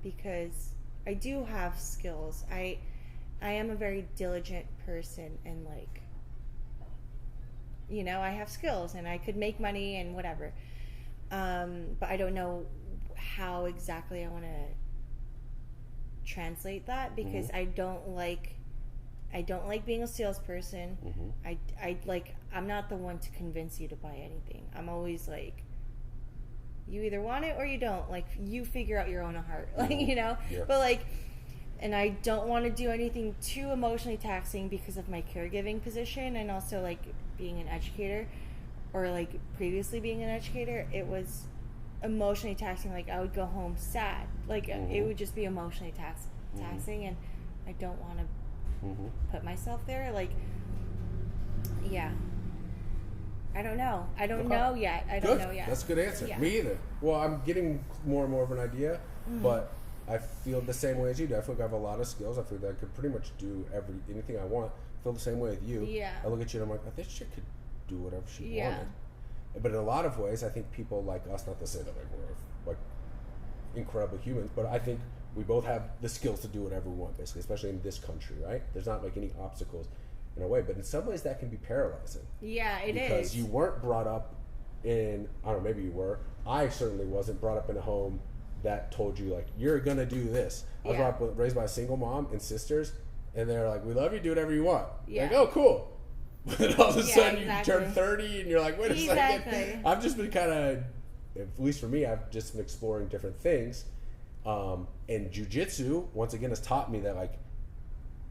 because I do have skills. I am a very diligent person and like, you know, I have skills and I could make money and whatever. But I don't know how exactly I want to translate that because I don't like being a salesperson. I'm not the one to convince you to buy anything. I'm always like, you either want it or you don't. Like, you figure out your own heart, like, you know? Yeah. But like, and I don't want to do anything too emotionally taxing because of my caregiving position and also like being an educator or like previously being an educator. It was emotionally taxing. Like, I would go home sad. Like, it would just be emotionally taxing and I don't want to put myself there. Like, yeah. I don't know. I don't know yet. I don't know yet. That's a good answer. Yeah. Me either. Well, I'm getting more and more of an idea, but I feel the same way as you do. I feel like I have a lot of skills. I feel like I could pretty much do anything I want. I feel the same way with you. Yeah. I look at you and I'm like, oh, this chick could do whatever she Yeah. wanted. But in a lot of ways, I think people like us, not to say that like we're like incredible humans, but I think we both have the skills to do whatever we want, basically, especially in this country, right? There's not like any obstacles in a way, but in some ways that can be paralyzing. Yeah, it is. Because you weren't brought up in, I don't know, maybe you were. I certainly wasn't brought up in a home that told you, like, you're going to do this. I was brought up, raised by a single mom and sisters, and they're like, we love you, do whatever you want. Yeah. Like, oh, cool. But all of a sudden exactly. you turn 30 and you're like, wait a second. I've just been kind of, at least for me, I've just been exploring different things. And jiu-jitsu, once again, has taught me that, like,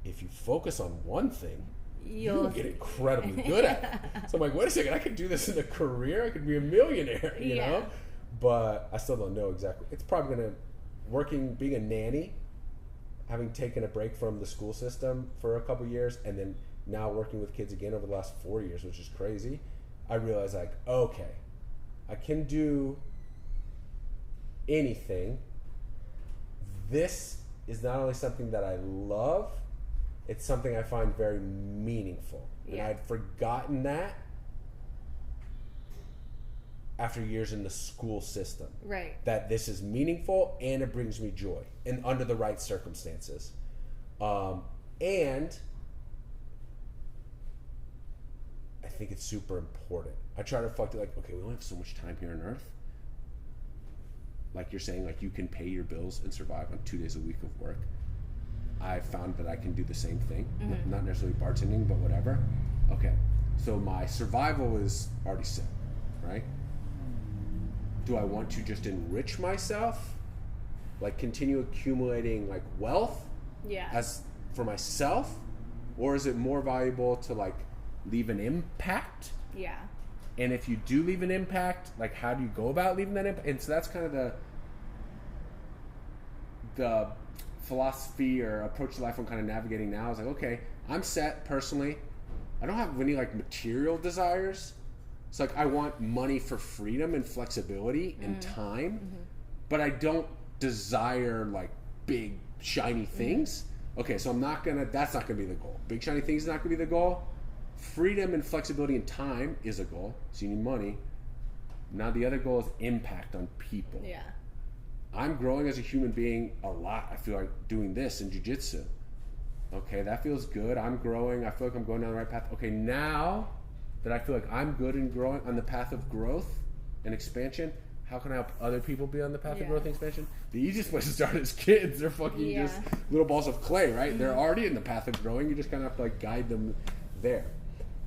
if you focus on one thing, you'll get incredibly good at it. So I'm like, wait a second, I could do this in a career. I could be a millionaire, you know? But I still don't know exactly. It's probably going to, being a nanny, having taken a break from the school system for a couple years, and then now working with kids again over the last 4 years, which is crazy, I realized, like, okay, I can do anything. This is not only something that I love, it's something I find very meaningful. And I'd forgotten that after years in the school system. Right. That this is meaningful and it brings me joy and under the right circumstances. And I think it's super important. I try to reflect it like, okay, we only have so much time here on Earth. Like you're saying, like you can pay your bills and survive on 2 days a week of work. I found that I can do the same thing, not necessarily bartending, but whatever. Okay, so my survival is already set, right? Do I want to just enrich myself, like continue accumulating like wealth as for myself, or is it more valuable to like leave an impact. Yeah. And if you do leave an impact, like, how do you go about leaving that impact? And so that's kind of the philosophy or approach to life I'm kind of navigating now. Is like, okay, I'm set personally. I don't have any like material desires. It's like I want money for freedom and flexibility and time, but I don't desire like big shiny things. Okay, so that's not gonna be the goal. Big shiny things is not gonna be the goal. Freedom and flexibility and time is a goal. So you need money. Now the other goal is impact on people. Yeah. I'm growing as a human being a lot. I feel like doing this in jiu-jitsu. Okay, that feels good. I'm growing. I feel like I'm going down the right path. Okay, now that I feel like I'm good and growing on the path of growth and expansion, how can I help other people be on the path of growth and expansion? The easiest place to start is kids. They're fucking just little balls of clay, right? They're already in the path of growing. You just kind of have to like guide them there.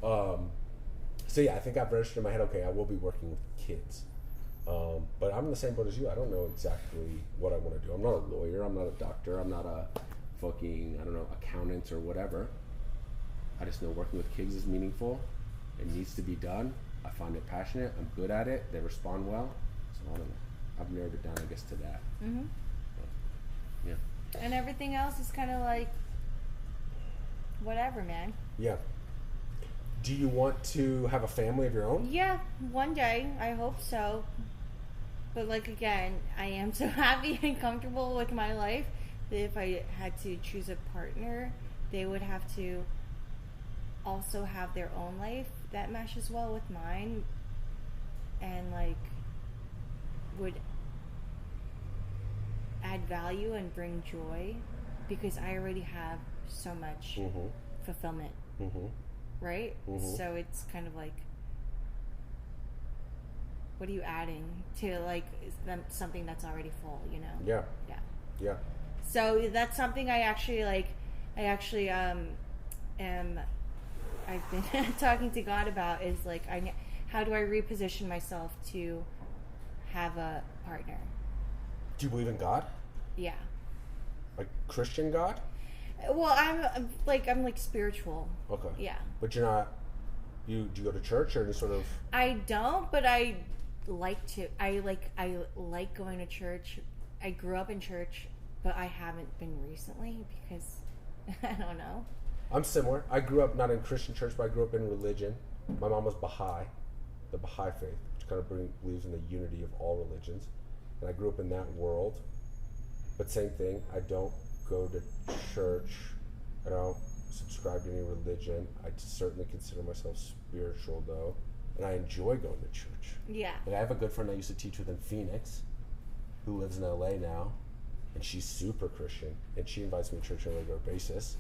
So yeah, I think I've registered in my head, okay, I will be working with kids. But I'm in the same boat as you. I don't know exactly what I want to do. I'm not a lawyer. I'm not a doctor. I'm not a fucking, accountant or whatever. I just know working with kids is meaningful. It needs to be done. I find it passionate. I'm good at it. They respond well. So I don't know. I've narrowed it down, I guess, to that. Yeah. And everything else is kind of like, whatever, man. Yeah. Do you want to have a family of your own? Yeah, one day. I hope so. But like, again, I am so happy and comfortable with my life that if I had to choose a partner, they would have to also have their own life that meshes well with mine and like would add value and bring joy, because I already have so much fulfillment. Right? So it's kind of like, what are you adding to like something that's already full, you know? Yeah. So that's something I've been talking to God about, is like, how do I reposition myself to have a partner? Do you believe in God? Yeah. Like Christian God? Well, I'm like spiritual. Okay. Yeah. But you're not. Do you go to church or any sort of? I don't, but I like to. I like going to church. I grew up in church, but I haven't been recently because I don't know. I'm similar. I grew up not in Christian church, but I grew up in religion. My mom was Baha'i, the Baha'i faith, which kind of believes in the unity of all religions, and I grew up in that world. But same thing. I don't go to church. I don't subscribe to any religion. I certainly consider myself spiritual though, and I enjoy going to church. Yeah. Like I have a good friend I used to teach with in Phoenix, who lives in LA now, and she's super Christian, and she invites me to church on a regular basis,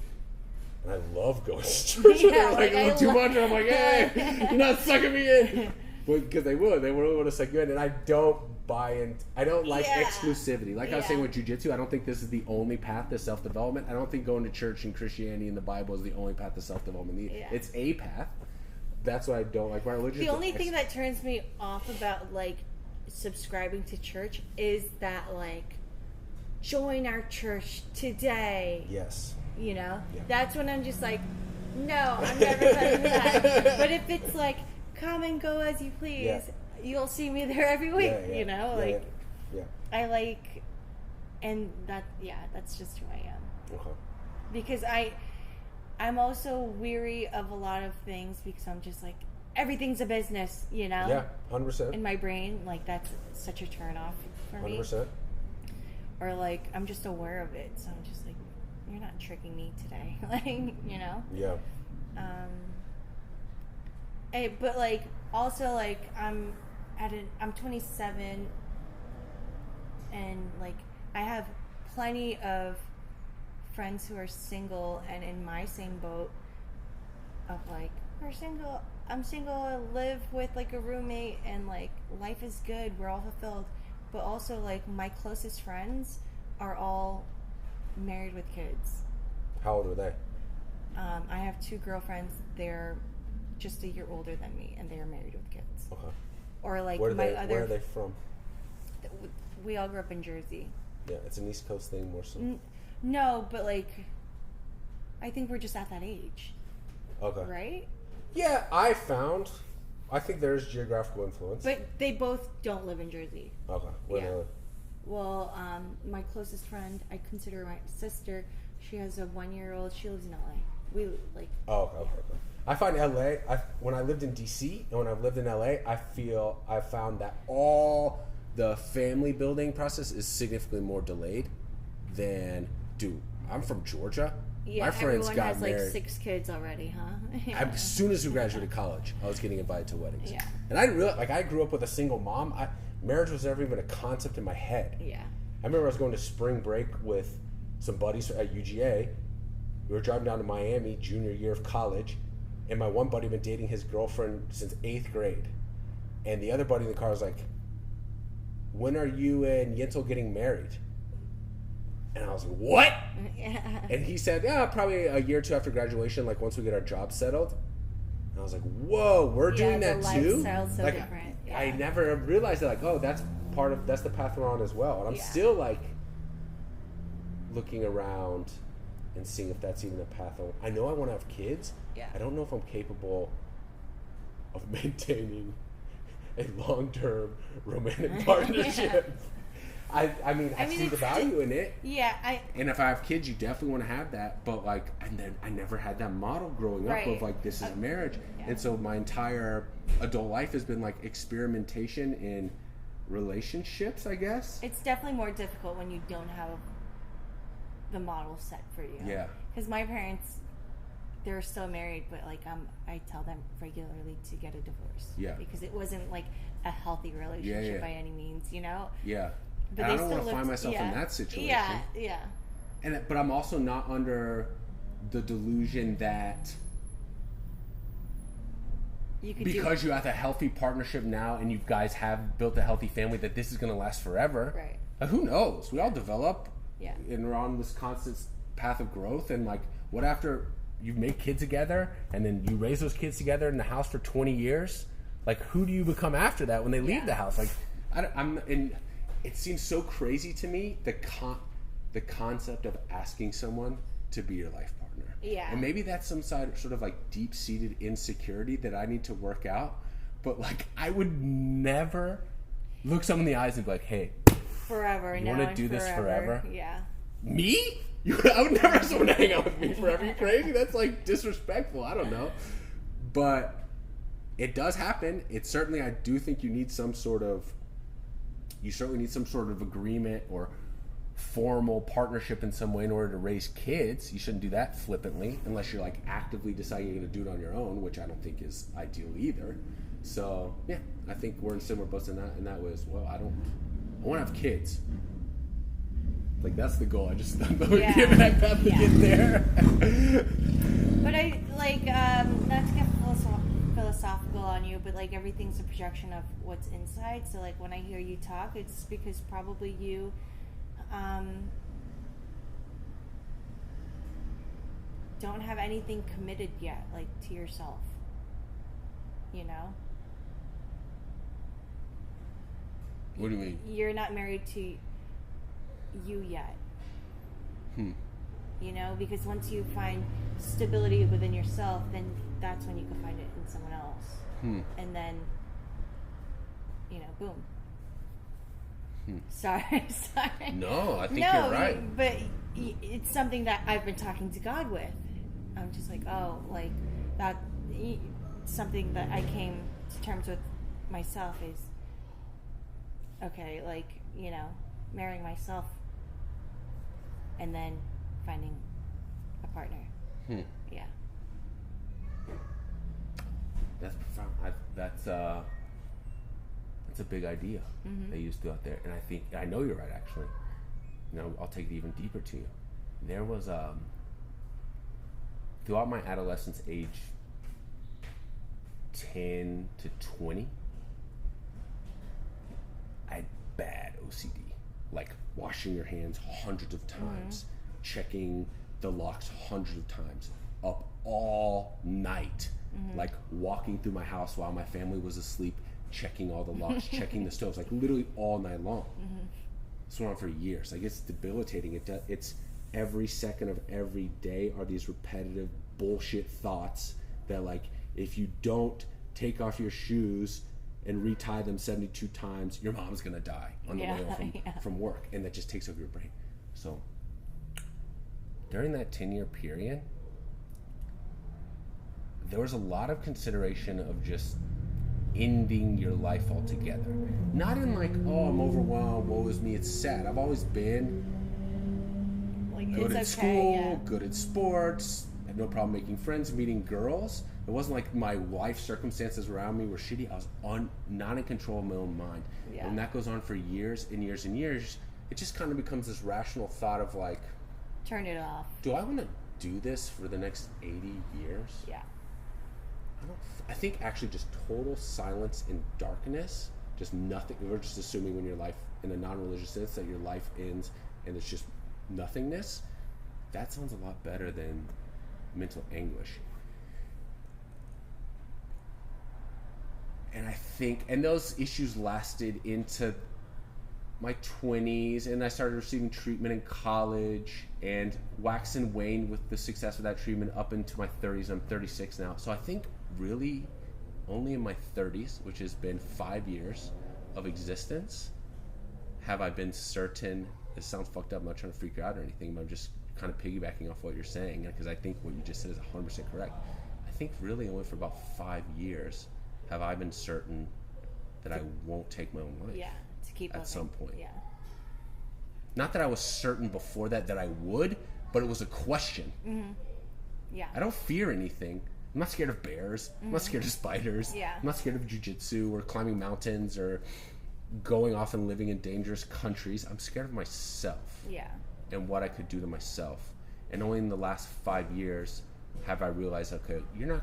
and I love going to church. Yeah, like a little too much, and I'm like, hey, you're not sucking me in. But because they really want to suck you in, and I don't buy in. I don't like exclusivity. Like I was saying with jiu-jitsu, I don't think this is the only path to self-development. I don't think going to church and Christianity and the Bible is the only path to self-development. It's a path. That's why I don't like my religion. The only thing that turns me off about like subscribing to church is that like, join our church today. Yes. You know? Yeah. That's when I'm just like, no, I'm never going to do that. But if it's like, come and go as you please, you'll see me there every week, you know? I like, and that's just who I am. Okay. Because I'm also weary of a lot of things, because I'm just like, everything's a business, you know? Yeah, 100%. In my brain, like, that's such a turn off for me. 100%. Or like, I'm just aware of it, so I'm just like, you're not tricking me today. Like, you know? Yeah. But like, also like, I'm 27, and like, I have plenty of friends who are single and in my same boat of like, I'm single, I live with like a roommate, and like, life is good, we're all fulfilled. But also like, my closest friends are all married with kids. How old are they? I have 2 girlfriends. They're just a year older than me, and they are married with kids. Okay. Or like, where are they from? We all grew up in Jersey. Yeah, it's an East Coast thing more so. No, but like, I think we're just at that age. Okay. Right? Yeah, I think there's geographical influence. But they both don't live in Jersey. Okay. Where Yeah. do they live? Well, my closest friend, I consider my sister. She has a 1-year-old. She lives in LA. We like. Oh, okay. I find LA. When I lived in DC and when I've lived in LA, I found that all the family building process is significantly more delayed than. Dude, I'm from Georgia. Yeah, my friends everyone got has married. like 6 kids already, huh? Yeah. As soon as we graduated college, I was getting invited to weddings. Yeah. And I didn't realize, like, I grew up with a single mom. Marriage was never even a concept in my head. Yeah. I remember I was going to spring break with some buddies at UGA. We were driving down to Miami, junior year of college, and my one buddy had been dating his girlfriend since 8th grade. And the other buddy in the car was like, when are you and Yentl getting married? And I was like, what? Yeah. And he said, yeah, probably a year or two after graduation, like once we get our job settled. And I was like, whoa, we're doing that the too? lifestyle's so like, different. Yeah. I never realized that, like, oh, that's the path we're on as well. And I'm Yeah. still like looking around and seeing if that's even a path. I know I want to have kids. Yeah. I don't know if I'm capable of maintaining a long-term romantic partnership. I mean, I see the value in it. Yeah, And if I have kids, you definitely want to have that. But like, and then I never had that model growing up of like, this is marriage. Yeah. And so my entire adult life has been like experimentation in relationships, I guess. It's definitely more difficult when you don't have the model set for you. Yeah. Because my parents, they're still married, but like I tell them regularly to get a divorce. Yeah. Because it wasn't like a healthy relationship by any means, you know? Yeah. But and I don't want to find myself yeah. in that situation. Yeah, yeah. But I'm also not under the delusion that because you have a healthy partnership now and you guys have built a healthy family that this is going to last forever. Right. Who knows? We all develop. Yeah. And we're on this constant path of growth. And like, what after you make kids together and then you raise those kids together in the house for 20 years? Like, who do you become after that when they leave the house? Like, it seems so crazy to me, the concept of asking someone to be your life partner. Yeah. And maybe that's some sort of like deep-seated insecurity that I need to work out. But like, I would never look someone in the eyes and be like, hey, forever. You want to do this forever? Yeah. Me? I would never have someone hang out with me forever. You crazy? That's like disrespectful. I don't know. But it does happen. I do think you certainly need some sort of agreement or formal partnership in some way in order to raise kids. You shouldn't do that flippantly unless you're like actively deciding you're going to do it on your own, which I don't think is ideal either. So yeah, I think we're in similar boats in that way as well. I want to have kids. Like, that's the goal. I just don't know if you have to get there. But I like not to get philosophical on you, but like everything's a projection of what's inside. So like when I hear you talk, it's because probably you don't have anything committed yet, like to yourself. You know? What do you mean? You're not married to you yet. You know, because once you find stability within yourself, then that's when you can find it in someone else. And then, you know, boom. Sorry. No, I think you're right. But it's something that I've been talking to God with. I'm just like, oh, like that. Something that I came to terms with myself is, okay, like, you know, marrying myself and then finding a partner. Yeah. That's profound. That's a big idea they used to out there, and I know you're right. Actually, I'll take it even deeper to you. There was throughout my adolescence, age 10 to 20, I had bad OCD, like washing your hands hundreds of times, checking the locks hundreds of times, up all night, like walking through my house while my family was asleep, checking all the locks, checking the stoves, like literally all night long. This went on for years. Like, it's debilitating. It's every second of every day are these repetitive bullshit thoughts that like if you don't take off your shoes and retie them 72 times, your mom's gonna die on the way home from work, and that just takes over your brain. So during that 10-year period, there was a lot of consideration of just ending your life altogether. Not in like, oh, I'm overwhelmed, woe is me, it's sad. I've always been like, good at school, good at sports, had no problem making friends, meeting girls. It wasn't like my life circumstances around me were shitty. I was not in control of my own mind. Yeah. And that goes on for years and years and years. It just kind of becomes this rational thought of like, turn it off. Do I want to do this for the next 80 years? Yeah. I think actually just total silence and darkness, just nothing. We're just assuming when your life, in a non-religious sense, that your life ends and it's just nothingness. That sounds a lot better than mental anguish. And I think, and those issues lasted into my 20s, and I started receiving treatment in college and waxed and waned with the success of that treatment up into my 30s. I'm 36 now. So I think really only in my 30s, which has been 5 years of existence, have I been certain. It sounds fucked up, I'm not trying to freak you out or anything, but I'm just kind of piggybacking off what you're saying, because I think what you just said is 100% correct. I think really only for about 5 years have I been certain that I won't take my own life. Yeah, to keep at living. Some point. Yeah. Not that I was certain before that I would, but it was a question. Mm-hmm. Yeah. I don't fear anything. I'm not scared of bears. I'm not scared of spiders. Yeah. I'm not scared of jujitsu or climbing mountains or going off and living in dangerous countries. I'm scared of myself. Yeah. And what I could do to myself. And only in the last 5 years have I realized, okay, you're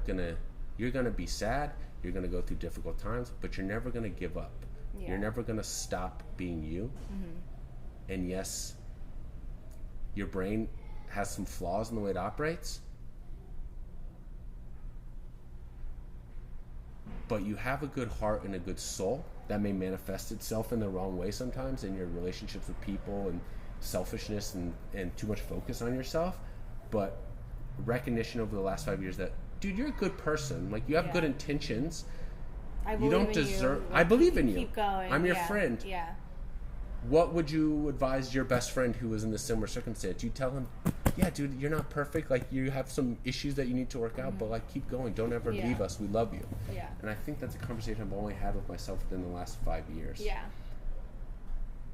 gonna be sad, you're gonna go through difficult times, but you're never gonna give up. Yeah. You're never gonna stop being you. Mm-hmm. And yes, your brain has some flaws in the way it operates, but you have a good heart and a good soul that may manifest itself in the wrong way sometimes in your relationships with people and selfishness and too much focus on yourself. But recognition over the last 5 years that, dude, you're a good person. Like, you have good intentions. I believe in you. I believe in you. Keep going. I'm your friend. Yeah. What would you advise your best friend who was in this similar circumstance? You tell him, yeah, dude, you're not perfect. Like, you have some issues that you need to work out, but like, keep going. Don't ever leave us. We love you. Yeah. And I think that's a conversation I've only had with myself within the last 5 years. Yeah.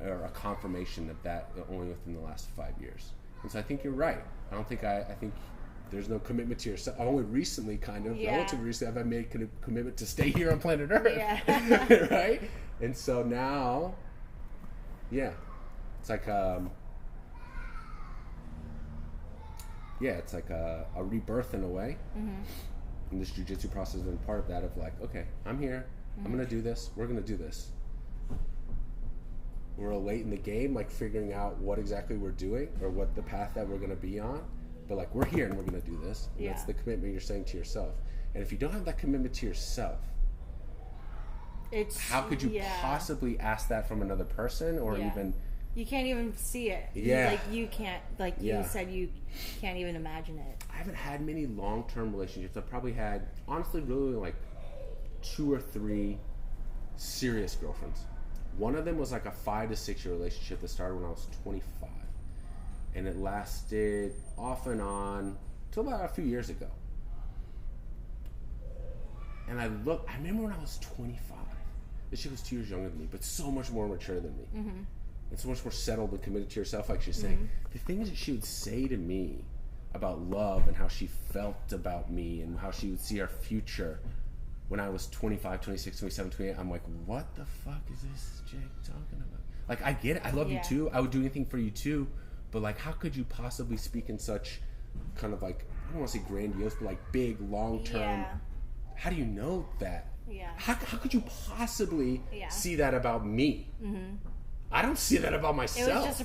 Or a confirmation of that only within the last 5 years. And so I think you're right. I think there's no commitment to yourself. Only recently, relatively recently, have I made a commitment to stay here on planet Earth. Yeah. Right? And so now, yeah, it's like it's like a rebirth in a way. Mm-hmm. And this jiu-jitsu process has been part of that, of like, okay, I'm here. Mm-hmm. I'm going to do this. We're going to do this. We're late in the game, like figuring out what exactly we're doing or what the path that we're going to be on. But like, we're here and we're going to do this. And that's the commitment you're saying to yourself. And if you don't have that commitment to yourself, how could you possibly ask that from another person or even... You can't even see it. Yeah. Like, you can't, like you said, you can't even imagine it. I haven't had many long-term relationships. I've probably had, honestly, really like 2 or 3 serious girlfriends. One of them was like a 5 to 6 year relationship that started when I was 25. And it lasted off and on till about a few years ago. And I remember when I was 25. This chick was 2 years younger than me, but so much more mature than me. Mm-hmm. And so much more settled and committed to herself, like she's saying. The things that she would say to me about love and how she felt about me and how she would see our future when I was 25, 26, 27, 28, I'm like, what the fuck is this chick talking about? Like, I get it. I love you too. I would do anything for you too. But like, how could you possibly speak in such kind of like, I don't want to say grandiose, but like big, long-term. Yeah. How do you know that? Yeah. How could you possibly see that about me? Mm-hmm. I don't see that about myself. It was just a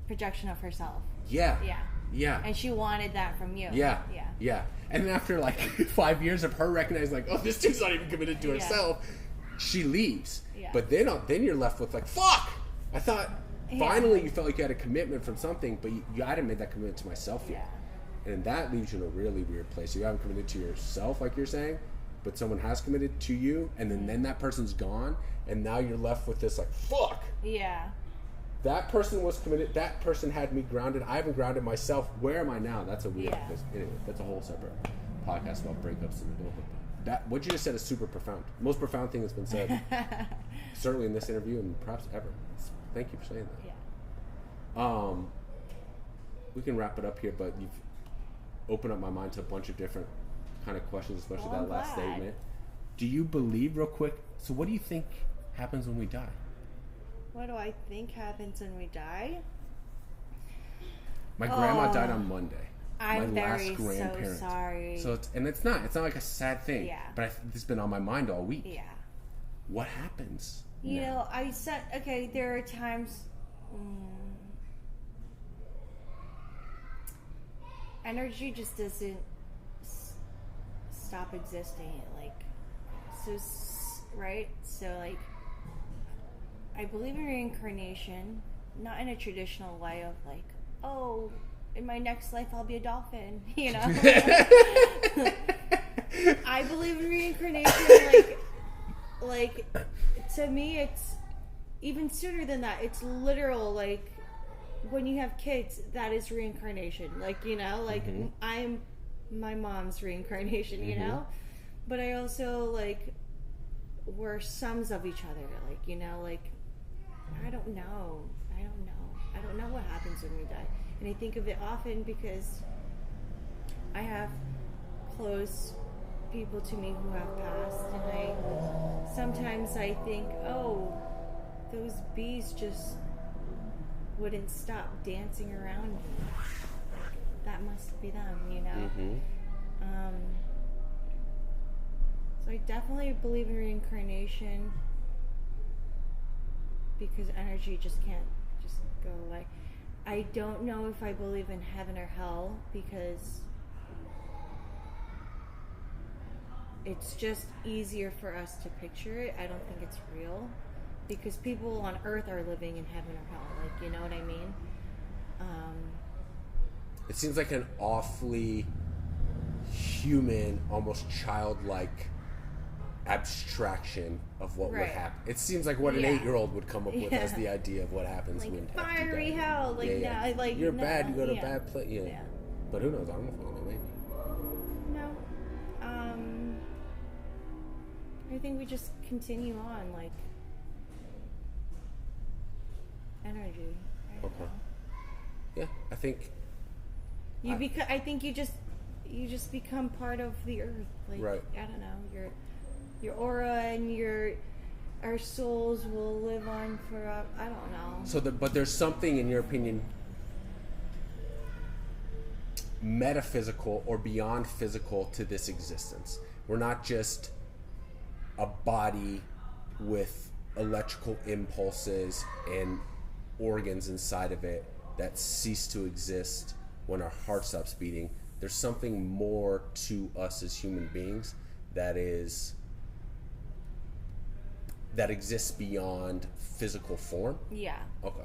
projection of herself. Yeah. Yeah. Yeah. And she wanted that from you. Yeah. Yeah. Yeah. And then after like 5 years of her recognizing like, oh, this dude's not even committed to herself, she leaves. Yeah. But then you're left with like, fuck! I thought finally you felt like you had a commitment from something, but I hadn't made that commitment to myself yet. And that leaves you in a really weird place. You haven't committed to yourself, like you're saying, but someone has committed to you, and then that person's gone, and now you're left with this, like, fuck. Yeah. That person was committed. That person had me grounded. I haven't grounded myself. Where am I now? That's a weird. Anyway, that's a whole separate podcast about breakups and adulthood. That what you just said is super profound. Most profound thing that's been said, certainly in this interview and perhaps ever. Thank you for saying that. Yeah. We can wrap it up here, but you've opened up my mind to a bunch of different kind of questions, especially that last statement. Do you believe, real quick? So, what do you think happens when we die? What do I think happens when we die? My grandma died on Monday. I'm my very last grandparent. so sorry. So it's not like a sad thing. Yeah. But it's been on my mind all week. Yeah. What happens? You know, I said, okay, there are times energy just doesn't stop existing. Like, so, right? So, like, I believe in reincarnation, not in a traditional way of like, oh, in my next life I'll be a dolphin, you know? I believe in reincarnation, like to me it's even sooner than that. It's literal, like when you have kids, that is reincarnation. Like, you know, like I'm my mom's reincarnation, you know? But I also like we're sums of each other, like, you know, like I don't know what happens when we die. And I think of it often because I have close people to me who have passed, and sometimes I think, oh, those bees just wouldn't stop dancing around me. That must be them, you know? So I definitely believe in reincarnation because energy just can't just go away. I don't know if I believe in heaven or hell because it's just easier for us to picture it. I don't think it's real because people on earth are living in heaven or hell. Like, you know what I mean? It seems like an awfully human, almost childlike abstraction of what would happen. It seems like what an 8-year-old would come up with as the idea of what happens like when fiery hell. Like, no, like you're no, bad. You go to a bad place. Yeah. But who knows? I don't know if I know. Maybe. No. I think we just continue on like energy. Okay. Yeah, I think. I think you just become part of the earth. Like, right. I don't know. Your aura and our souls will live on forever. I don't know. So, but there's something, in your opinion, metaphysical or beyond physical to this existence. We're not just a body with electrical impulses and organs inside of it that cease to exist when our heart stops beating. There's something more to us as human beings that exists beyond physical form. Yeah. Okay.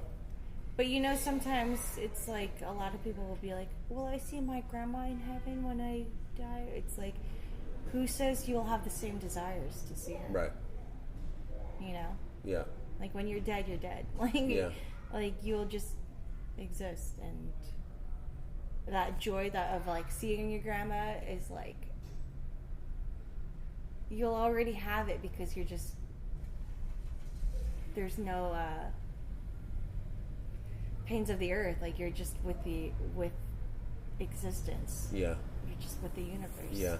But you know, sometimes it's like a lot of people will be like, "Will I see my grandma in heaven when I die?" It's like, who says you'll have the same desires to see her? Right. You know. Yeah. Like when you're dead, you're dead. Like you'll just exist, and that joy of like seeing your grandma is like you'll already have it because you're just there's no pains of the earth. Like you're just with existence. Yeah. You're just with the universe. Yeah.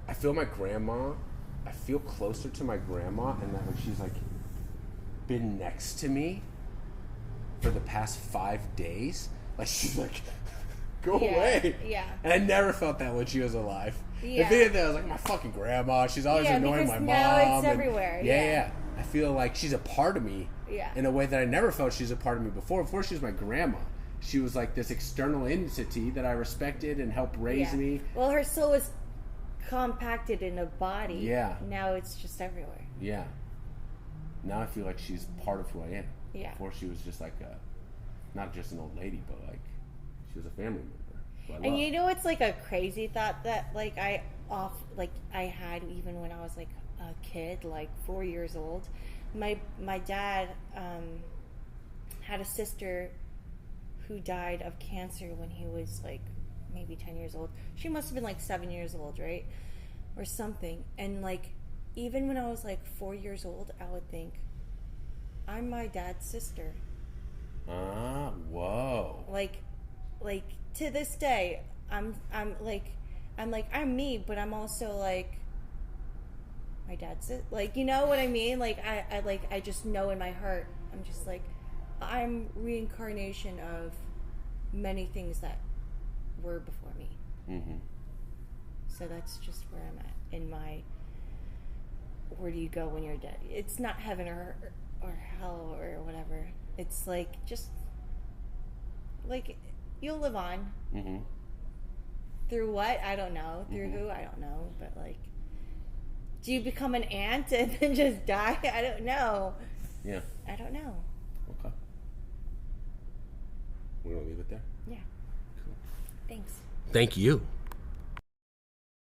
I feel closer to my grandma, and that like she's like been next to me for the past 5 days. Like she's like, go away. Yeah. And I never felt that when she was alive. Yeah. If anything, I was like, my fucking grandma. She's always annoying my mom. Now it's everywhere. Yeah. I feel like she's a part of me. Yeah. In a way that I never felt she's a part of me before. Before she was my grandma. She was like this external entity that I respected and helped raise me. Well, her soul was compacted in a body. Yeah. Now it's just everywhere. Yeah. Now I feel like she's part of who I am. Yeah. Before she was just like not just an old lady, but like She was a family member. And you know, it's like a crazy thought that like I had even when I was like a kid, like 4 years old. My dad had a sister who died of cancer when he was like maybe 10 years old. She must have been like 7 years old, right? Or something. And like even when I was like 4 years old, I would think, I'm my dad's sister. Whoa. Like to this day, I'm me, but I'm also like my dad's like, you know what I mean? Like I just know in my heart, I'm just like, I'm reincarnation of many things that were before me. Mm-hmm. So that's just where I'm at in my. Where do you go when you're dead? It's not heaven or hell or whatever. It's like just like you'll live on. Mm-hmm. Through what? I don't know. Through who? I don't know. But like, do you become an ant and then just die? I don't know. Yeah. I don't know. Okay. We're gonna leave it there. Yeah. Cool. Thanks. Thank you.